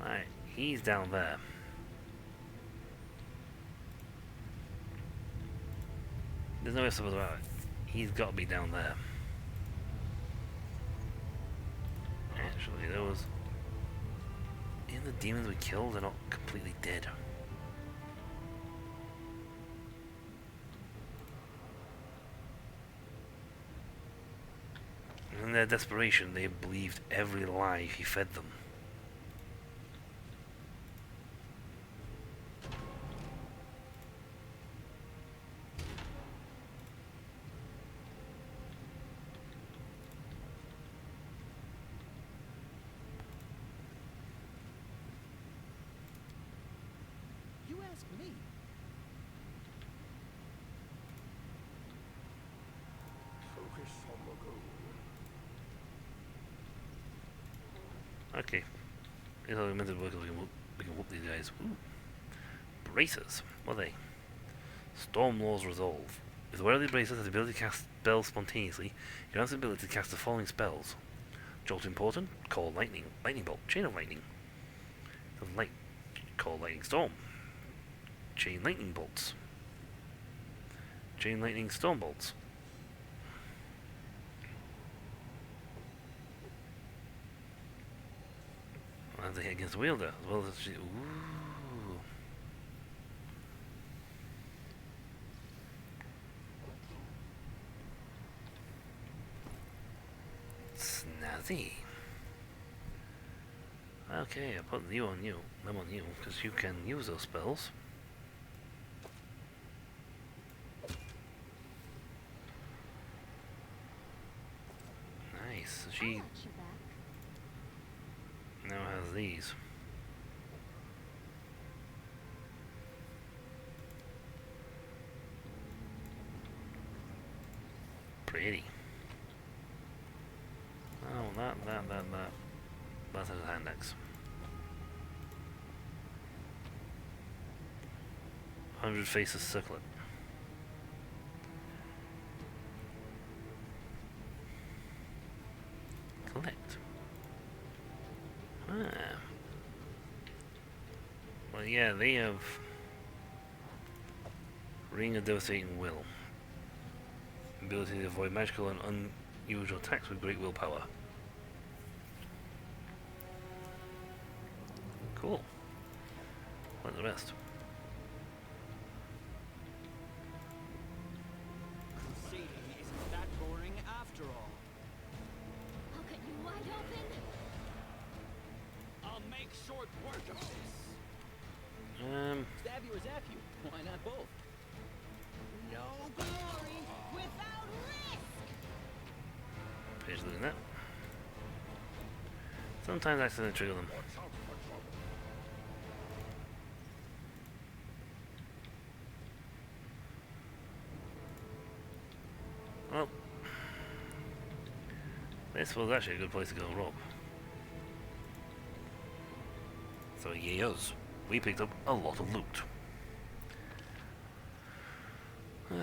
Right, he's down there. There's no ifs about it. He's got to be down there. Actually, there was... even the demons we killed are not completely dead. In their desperation, they believed every lie he fed them. You ask me. Focus on the goal. Okay. Here's how we meant to work. We can whoop these guys. Ooh. Braces. What are they? Storm Laws Resolve. If the wearer of the braces has the ability to cast spells spontaneously, you have the ability to cast the following spells. Jolt Important, Call Lightning, Lightning Bolt, Chain of Lightning. Call Lightning Storm. Chain Lightning Bolts. Chain Lightning Storm Bolts. As they hit against the wielder, as well as she. Ooh. Snazzy. Okay, I put them on you, because you can use those spells. Nice. So I she got your back. now has these. Pretty. Oh, that. That's his hand axe. 100 faces circlet. Collect. Ah. Well, yeah, they have Ring of Devastating Will. Ability to avoid magical and unusual attacks with great willpower. Cool. Like the rest. Sometimes I accidentally trigger them. Watch out for trouble. Well, this was actually a good place to go rob. So yes, we picked up a lot of loot.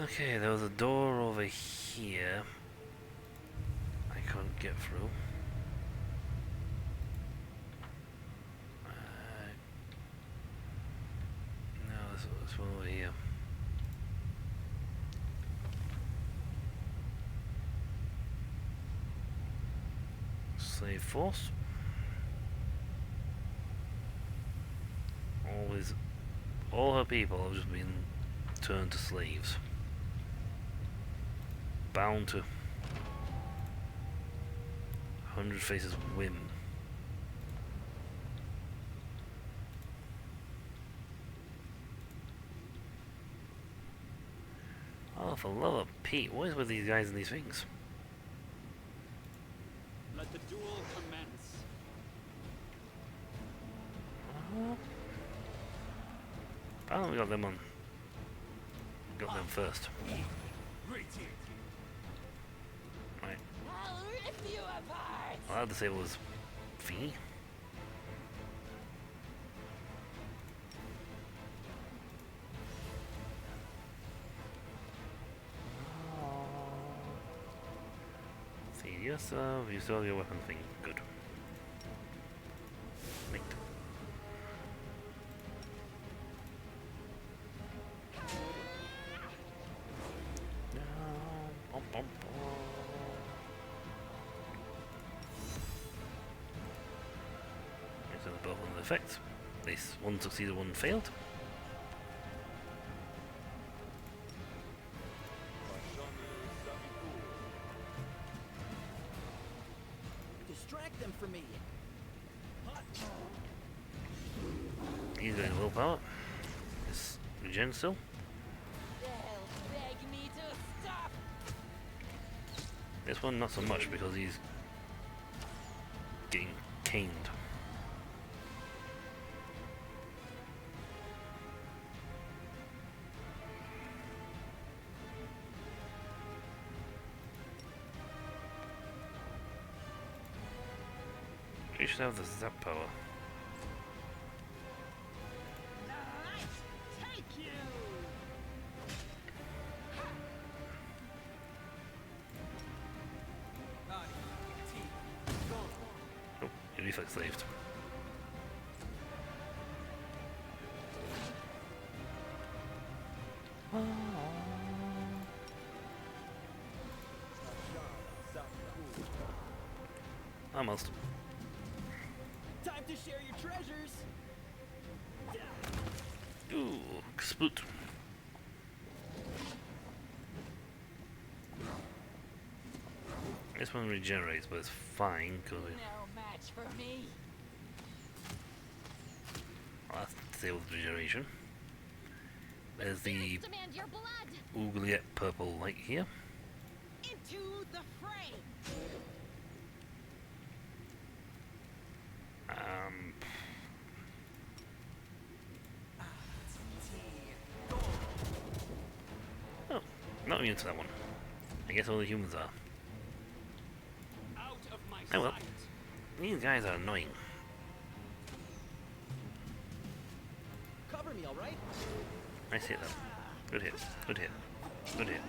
Okay, there was a door over here. I couldn't get through. No, this one over here. Slave force. All her people have just been turned to slaves. Bound to 100 Faces whim. Oh, for love of Pete, what is with these guys and these things? Let the duel commence. Oh, we got them on. Got them first. Right. I'll rip you apart. Well, I'd say it was V. See, yes, you still have your weapon thing. Good. Neat. Bum, bum, bum. So both of the effects. At least one succeeded, one failed. Distract them from me. He's going willpower. Is regen still? They'll beg me to stop. This one not so much because he's getting caned. You should have the zap power. Take you! Oh, your reflex saved. Almost. Time to share your treasures. Ooh, sploot. This one regenerates, but it's fine because No match for me. I'll have to disable the regeneration. There's the Spirits demand your blood. Oubliette purple light here. Into the fray! Oh, not immune to that one. I guess all the humans are. Out of my Oh well. sight. These guys are annoying. Cover me, all right? Nice hit though. Good hit. Good hit. Good hit.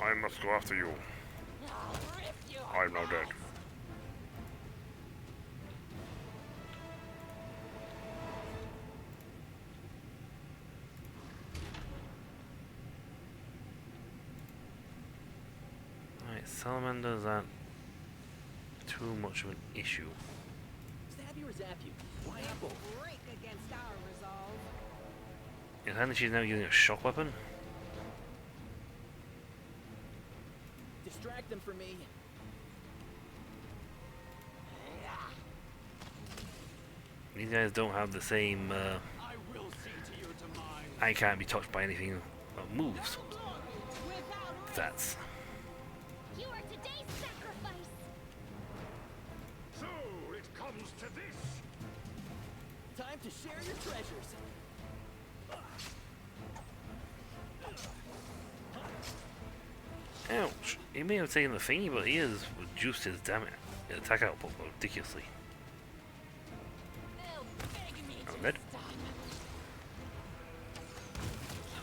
I must go after you. I'll rip you I'm now dead. Alright, salamanders aren't too much of an issue. Stab you or zap you? Why not both? Break against our resolve. Is that she's now using a shock weapon? Distract them from me. These guys don't have the same, I will see to your demise. I can't be touched by anything that moves. Without That's comes to this. Time to share your treasures. Ouch. He may have taken the thingy, but he has reduced his damage attack output ridiculously. They'll beg me I'm to dead. stop.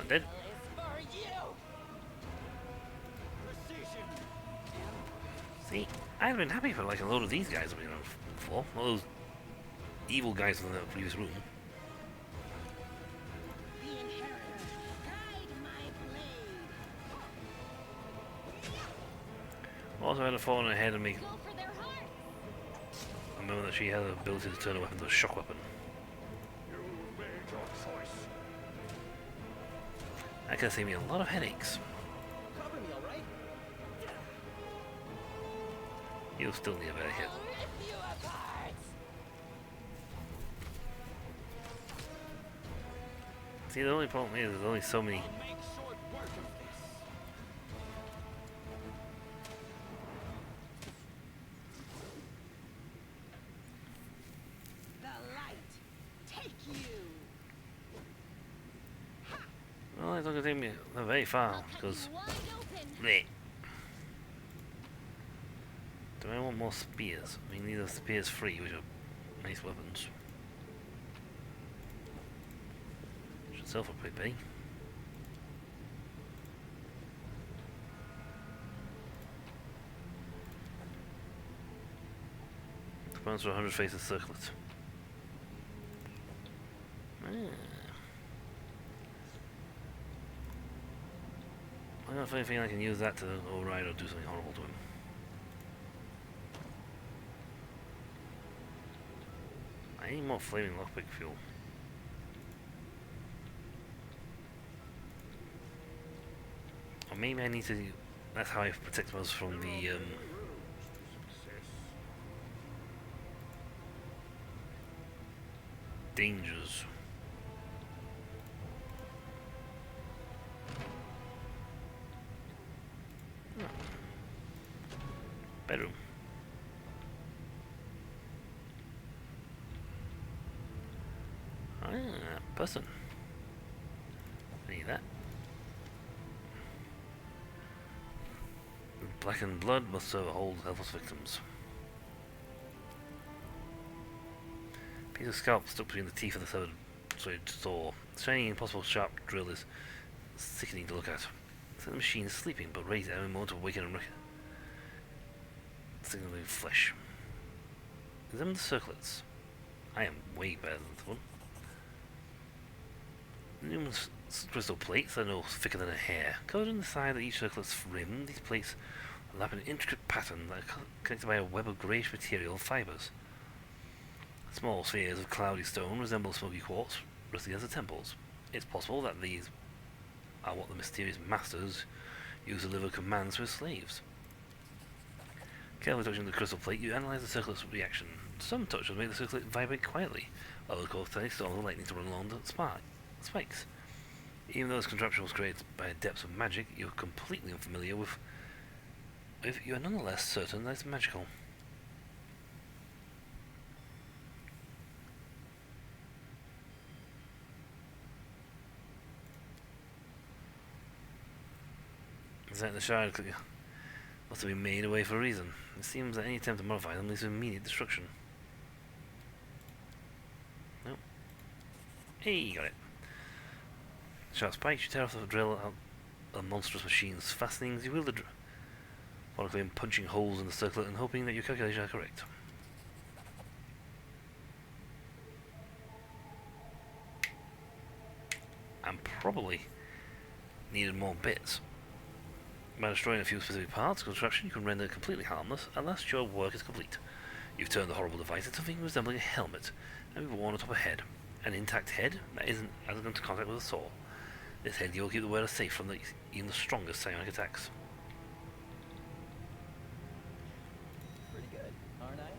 I'm dead. Hell is for you. Precision. See, I'd been happy for like a load of these guys I've been around before. All those evil guys in the previous room. The inheritor, guide my blade. Also had a fall on her head and make Go for their heart. remember that she had the ability to turn a weapon to a shock weapon. You made your choice. That could save me a lot of headaches. Cover me, all right? You'll still need a better hit. I'll rip you apart. See, the only problem is there's only so many. I'll make short work of this. The light, take you. Well, it's not going to take me very far I'll cut because. you wide open. Bleh. Do I want more spears? I mean, these are spears free, which are nice weapons. Should sell for a pretty penny. Sponsor 100 faces circlet. Ah. I don't have anything I can use that to override or do something horrible to him. I need more flaming lockpick fuel. Or maybe I need to. That's how I protect us from the Roads to success. dangers. Bedroom. Ah, person. I need that. Blackened blood must serve a hold helpless victims. Piece of scalp stuck between the teeth of the severed saw. The shiny, impossible sharp drill is sickening to look at. The machine is sleeping, but ready at any moment to awaken and signaling flesh. Examine the circlets. I am way better than this one. Numerous crystal plates are no thicker than a hair. Covered on the side of each circlet's rim, these plates lap an intricate pattern that are connected by a web of greyish material and fibres. Small spheres of cloudy stone resemble smoky quartz, resting as the temples. It's possible that these are what the mysterious masters use to deliver commands to his slaves. Carefully touching the crystal plate, you analyze the circlet's reaction. Some touches make the circlet vibrate quietly, others cause tiny storms of lightning to run along the spikes. Even though this contraption was created by depths of magic you're completely unfamiliar with, you are nonetheless certain that it's magical. Is that the shard must have been made away for a reason. It seems that any attempt to modify them leads to immediate destruction. Nope. Hey, got it. Sharp spikes, you tear off the drill out a monstrous machine's fastenings. You wield the following punching holes in the circlet and hoping that your calculations are correct. And probably needed more bits. By destroying a few specific parts of the contraption, you can render it completely harmless unless your work is complete. You've turned the horrible device into something resembling a helmet, and be worn atop a head. An intact head that isn't as into contact with a saw. This head will keep the wearer safe from even the strongest psionic attacks. Pretty good, aren't I?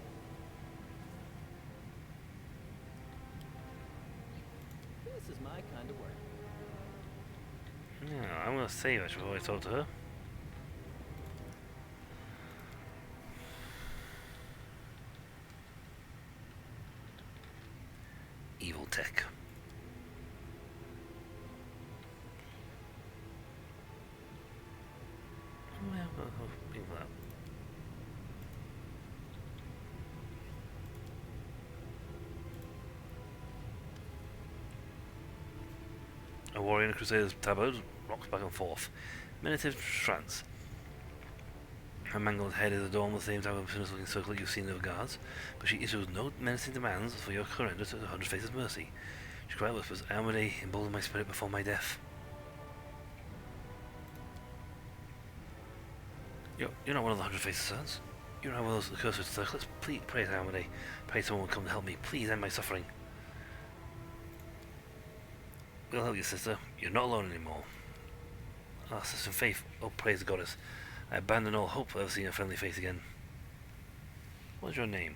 This is my kind of work. Yeah, I'm gonna save actually before I talk to her. tech. People out. A warrior in a crusader's tabard rocks back and forth. Meditative trance. Her mangled head is adorned with the same type of sinister-looking circle you've seen in other guards, but she issues no menacing demands for your surrender to the 100 Faces' mercy. She quietly whispers, Amade, embolden my spirit before my death. You're not one of the 100 Faces' sons. You're not one of those accursed circlets. Please, pray to Amade. Pray someone will come to help me. Please end my suffering. We'll help you, sister. You're not alone anymore. Ah, sister Faith. Oh, praise the goddess. I abandon all hope of ever seeing a friendly face again. What is your name?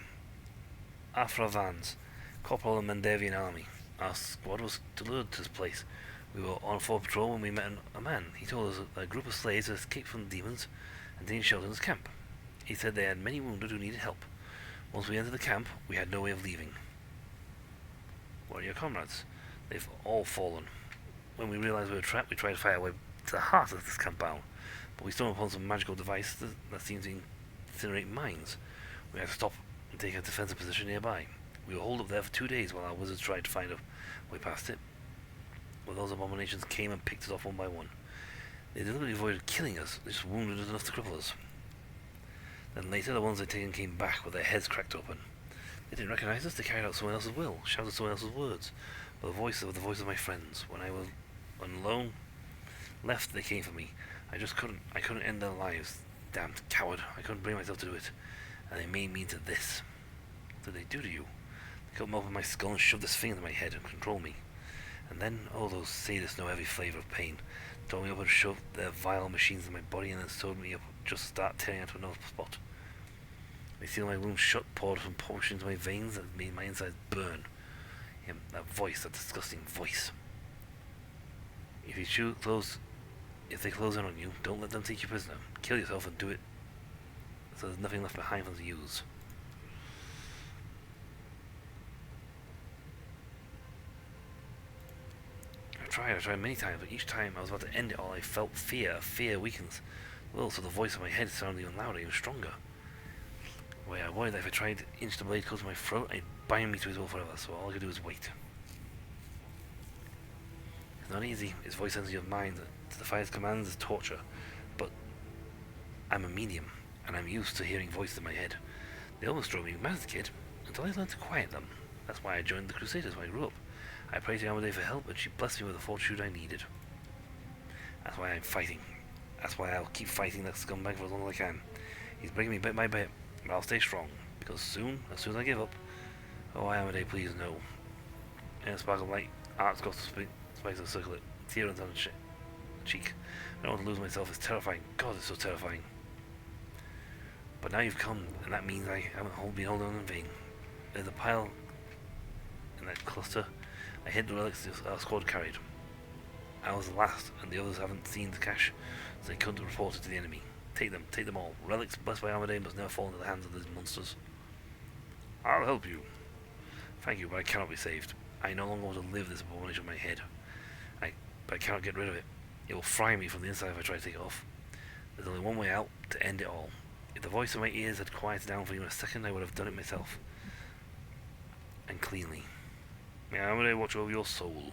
Afra Vans, Corporal of the Mandavian army. Our squad was lured to this place. We were on full patrol when we met a man. He told us that a group of slaves had escaped from the demons and taken shelter in his camp. He said they had many wounded who needed help. Once we entered the camp, we had no way of leaving. Where are your comrades? They've all fallen. When we realized we were trapped, we tried to fight our way to the heart of this compound. But we stumbled upon some magical device that seemed to incinerate mines. We had to stop and take a defensive position nearby. We were holed up there for 2 days while our wizards tried to find a way past it. But those abominations came and picked us off one by one. They deliberately avoided killing us, they just wounded us enough to cripple us. Then later, the ones they'd taken came back with their heads cracked open. They didn't recognize us, they carried out someone else's will, shouted someone else's words. But the voice of my friends. When I was alone, left, they came for me. I couldn't end their lives. Damned coward. I couldn't bring myself to do it. And they made me into this. What did they do to you? They cut me open my skull and shoved this thing into my head and controlled me. And then, oh, those sadists know every flavor of pain. Tore me up and shoved their vile machines in my body and then sewed me up just to start tearing into another spot. They sealed my wounds shut, poured some potion into my veins and made my insides burn. Him, that voice, that disgusting voice. If they close in on you, don't let them take you prisoner. Kill yourself and do it so there's nothing left behind for them to use. I tried many times, but each time I was about to end it all, I felt fear. Fear weakens. Well, so the voice in my head sounded even louder, even stronger. Well, I worried that if I tried to inch the blade close to my throat, I'd bind me to his will forever, so all I could do was wait. It's not easy. His voice enters your mind. To defy his commands is torture. But I'm a medium, and I'm used to hearing voices in my head. They almost drove me mad as a kid, until I learned to quiet them. That's why I joined the Crusaders when I grew up. I prayed to Amade for help, and she blessed me with the fortitude I needed. That's why I'm fighting. That's why I'll keep fighting that scumbag for as long as I can. He's breaking me bit by bit, but I'll stay strong, because soon as I give up, oh, Amade, please no. In a spark of light, Art's got to spikes of circlet, tear runs down the cheek. I don't want to lose myself, it's terrifying. God, it's so terrifying. But now you've come, and that means I haven't been holding on in vain. There's a pile in that cluster. I hid the relics our squad carried. I was the last, and the others haven't seen the cache, so they couldn't report it to the enemy. Take them all. Relics blessed by Amade must never fall into the hands of these monsters. I'll help you. Thank you, but I cannot be saved. I no longer want to live this abomination in my head. But I cannot get rid of it. It will fry me from the inside if I try to take it off. There's only one way out, to end it all. If the voice in my ears had quieted down for even a second, I would have done it myself. And cleanly. May Amade watch over your soul.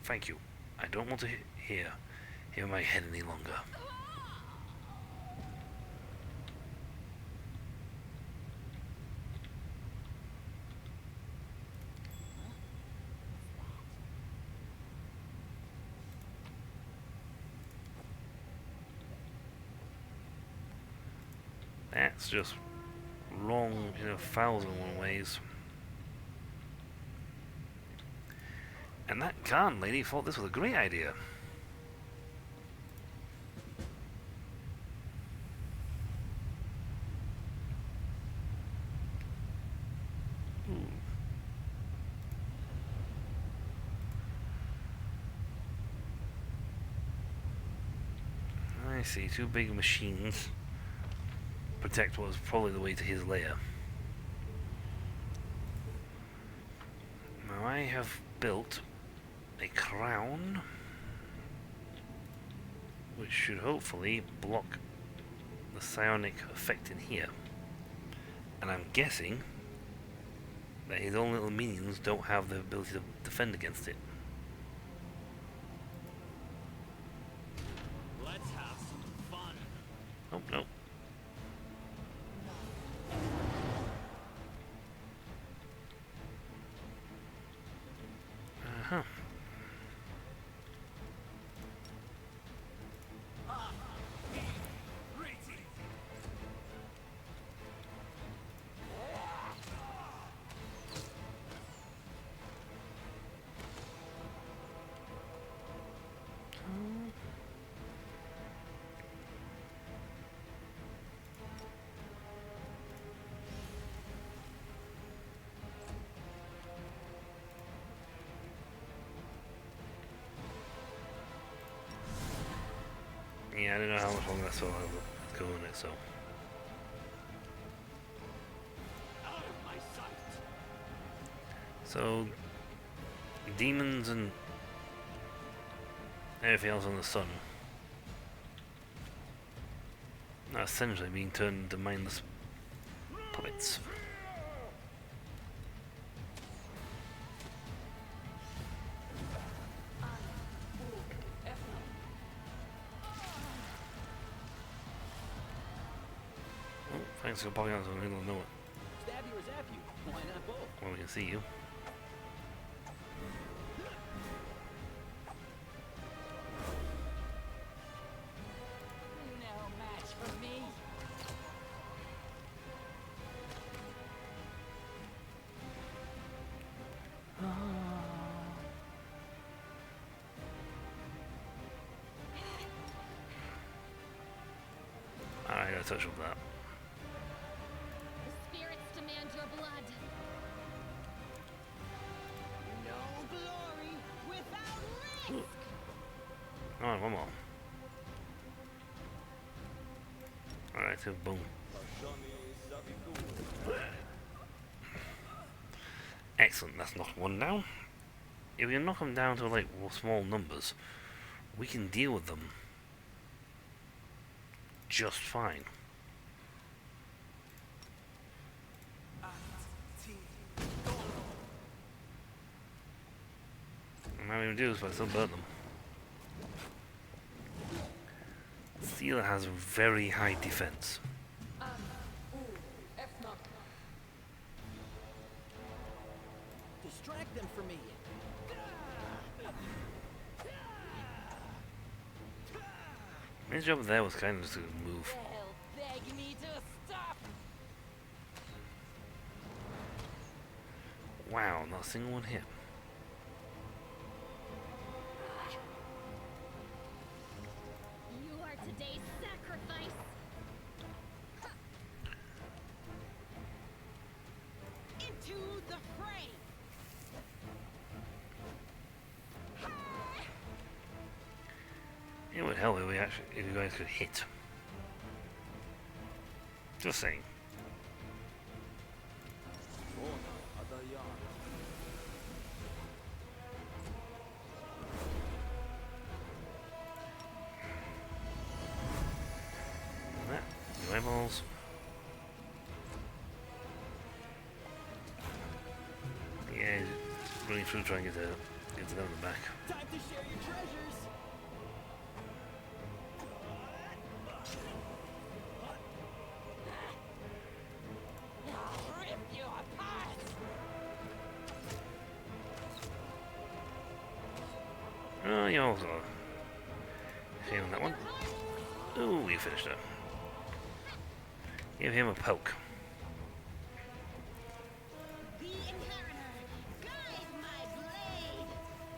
Thank you. I don't want to hear in my head any longer. That's just wrong in 1,001 ways. And that Khan lady thought this was a great idea. I see, 2 big machines protect what was probably the way to his lair. Now I have built a crown which should hopefully block the psionic effect in here. And I'm guessing that his own little minions don't have the ability to defend against it. Let's have some fun. Oh, no. Uh-huh. Yeah, I don't know how much longer that's going to go on it, so. Out of my sight. So, demons and everything else on the sun are essentially being turned into mindless puppets. Oh, thanks for popping out so we don't know it. Stab you or zap you? Why not both? Well, we can see you. No match for me. I gotta touch with that. The spirits demand your blood. No glory without risk. Come on, one more. Alright, so boom. Excellent, that's knocked one down. If we knock them down to like small numbers, we can deal with them just fine. And now we do is I still burn them. Steel has very high defense. Distract them for me. His job there was kind of just to move. They'll beg me to stop. Wow, not a single one hit. You are today's sacrifice. Into the fray. It would help if we actually, if you guys could hit. Just saying. That, new eyeballs. Yeah, running through trying to get to them in the back. Time to share your treasures. I'll rip you apart. Oh, you also hit on that one. Ooh, you finished it. Give him a poke. The inheritor, guide my blade.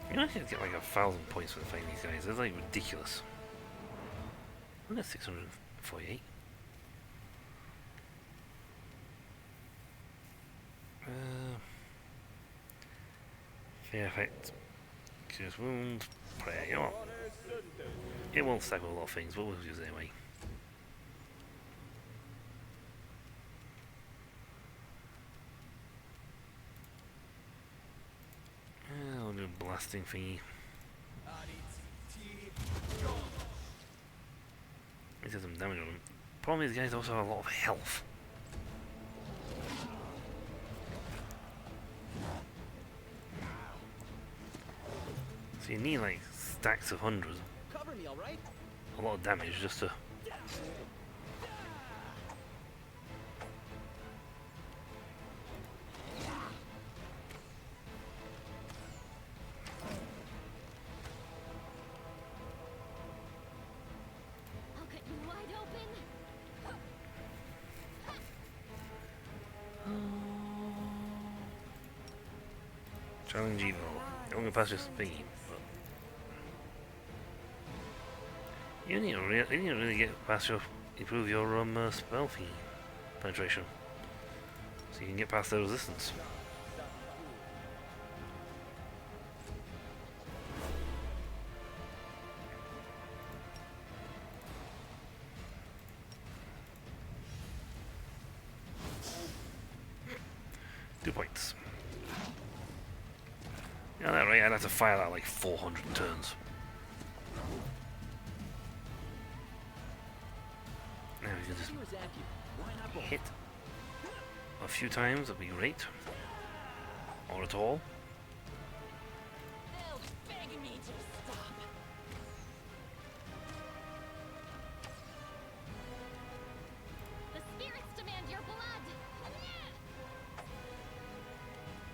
You know, I should get like 1,000 points for fighting these guys. That's like ridiculous. Look at 648. Fear effect. Cures wounds. Prayer. You know what? It won't stack with a lot of things, but we'll use it anyway. blasting thingy. It does some damage on him. Problem is, these guys also have a lot of health. So you need like stacks of hundreds. Cover me, all right? A lot of damage just to... I'll cut you wide open. Challenge evil. You're gonna pass this thingy. You need to really get past your... improve your spell thingy penetration. So you can get past the resistance. 2 points. Yeah, that right, I'd have to fire that like 400 turns. Now we can just hit a few times, that'd be great. Or at all. They'll beg me to stop. The spirits demand your blood.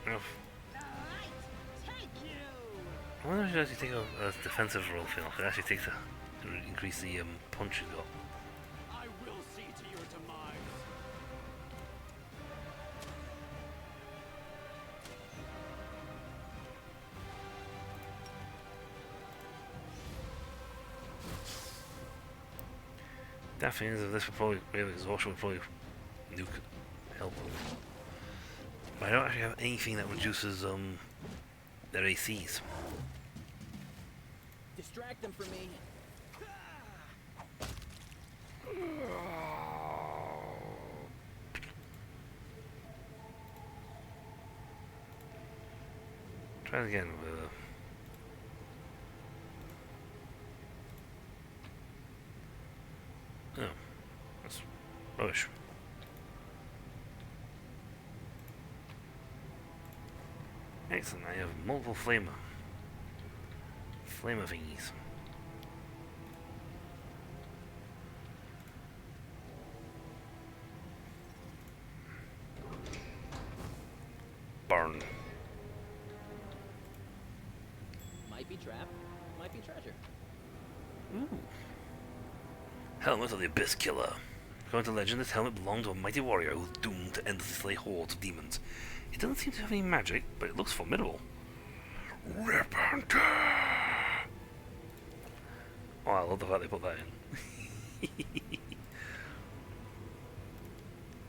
Oh, Alright, take you! I wonder if it should actually take a defensive roll feel. It actually takes to increase the punch you got. I will see to your demise. That thing is, if this would probably, maybe exhaustion would probably nuke help. But I don't actually have anything that reduces their ACs. Distract them from me. Try it again with oh, that's rubbish. Excellent, I have multiple flamer thingies. Burn. Might be trap, might be treasure. Ooh. Helmet of the Abyss Killer. According to legend, this helmet belonged to a mighty warrior who was doomed to endlessly slay hordes of demons. It doesn't seem to have any magic, but it looks formidable. Rip Hunter! Oh, I love the fact they put that in.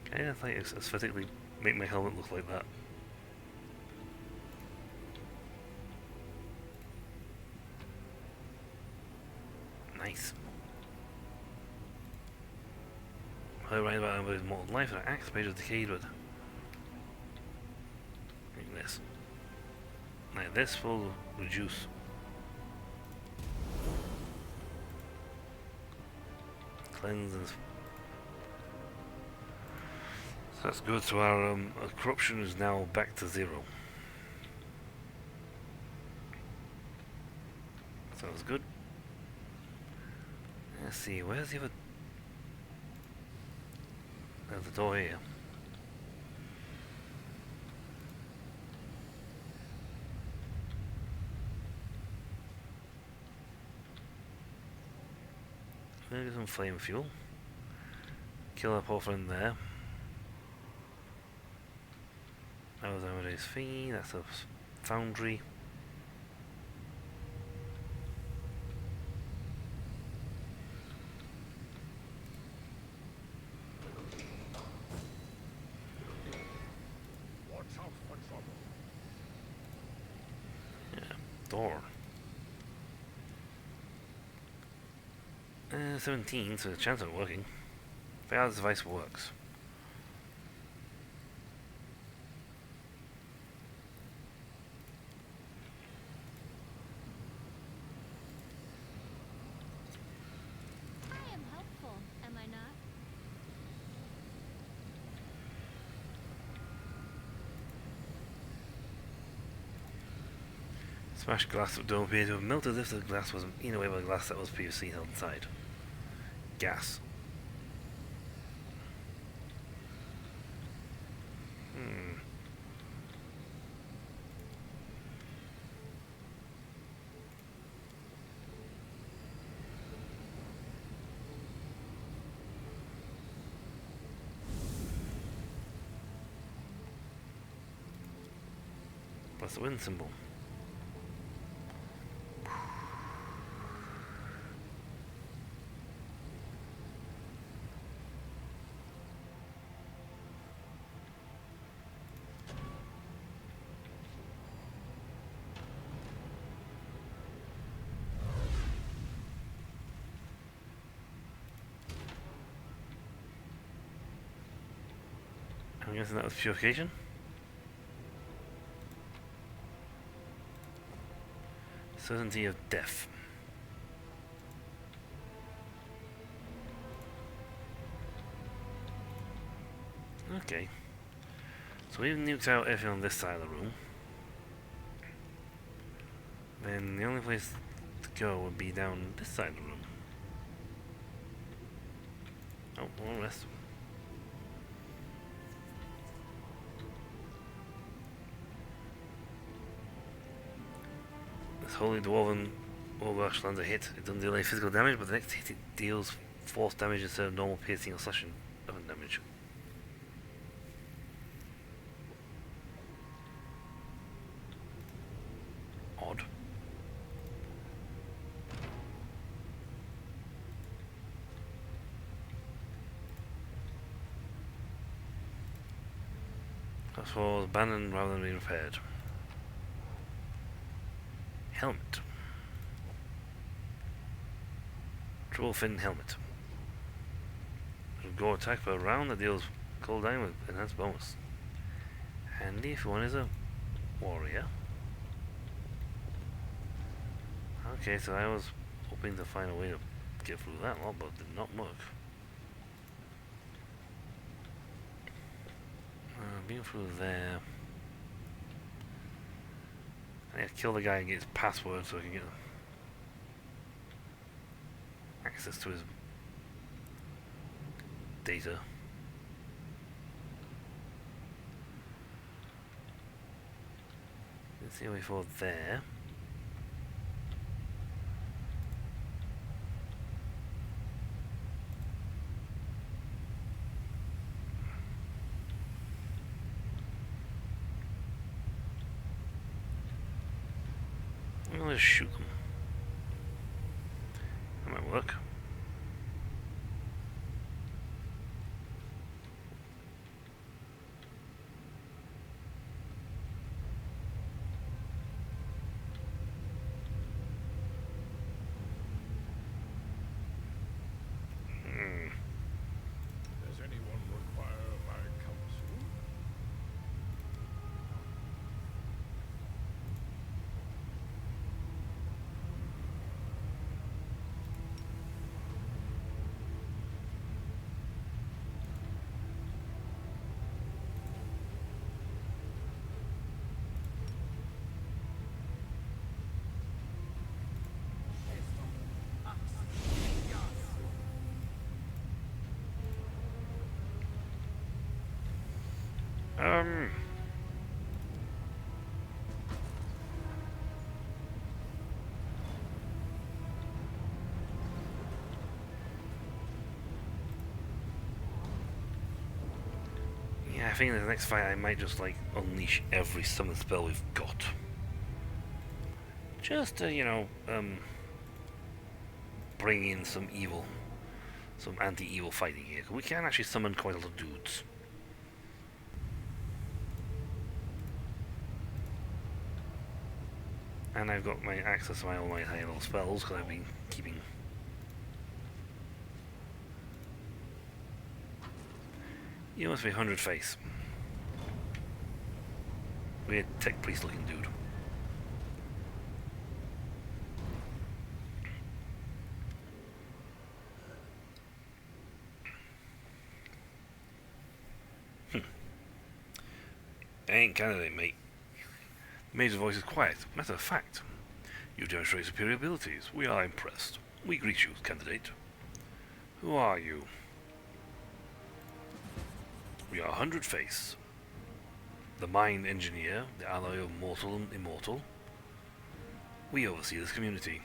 Can I like aesthetically make my helmet look like that? Nice. How right about anybody's mortal life, an axe page is decayed with. Like this. Now this will reduce. Cleanse and... So that's good, so our corruption is now back to 0. Sounds good. Let's see, where's the other... There's the door here. Maybe some flame fuel. Kill that poor friend there. That was Amadeus thingy, that's a foundry. Watch out for trouble. Door. 17, so the chance of it working. If how this device works. Smashed glass don't appear to have melted if the glass was eaten away by the glass that was previously held inside. Gas. Plus the wind symbol. I'm guessing that was purification. Certainty of death. Okay. So we've nuked out everything on this side of the room. Then the only place to go would be down this side of the room. Oh, more rest. This holy dwarven Orgosh lands a hit. It doesn't deal any physical damage, but the next hit it deals force damage instead of normal piercing or slashing damage. Odd. That's for abandoned rather than being repaired. Helmet. Triple fin helmet. Go attack per round that deals cooldown with enhanced bonus. Handy if one is a warrior. Okay, so I was hoping to find a way to get through that lot, but did not work. Being through there. I need to kill the guy and get his password so I can get access to his data. Let's see how we for there. I'm gonna shoot them. That might work. Does anyone require my counsel? Yeah, I think in the next fight I might just like unleash every summon spell we've got. Just to, you know, bring in some evil, some anti-evil fighting here. We can actually summon quite a lot of dudes. And I've got my access to all my high level spells because I've been keeping. You must be 100 face. Weird tech priest looking dude. Ain't candidate, mate. The major's voice is quiet. Matter of fact, You demonstrate superior abilities. We are impressed. We greet you, candidate. Who are you? We are 100 Face, the mind engineer, the alloy of mortal and immortal. We oversee this community.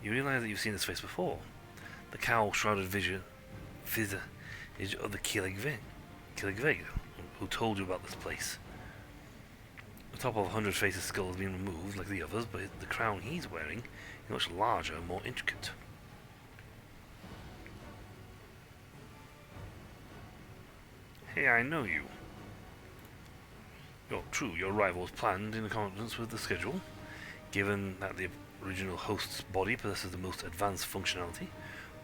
You realize that you've seen this face before. The cowl-shrouded visage of the Killigveg, who told you about this place. The top of 100 Face's skull has been removed like the others, but the crown he's wearing is much larger and more intricate. Hey, I know you. True, your arrival was planned in accordance with the schedule. Given that the original host's body possesses the most advanced functionality,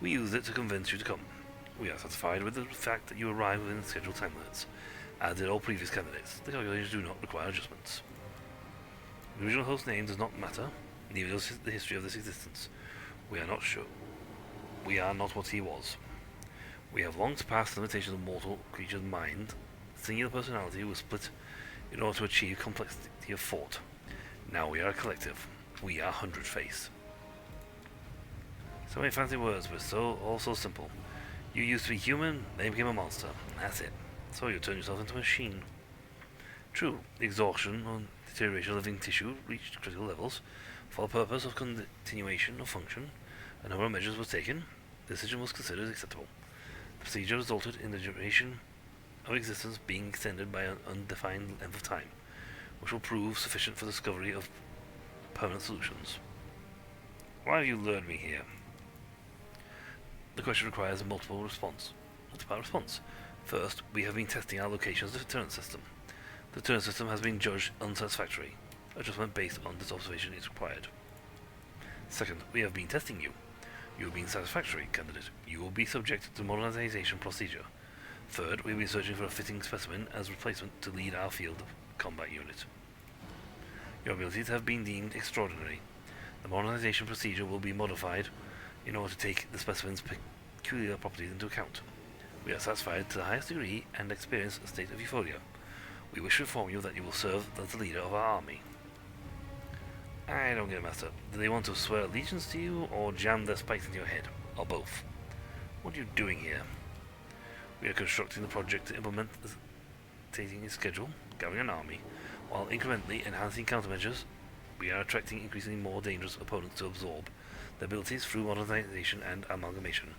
we used it to convince you to come. We are satisfied with the fact that you arrived within the scheduled time limits, as did all previous candidates. The calculations do not require adjustments. The original host's name does not matter, neither does the history of this existence. We are not sure. We are not what he was. We have long surpassed the limitations of mortal creature's mind. Singular personality was split in order to achieve complexity of thought. Now we are a collective. We are 100 Face. So many fancy words, but all so simple. You used to be human, then you became a monster. That's it. So you turned yourself into a machine. True, the exhaustion and deterioration of living tissue reached critical levels. For the purpose of continuation of function, a number of measures were taken. The decision was considered acceptable. The procedure resulted in the duration of existence being extended by an undefined length of time, which will prove sufficient for the discovery of permanent solutions. Why have you lured me here? The question requires a multiple-part response. First, we have been testing our location's deterrent system. The deterrent system has been judged unsatisfactory. Adjustment based on this observation is required. Second, we have been testing you. You have been satisfactory, candidate. You will be subjected to modernization procedure. Third, we have been searching for a fitting specimen as replacement to lead our field combat unit. Your abilities have been deemed extraordinary. The modernization procedure will be modified in order to take the specimen's peculiar properties into account. We are satisfied to the highest degree and experience a state of euphoria. We wish to inform you that you will serve as the leader of our army. I don't get it, Master. Do they want to swear allegiance to you, or jam their spikes into your head? Or both? What are you doing here? We are constructing the project to implement taking a schedule, gathering an army, while incrementally enhancing countermeasures. We are attracting increasingly more dangerous opponents to absorb their abilities through modernization and amalgamation.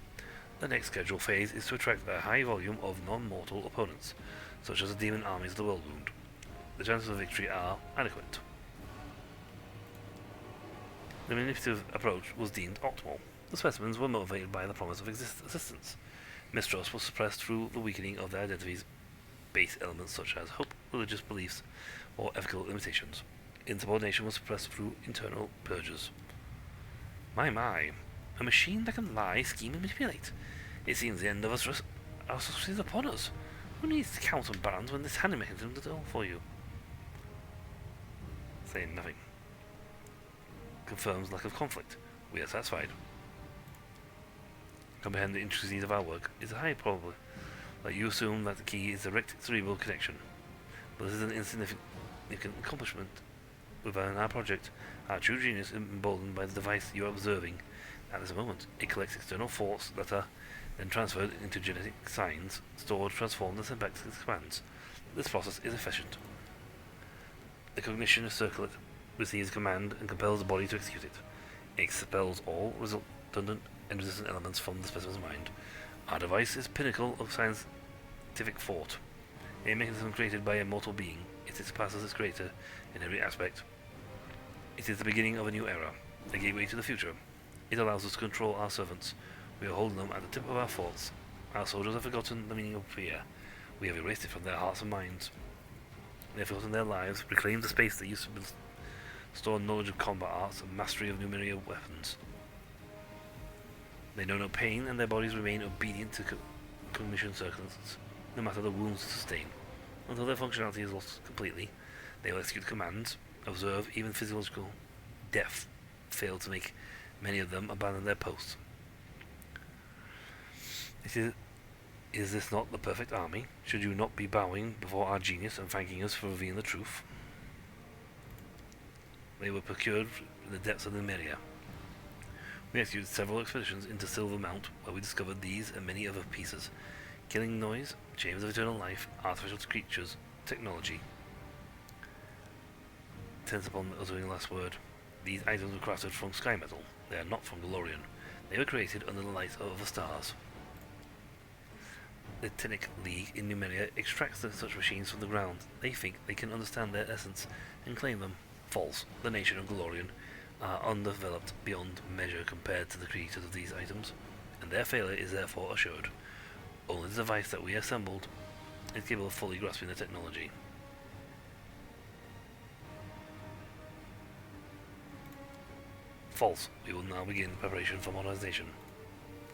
The next schedule phase is to attract a high volume of non-mortal opponents, such as the demon armies of the Worldwound. The chances of victory are adequate. The manipulative approach was deemed optimal. The specimens were motivated by the promise of assistance. Mistrust was suppressed through the weakening of their identities' base elements such as hope, religious beliefs, or ethical limitations. Insubordination was suppressed through internal purges. My, a machine that can lie, scheme, and manipulate. It seems the end of our society is upon us. Who needs to counterbalance when this handling mechanism does it all for you? Saying nothing. Confirms lack of conflict. We are satisfied. Comprehend the intricacies of our work. It's highly probable that you assume that the key is direct cerebral connection. But this is an insignificant accomplishment within our project. Our true genius is emboldened by the device you are observing at this moment. It collects external thoughts that are then transferred into genetic signs, stored, transformed, and sent back to the commands. This process is efficient. The cognition circuit receives a command and compels the body to execute it. It expels all redundant and resistant elements from the specimen's mind. Our device is pinnacle of scientific thought. A mechanism created by a mortal being. It surpasses its creator in every aspect. It is the beginning of a new era, a gateway to the future. It allows us to control our servants. We are holding them at the tip of our thoughts. Our soldiers have forgotten the meaning of fear. We have erased it from their hearts and minds. They have forgotten their lives, reclaimed the space that used to store knowledge of combat arts and mastery of numerous weapons. They know no pain, and their bodies remain obedient to cognition circuits, no matter the wounds sustained. Until their functionality is lost completely, they will execute commands, observe even physiological death, fail to make many of them abandon their posts. Is this not the perfect army? Should you not be bowing before our genius and thanking us for revealing the truth? They were procured in the depths of the Numeria. We executed several expeditions into Silver Mount, where we discovered these and many other pieces. Killing noise, chambers of eternal life, artificial creatures, technology. Tense upon uttering the last word. These items were crafted from sky metal. They are not from Galorian. They were created under the light of the stars. The Tinic League in Numeria extracts such machines from the ground. They think they can understand their essence and claim them. False. The nation of Galorian are undeveloped beyond measure compared to the creators of these items, and their failure is therefore assured. Only the device that we assembled is capable of fully grasping the technology. False. We will now begin preparation for modernization.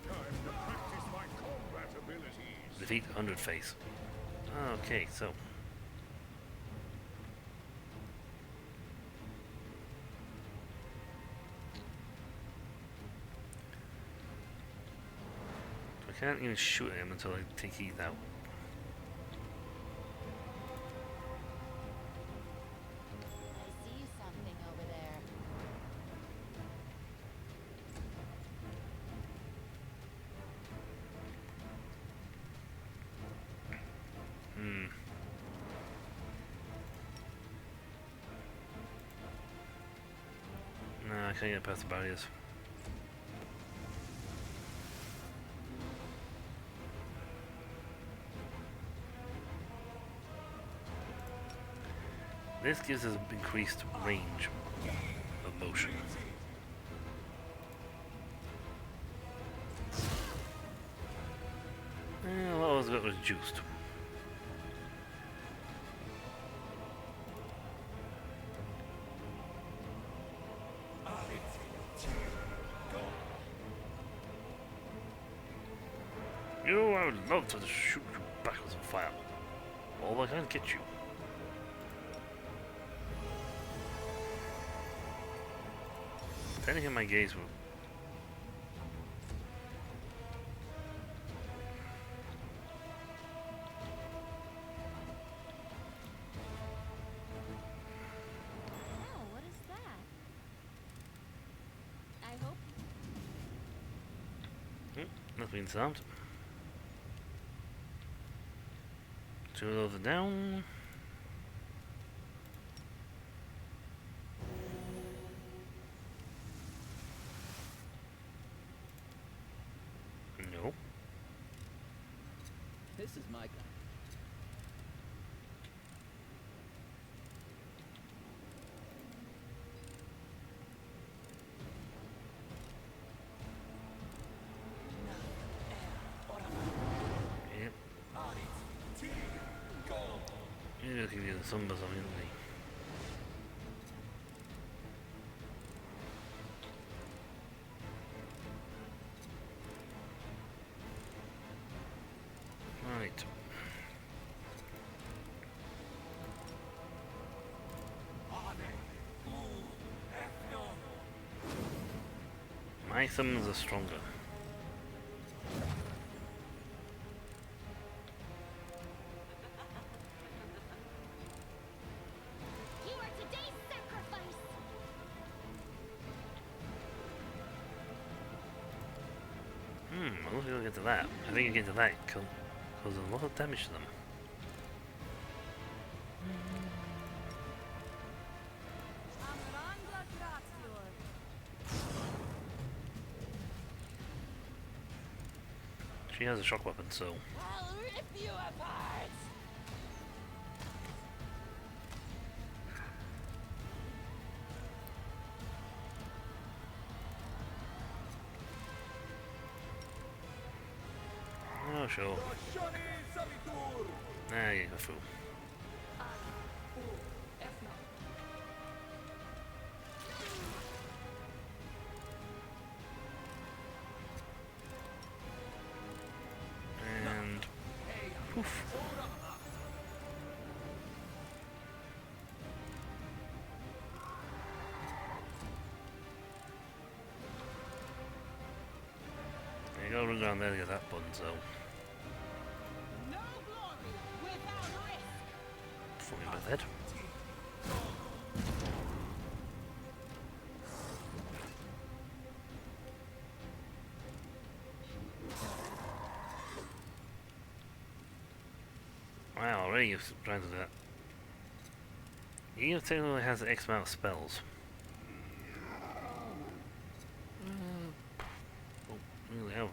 Time to practice my combat abilities. Defeat 100 face. Okay, so I can't even shoot him until I take heat out. I see something over there. No, I can't get past the barriers. This gives us increased range of motion. What was got reduced? I would love to just shoot you backwards and fire. Well, I can't get you. Technically, my gaze will. Oh, what is that? I hope. That's been solved. Two of those are down. No. This is my gun. Yep. You're looking at the numbers, aren't they? Right. My summons are stronger. You are today's sacrifice. I don't think I'll get to that. I think you get to that cause a lot of damage to them. She has a shock weapon, so I'll rip you apart! oh sure. Nah, you go fool. And poof. You gotta run down there to get that button, so No glory without risk. fucking with it. of trying to do that. He technically has X amount of spells. Oh, really hell.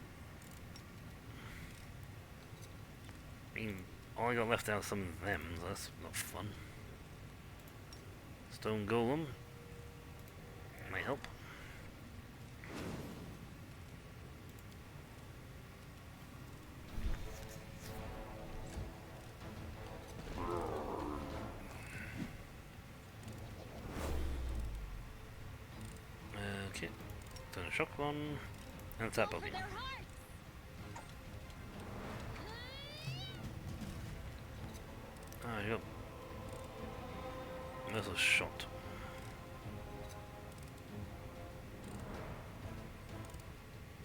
I mean, all I got left out of some of them, so that's not fun. Stone Golem might help. Okay, turn a shock one, and tap Over Pokemon. their hearts. Ah, you go. That's a shot.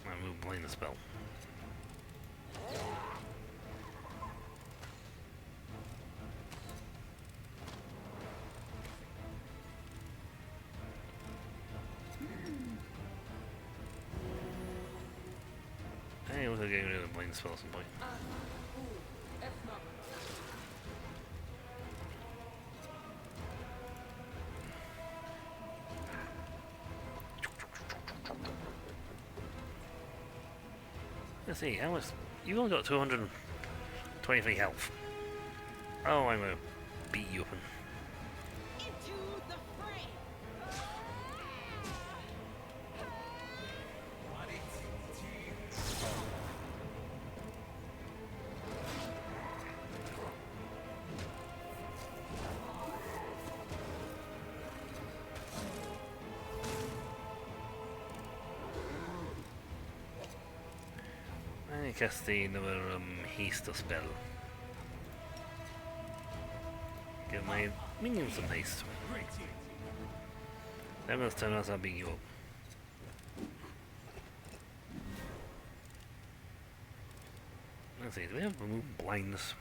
I move blind the spell. Hey, look at getting rid of blind spell at some point. Let's see, how much? You've only got 223 health. Oh, I'm gonna beat you open. Into the fray. I cast the another haste spell. Give my minions some haste. Then let's turn us I'll beat you up. Let's see, do we have remove blindness?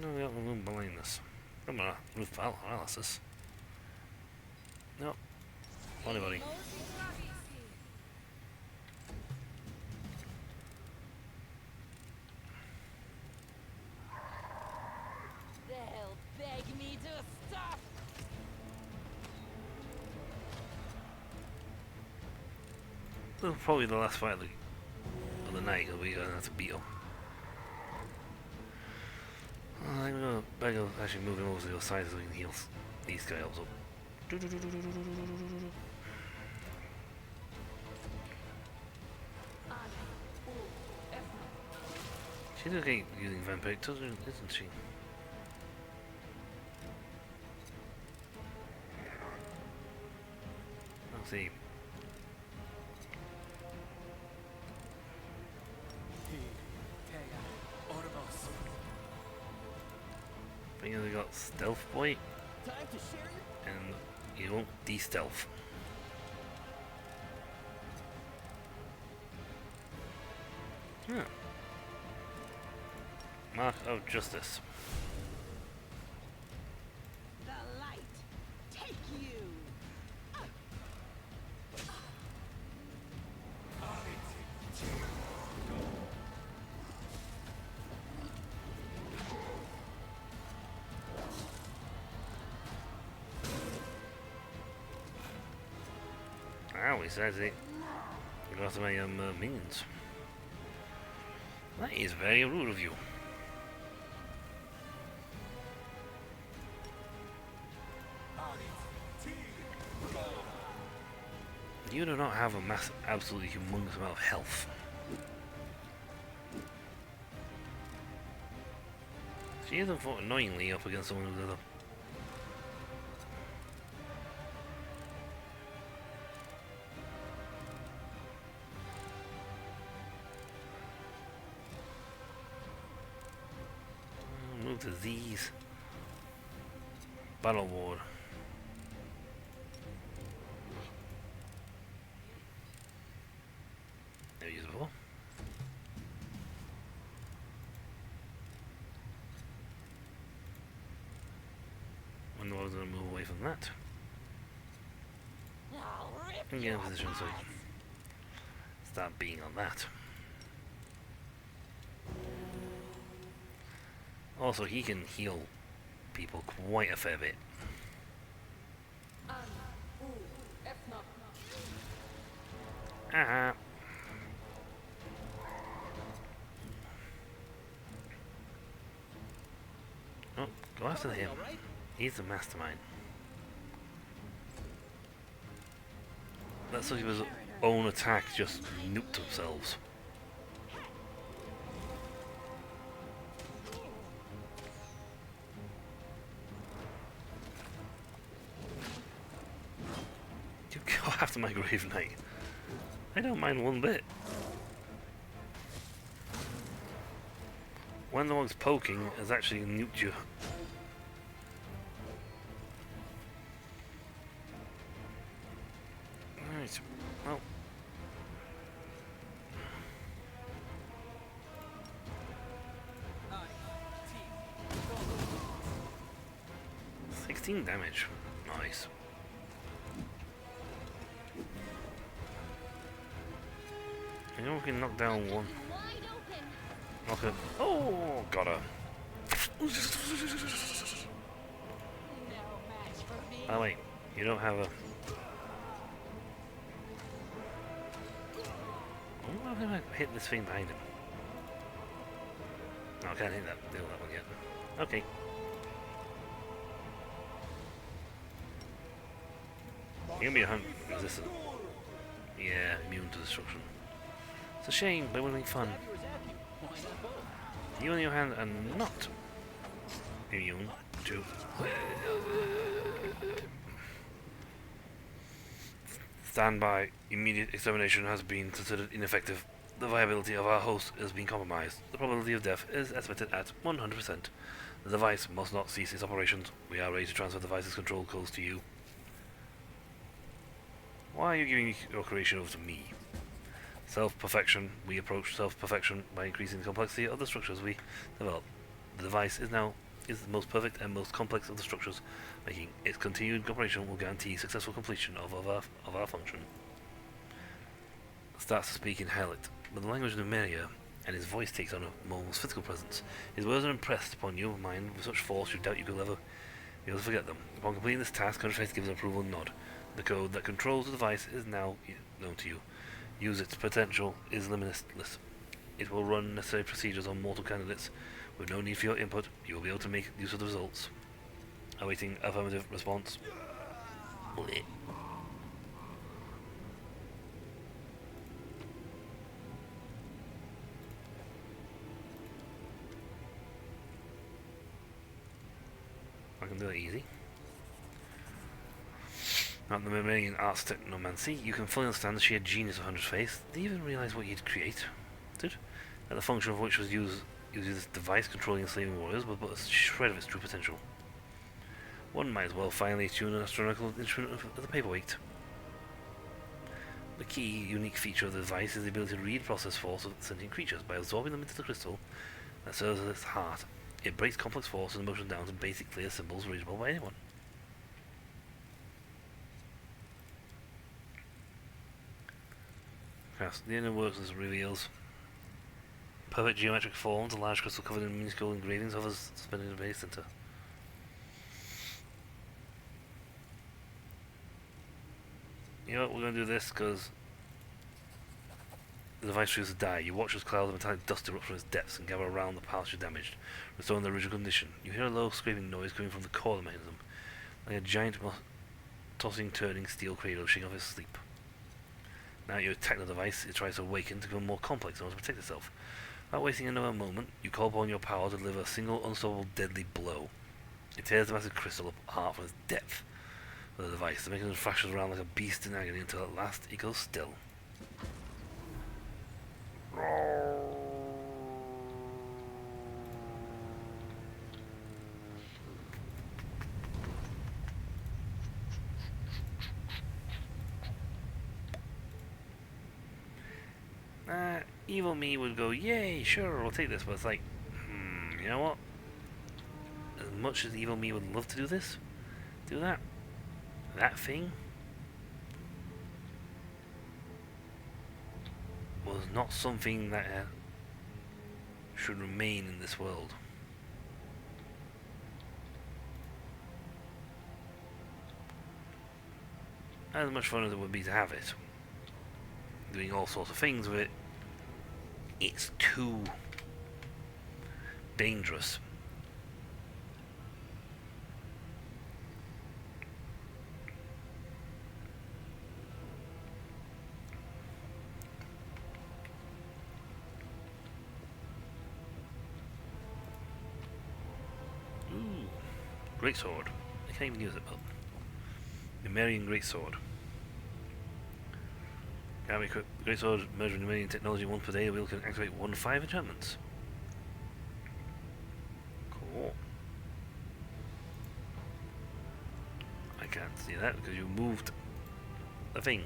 No, we have remove blindness. Come on, remove paralysis. No. Anybody. They'll beg me to stop. This is probably the last fight of the night that we're gonna have to beat him. I'm gonna actually move him over to the other side so we can heal these guys up. She's okay using vampire, isn't she? Let's see. I think we got Stealth Boy, Time to share your... and you won't de-stealth. Yeah. Mark of Justice. The light. Take you. Ow, he says it. Go after my minions. That is very rude of you. You do not have a absolutely humongous amount of health. She isn't fought annoyingly up against someone who's other. Move to these. Battle Ward. Never used before. Wonder what I was going to move away from that. I'll rip And you get in position so. start being on that. Also, he can heal people quite a fair bit. Ah. Oh, go after him. He's the mastermind. That's like his own attack just nuked themselves. You go after my Grave Knight. I don't mind one bit. When the one's poking has actually nuked you. Right, well. Nine, 16 damage. Nice. You know we can knock down one. Wide open. Knock it. Oh, got her. Oh wait, you don't have a. Oh, I'm gonna hit this thing behind him. No, I can't hit that one yet. Okay. You're gonna be resistant. Yeah, immune to destruction. It's a shame, but it would have been fun. You on the other hand are not immune to standby. Immediate extermination has been considered ineffective. The viability of our host has been compromised. The probability of death is estimated at 100%. The device must not cease its operations. We are ready to transfer the device's control codes to you. Why are you giving your creation over to me? Self-perfection. We approach self-perfection by increasing the complexity of the structures we develop. The device is the most perfect and most complex of the structures, making its continued operation will guarantee successful completion of our function. Starts to speak in Hylite, but the language of Numeria, and his voice takes on a more physical presence. His words are impressed upon your mind with such force you doubt you could ever be able to forget them. Upon completing this task, Contraface gives an approval nod. The code that controls the device is now known to you. Use its potential is limitless. It will run necessary procedures on mortal candidates. With no need for your input, you will be able to make use of the results. Awaiting affirmative response. Blech. I can do it easy. Not the Myrmidon arts technomancy, you can fully understand the sheer genius of Hunter's Face. Did you even realize what you'd created? That the function of which was using this device controlling enslaving warriors was but a shred of its true potential. One might as well finally tune an astronomical instrument of the paperweight. The key, unique feature of the device is the ability to read process force of sentient creatures by absorbing them into the crystal that serves as its heart. It breaks complex force and motion down to basic clear symbols readable by anyone. Yes, the inner workings reveals perfect geometric forms, a large crystal covered in minuscule engravings hovers suspended in the base center. You know what, we're going to do this because the device refuses to die. You watch as clouds of metallic dust erupt from its depths and gather around the parts you damaged, restoring their original condition. You hear a low scraping noise coming from the core of the mechanism, like a giant tossing, turning steel cradle shaking off its sleep. Now you attack the device, it tries to awaken to become more complex in order to protect itself. Without wasting another moment, you call upon your power to deliver a single unstoppable deadly blow. It tears the massive crystal apart from its depth of the device. The mechanism thrashes around like a beast in agony until at last it goes still. Evil me would go, yay, sure, we'll take this, but it's like, you know what? As much as evil me would love to do this, do that thing, was not something that should remain in this world. As much fun as it would be to have it, doing all sorts of things with it, it's too dangerous. Ooh, great sword. I can't even use it, but Numerian great sword. Can we equip great sword measuring Numerian technology once per day? The wheel can activate 1 to 5 enchantments. Cool. I can't see that because you moved the thing.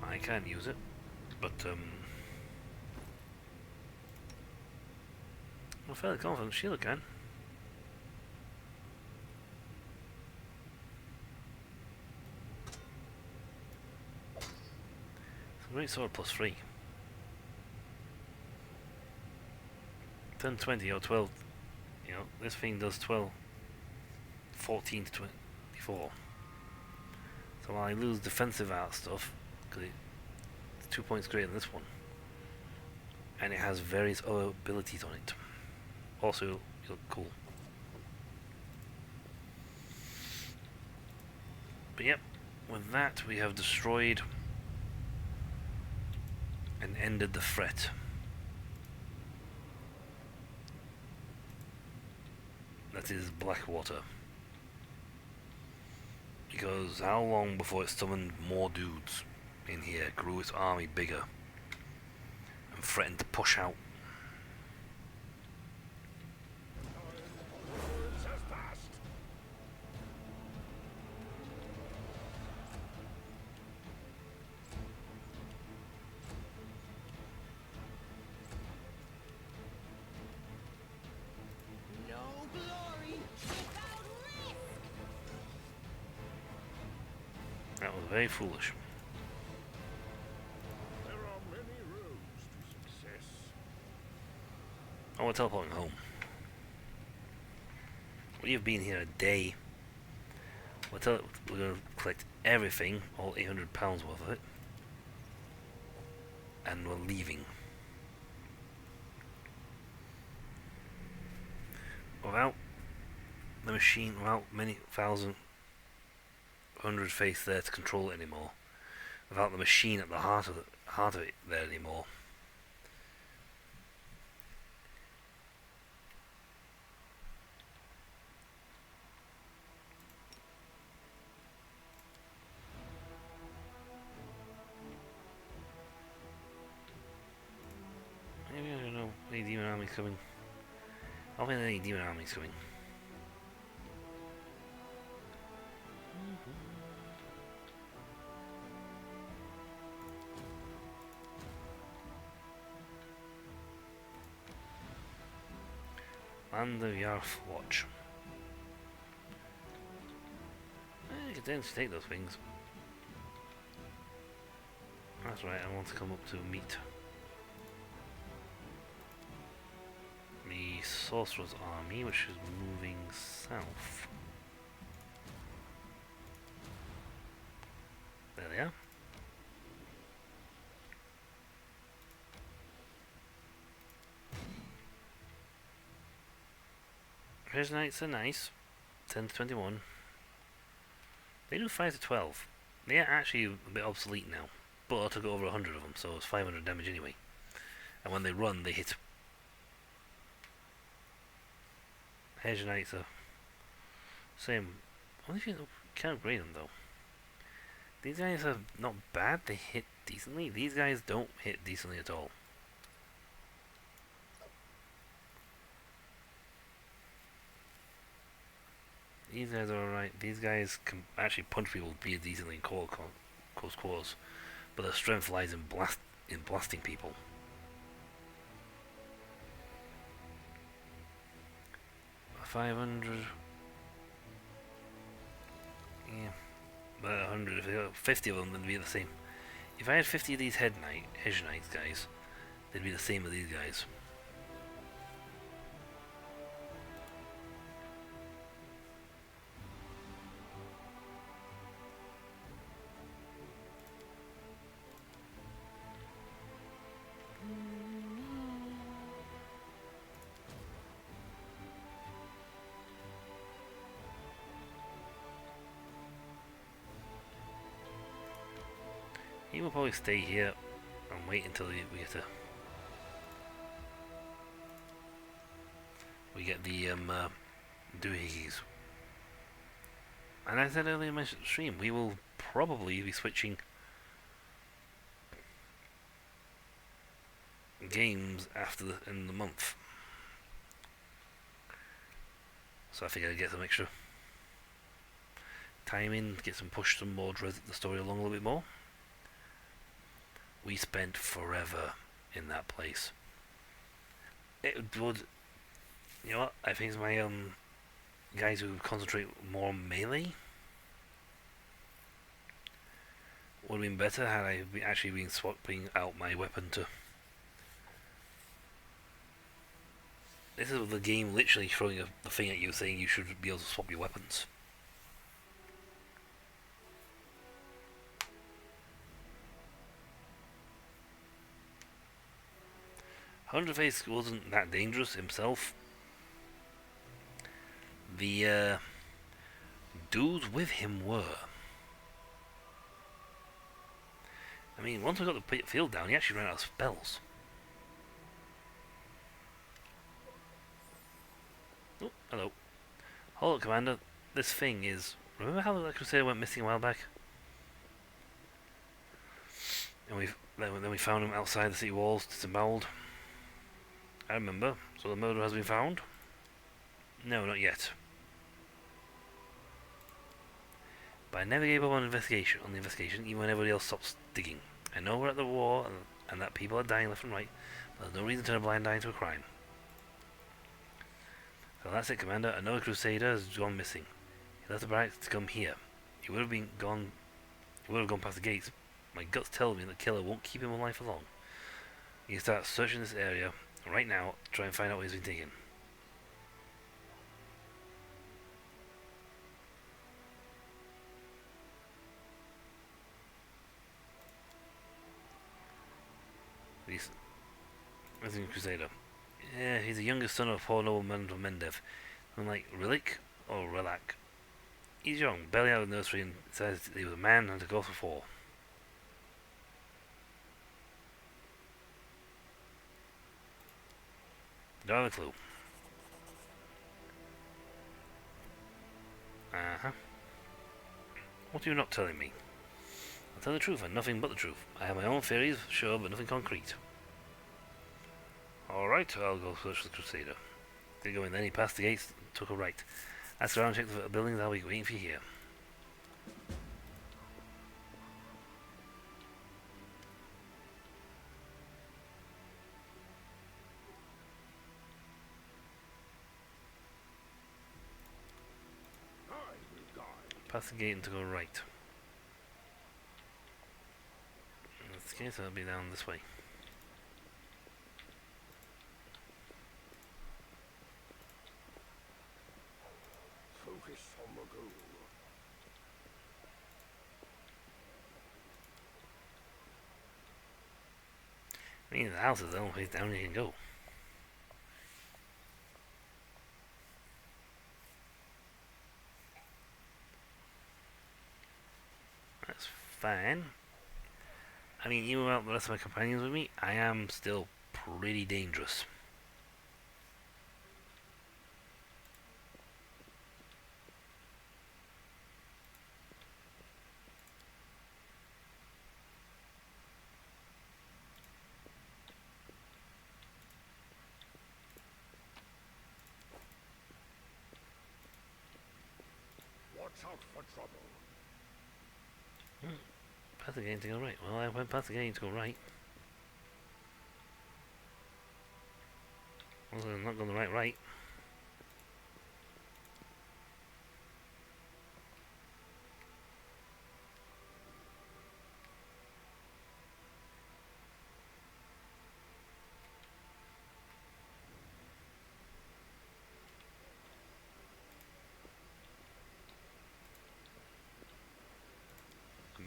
I can use it, but I'm fairly confident Sheila can. Great sword plus 3. 10, 20 or 12. You know, this thing does 12, 14 to 24. So while I lose defensive art stuff, because it's 2 points greater than this one, and it has various other abilities on it. Also, you look cool. But yep, with that we have destroyed and ended the threat. That is Blackwater. Because how long before it summoned more dudes in here, grew its army bigger, and threatened to push out? Words has passed. No glory without risk. That was very foolish. There are many roads to success. Oh, we're teleporting home. We've been here a day. We're going to collect everything, all £800 worth of it, and we're leaving. Without the machine, without many thousand, hundred face there to control it anymore, without the machine at the heart of it there anymore. Maybe I don't know. Any demon armies coming? I don't think any demon armies coming. Land of Yarf Watch. I could then take those things. That's right, I want to come up to meet the Sorcerer's Army, which is moving south. There they are. Treasure Knights are nice. 10 to 21. They do 5 to 12. They are actually a bit obsolete now. But I took over 100 of them, so it's 500 damage anyway. And when they run, they hit. Treasure Knights are same. I wonder if you can't upgrade them though. These guys are not bad, they hit decently. These guys don't hit decently at all. These guys are alright. These guys can actually punch people pretty decently in close quarters, but their strength lies in blasting people. $500. Yeah, 100, if I got 50 of them, they'd be the same. If I had 50 of these hedge knights guys, they'd be the same as these guys. He will probably stay here and wait until we get the doohickeys. And as I said earlier in my stream, we will probably be switching games in the month. So I think I'd get some extra time in, get some more the story along a little bit more. We spent forever in that place. It would, you know what? I think my guys who concentrate more on melee would have been better had I actually been swapping out my weapon to. This is the game literally throwing the thing at you, saying you should be able to swap your weapons. Hunterface wasn't that dangerous himself. The dudes with him were. I mean, once we got the field down, he actually ran out of spells. Oh, hello. Hold up, Commander. This thing is... Remember how the Crusader went missing a while back? And then we found him outside the city walls, disemboweled. I remember. So the murderer has been found? No, not yet. But I never gave up on the investigation, even when everybody else stopped digging. I know we're at the war, and that people are dying left and right, but there's no reason to turn a blind eye to a crime. So that's it, Commander. Another Crusader has gone missing. He left the barracks to come here. He would have gone past the gates. My guts tell me the killer won't keep him alive for long. You can start searching this area right now, try and find out what he's been taking. He's a Crusader. Yeah, he's the youngest son of a poor nobleman of Mendev. Unlike Relic or Relac. He's young, barely out of the nursery, and says he was a man and a go for 4. Don't have a clue. Uh-huh. What are you not telling me? I'll tell the truth and nothing but the truth. I have my own theories, sure, but nothing concrete. Alright, I'll go search the Crusader. Did go in then, he passed the gates, took a right. Ask around, check the buildings, I'll be waiting for you here. Pass the gate and to go right. In this case, I'll be down this way. Focus on the goal. I mean, the house is the only place down you can go. That's fine. I mean, even without the rest of my companions with me, I am still pretty dangerous. Watch out for trouble. Past the gate to go right. Well, I went past the gate to go right. Well, I'm not going the right.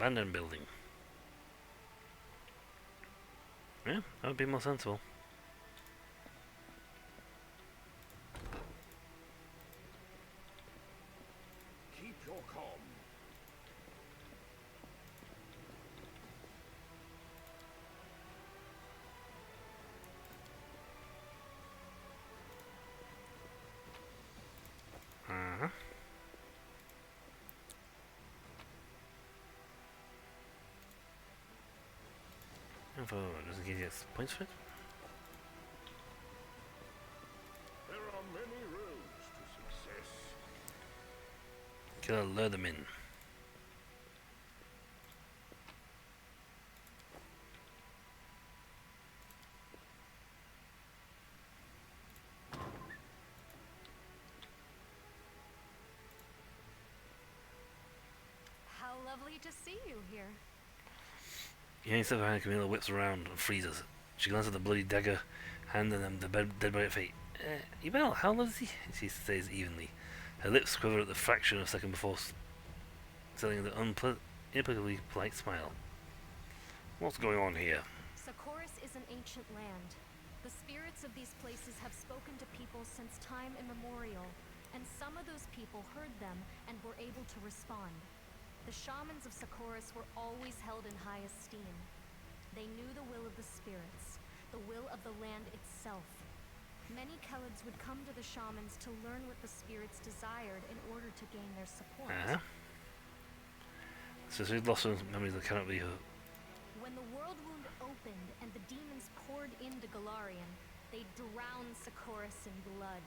abandoned building. Yeah, that would be more sensible. Keep your calm. Uh-huh. Info doesn't give you points for it. There are many roads to success. Gotta lure them in. How lovely to see you here. Hearing stuff behind Camilla whips around and freezes. She glances at the bloody dagger hand and then the dead body at feet. Ebel, how old is he? She says evenly. Her lips quiver at the fraction of a second before selling the inappropriately polite smile. What's going on here? Socorus is an ancient land. The spirits of these places have spoken to people since time immemorial, and some of those people heard them and were able to respond. The shamans of Socorus were always held in high esteem. They knew the will of the spirits, the will of the land itself. Many Kelids would come to the shamans to learn what the spirits desired in order to gain their support. So she's lost some memories that cannot be her. When the world wound opened and the demons poured into Galarian, they drowned Socorus in blood.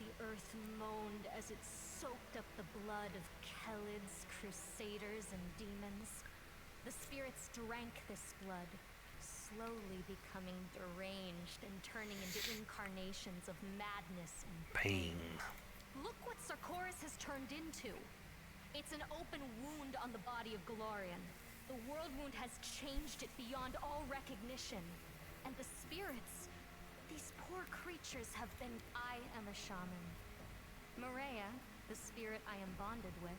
The earth moaned as it soaked up the blood of Kelids, crusaders, and demons. The spirits drank this blood, slowly becoming deranged and turning into incarnations of madness and Pain. Look what Socorus has turned into. It's an open wound on the body of Galarian. The world wound has changed it beyond all recognition. And the spirits, these poor creatures have been... I am a shaman. Maria, the spirit I am bonded with,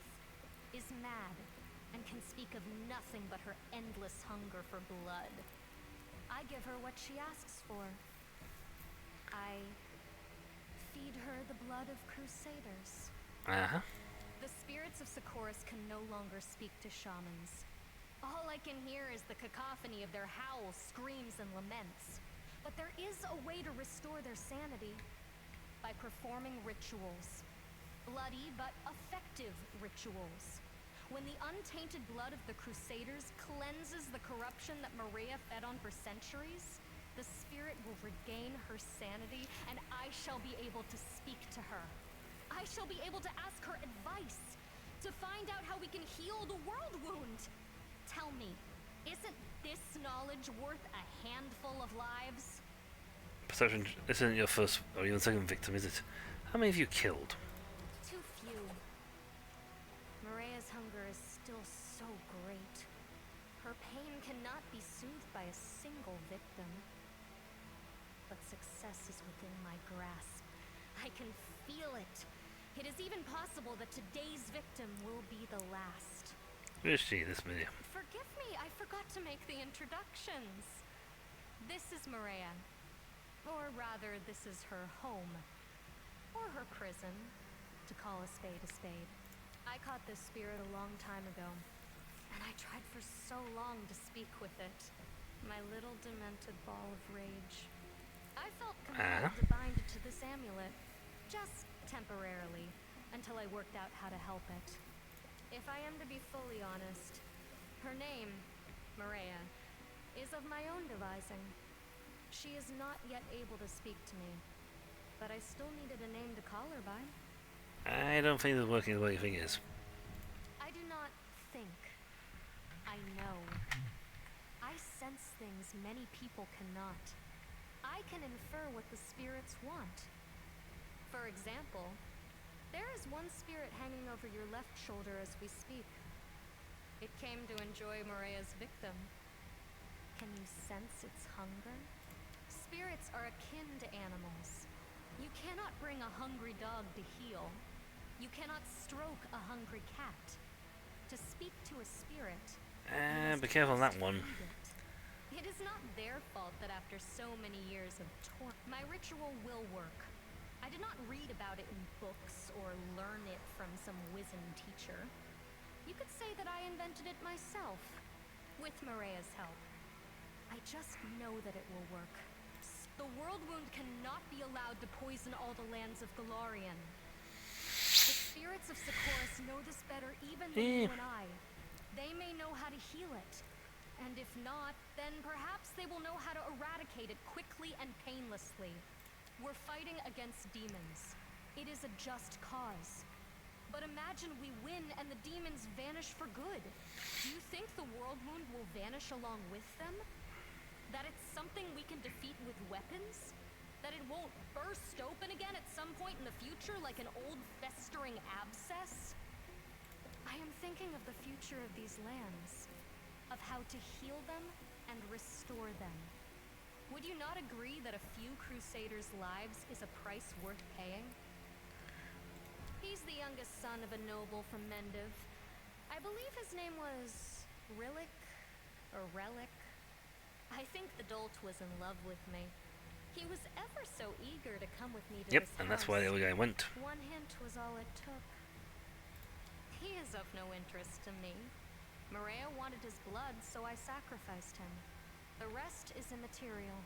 is mad and can speak of nothing but her endless hunger for blood. I give her what she asks for. I feed her the blood of crusaders. The spirits of Socorus can no longer speak to shamans. All I can hear is the cacophony of their howls, screams, and laments. But there is a way to restore their sanity. By performing rituals. Bloody but effective rituals. When the untainted blood of the Crusaders cleanses the corruption that Maria fed on for centuries, the spirit will regain her sanity, and I shall be able to speak to her. I shall be able to ask her advice, to find out how we can heal the world wound. Tell me, isn't this knowledge worth a handful of lives? Perception, this isn't your first or even second victim, is it? How many have you killed? Too few. Maria's hunger is still so great. Her pain cannot be soothed by a single victim. But success is within my grasp. I can feel it. It is even possible that today's victim will be the last. Who is she, this video? Forgive me, I forgot to make the introductions. This is Maria. Or rather, this is her home. Or her prison, to call a spade a spade. I caught this spirit a long time ago, and I tried for so long to speak with it. My little demented ball of rage. I felt compelled to bind it to this amulet, just temporarily, until I worked out how to help it. If I am to be fully honest, her name, Maria, is of my own devising. She is not yet able to speak to me, but I still needed a name to call her by. I don't think it's working the way you think it is. I do not think. I know. I sense things many people cannot. I can infer what the spirits want. For example, there is one spirit hanging over your left shoulder as we speak. It came to enjoy Maria's victim. Can you sense its hunger? Spirits are akin to animals. You cannot bring a hungry dog to heel. You cannot stroke a hungry cat. To speak to a spirit, Be careful on that one. It is not their fault that after so many years of torment, my ritual will work. I did not read about it in books or learn it from some wizened teacher. You could say that I invented it myself, with Morea's help. I just know that it will work. The world wound cannot be allowed to poison all the lands of Golarion. The spirits of Socorus know this better even than you and I. They may know how to heal it. And if not, then perhaps they will know how to eradicate it quickly and painlessly. We're fighting against demons. It is a just cause. But imagine we win and the demons vanish for good. Do you think the world wound will vanish along with them? That it's something we can defeat with weapons? That it won't burst open again at some point in the future like an old festering abscess? I am thinking of the future of these lands, of how to heal them and restore them. Would you not agree that a few Crusaders' lives is a price worth paying? He's the youngest son of a noble from Mendiv. I believe his name was Rillick or Relic. I think the dolt was in love with me. He was ever so eager to come with me to this house. And that's why the other guy went. One hint was all it took. He is of no interest to me. Morea wanted his blood, so I sacrificed him. The rest is immaterial.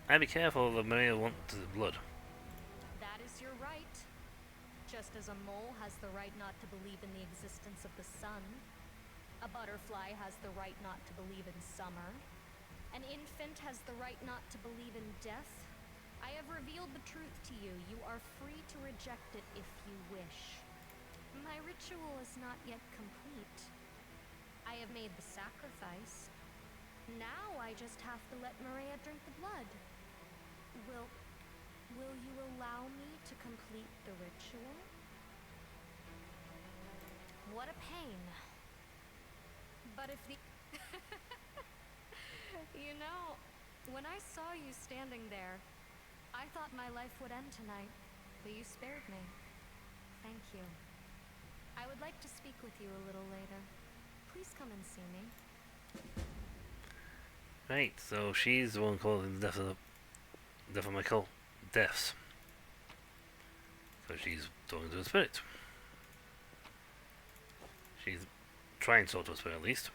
I'd be careful that Maria wants the blood. That is your right. Just as a mole has the right not to believe in the existence of the sun, a butterfly has the right not to believe in summer, an infant has the right not to believe in death. I have revealed the truth to you. You are free to reject it if you wish. My ritual is not yet complete. I have made the sacrifice. Now I just have to let Maria drink the blood. Will you allow me to complete the ritual? What a pain. But if the... You know, when I saw you standing there, I thought my life would end tonight, but you spared me. Thank you. I would like to speak with you a little later. Please come and see me. Right, so she's the one causing the death of my cult deaths. So she's talking to a spirit. She's trying to talk to a spirit at least.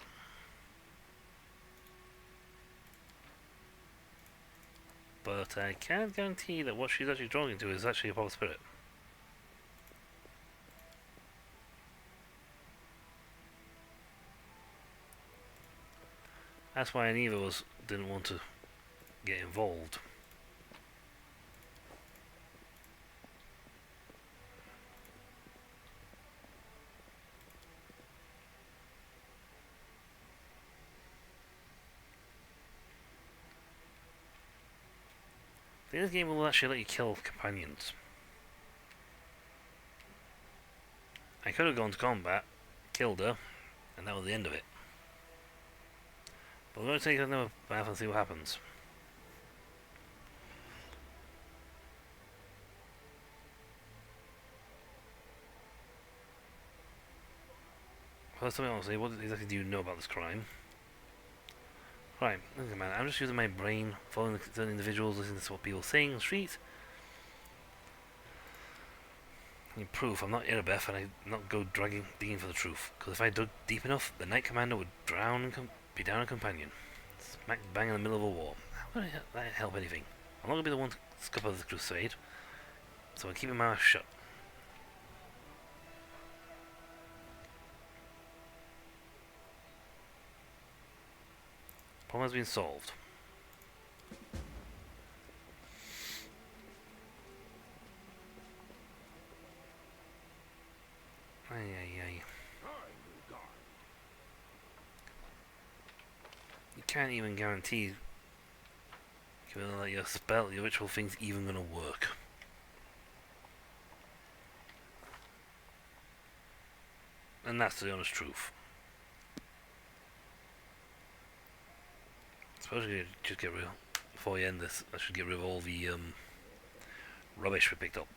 But I can't guarantee that what she's actually talking to is actually a proper spirit. That's why neither of us didn't want to get involved. This game will actually let you kill companions. I could have gone to combat, killed her, and that was the end of it. But we're going to take another path and see what happens. First thing I want to say, what exactly do you know about this crime? Right, look man, I'm just using my brain, following certain individuals, listening to what people are saying on the street. I need proof I'm not Irabeth and I not go digging for the truth. Because if I dug deep enough, the Knight Commander would drown and be down a companion. Smack bang in the middle of a war. How would that help anything? I'm not going to be the one to scupper the crusade. So I'm keeping my mouth shut. Problem has been solved. Ay, ay, ay. You can't even guarantee that your spell, your ritual thing's even gonna work. And that's the honest truth. I suppose you just get rid of, before you end this, I should get rid of all the rubbish we picked up.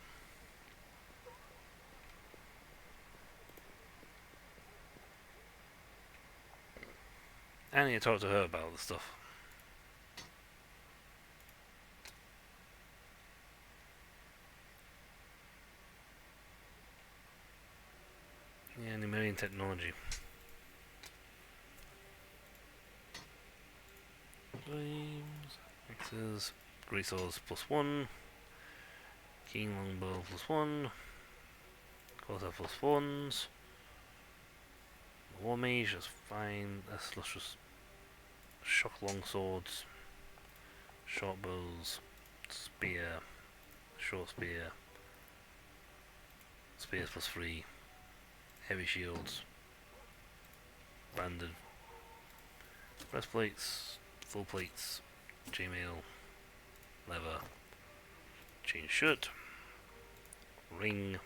I need to talk to her about the stuff. Yeah, the marine technology. Flames, axes, great swords +1, keen longbow +1, quarter +1s, war mage, that's fine, that's lustrous, shock longswords, short bows, spear, short spear, spears +3, heavy shields, banded breastplates, full plates, chainmail, leather, chain shirt, ring,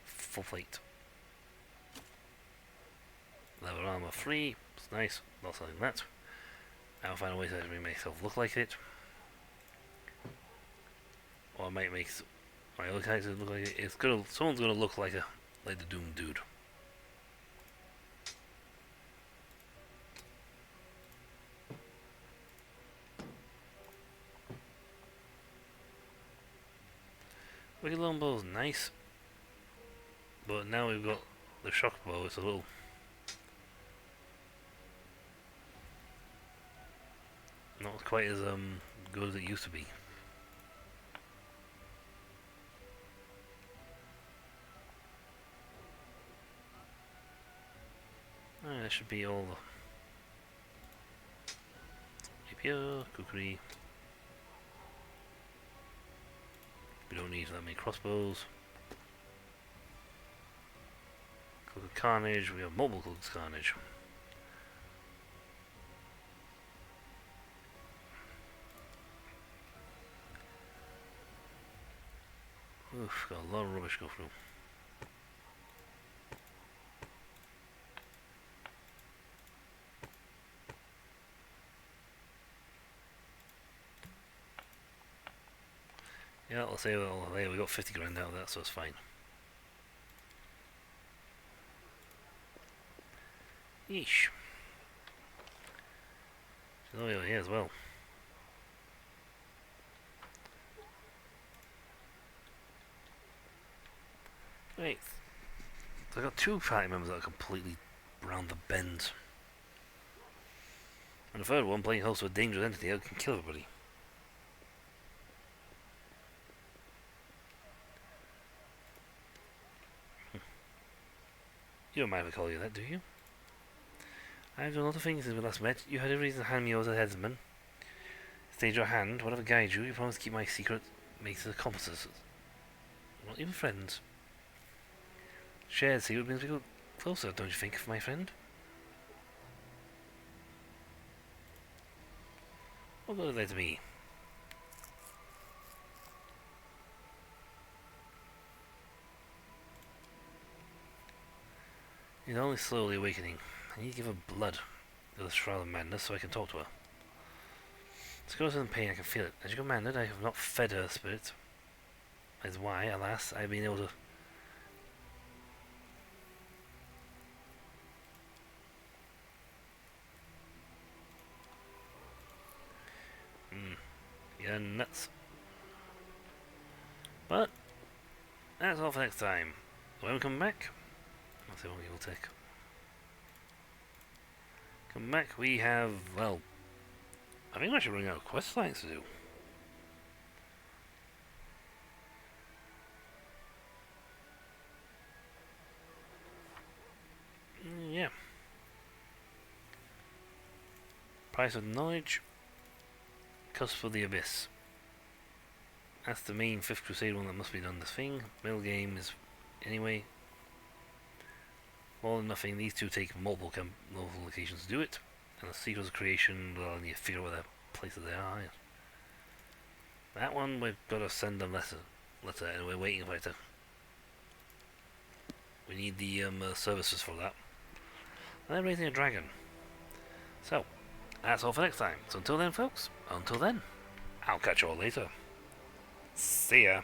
full plate, leather armor 3, it's nice, not selling that. I'll find a way to make myself look like it. Or I might make my other characters look like it. It's gonna, someone's gonna look like the Doom dude. Wicked Longbow is nice, but now we've got the shock bow. It's a little not quite as good as it used to be. That should be all the rapier, kukri. We don't need that many crossbows. Cloak of Carnage, we have multiple Cloaks of Carnage. Oof, got a lot of rubbish to go through. Yeah, I'll say, well, hey, we got 50 grand out of that, so it's fine. Yeesh. She's over here as well. Right. So I got 2 party members that are completely round the bends. And the third one playing host to a dangerous entity that can kill everybody. You don't mind if I call you that, do you? I've done a lot of things since we last met. You had every reason to hand me over to the headsman. Stayed your hand, whatever guides you, you promised to keep my secret, makes us accomplices. We're not even friends. Shared secret brings people closer, don't you think, my friend? What good are they to me? He's only slowly awakening. I need to give her blood to the Shroud of Madness so I can talk to her. It's closer than pain, I can feel it. As you commanded, I have not fed her spirit. That is why, alas, I have been able to... You're nuts. But, that's all for next time. When we come back, let's see what we will take. Come back, we have, well, I think I should bring out quest lines to do. Yeah. Price of knowledge. Cusp of the Abyss. That's the main 5th Crusade one that must be done this thing. Middle game is anyway. More than nothing, these two take multiple locations to do it. And the Sequels of Creation, well, I need to figure out where the places they are. That one, we've got to send them letter and we're waiting for it to... We need the services for that. And then raising a dragon. So, that's all for next time. So until then, folks, until then, I'll catch you all later. See ya.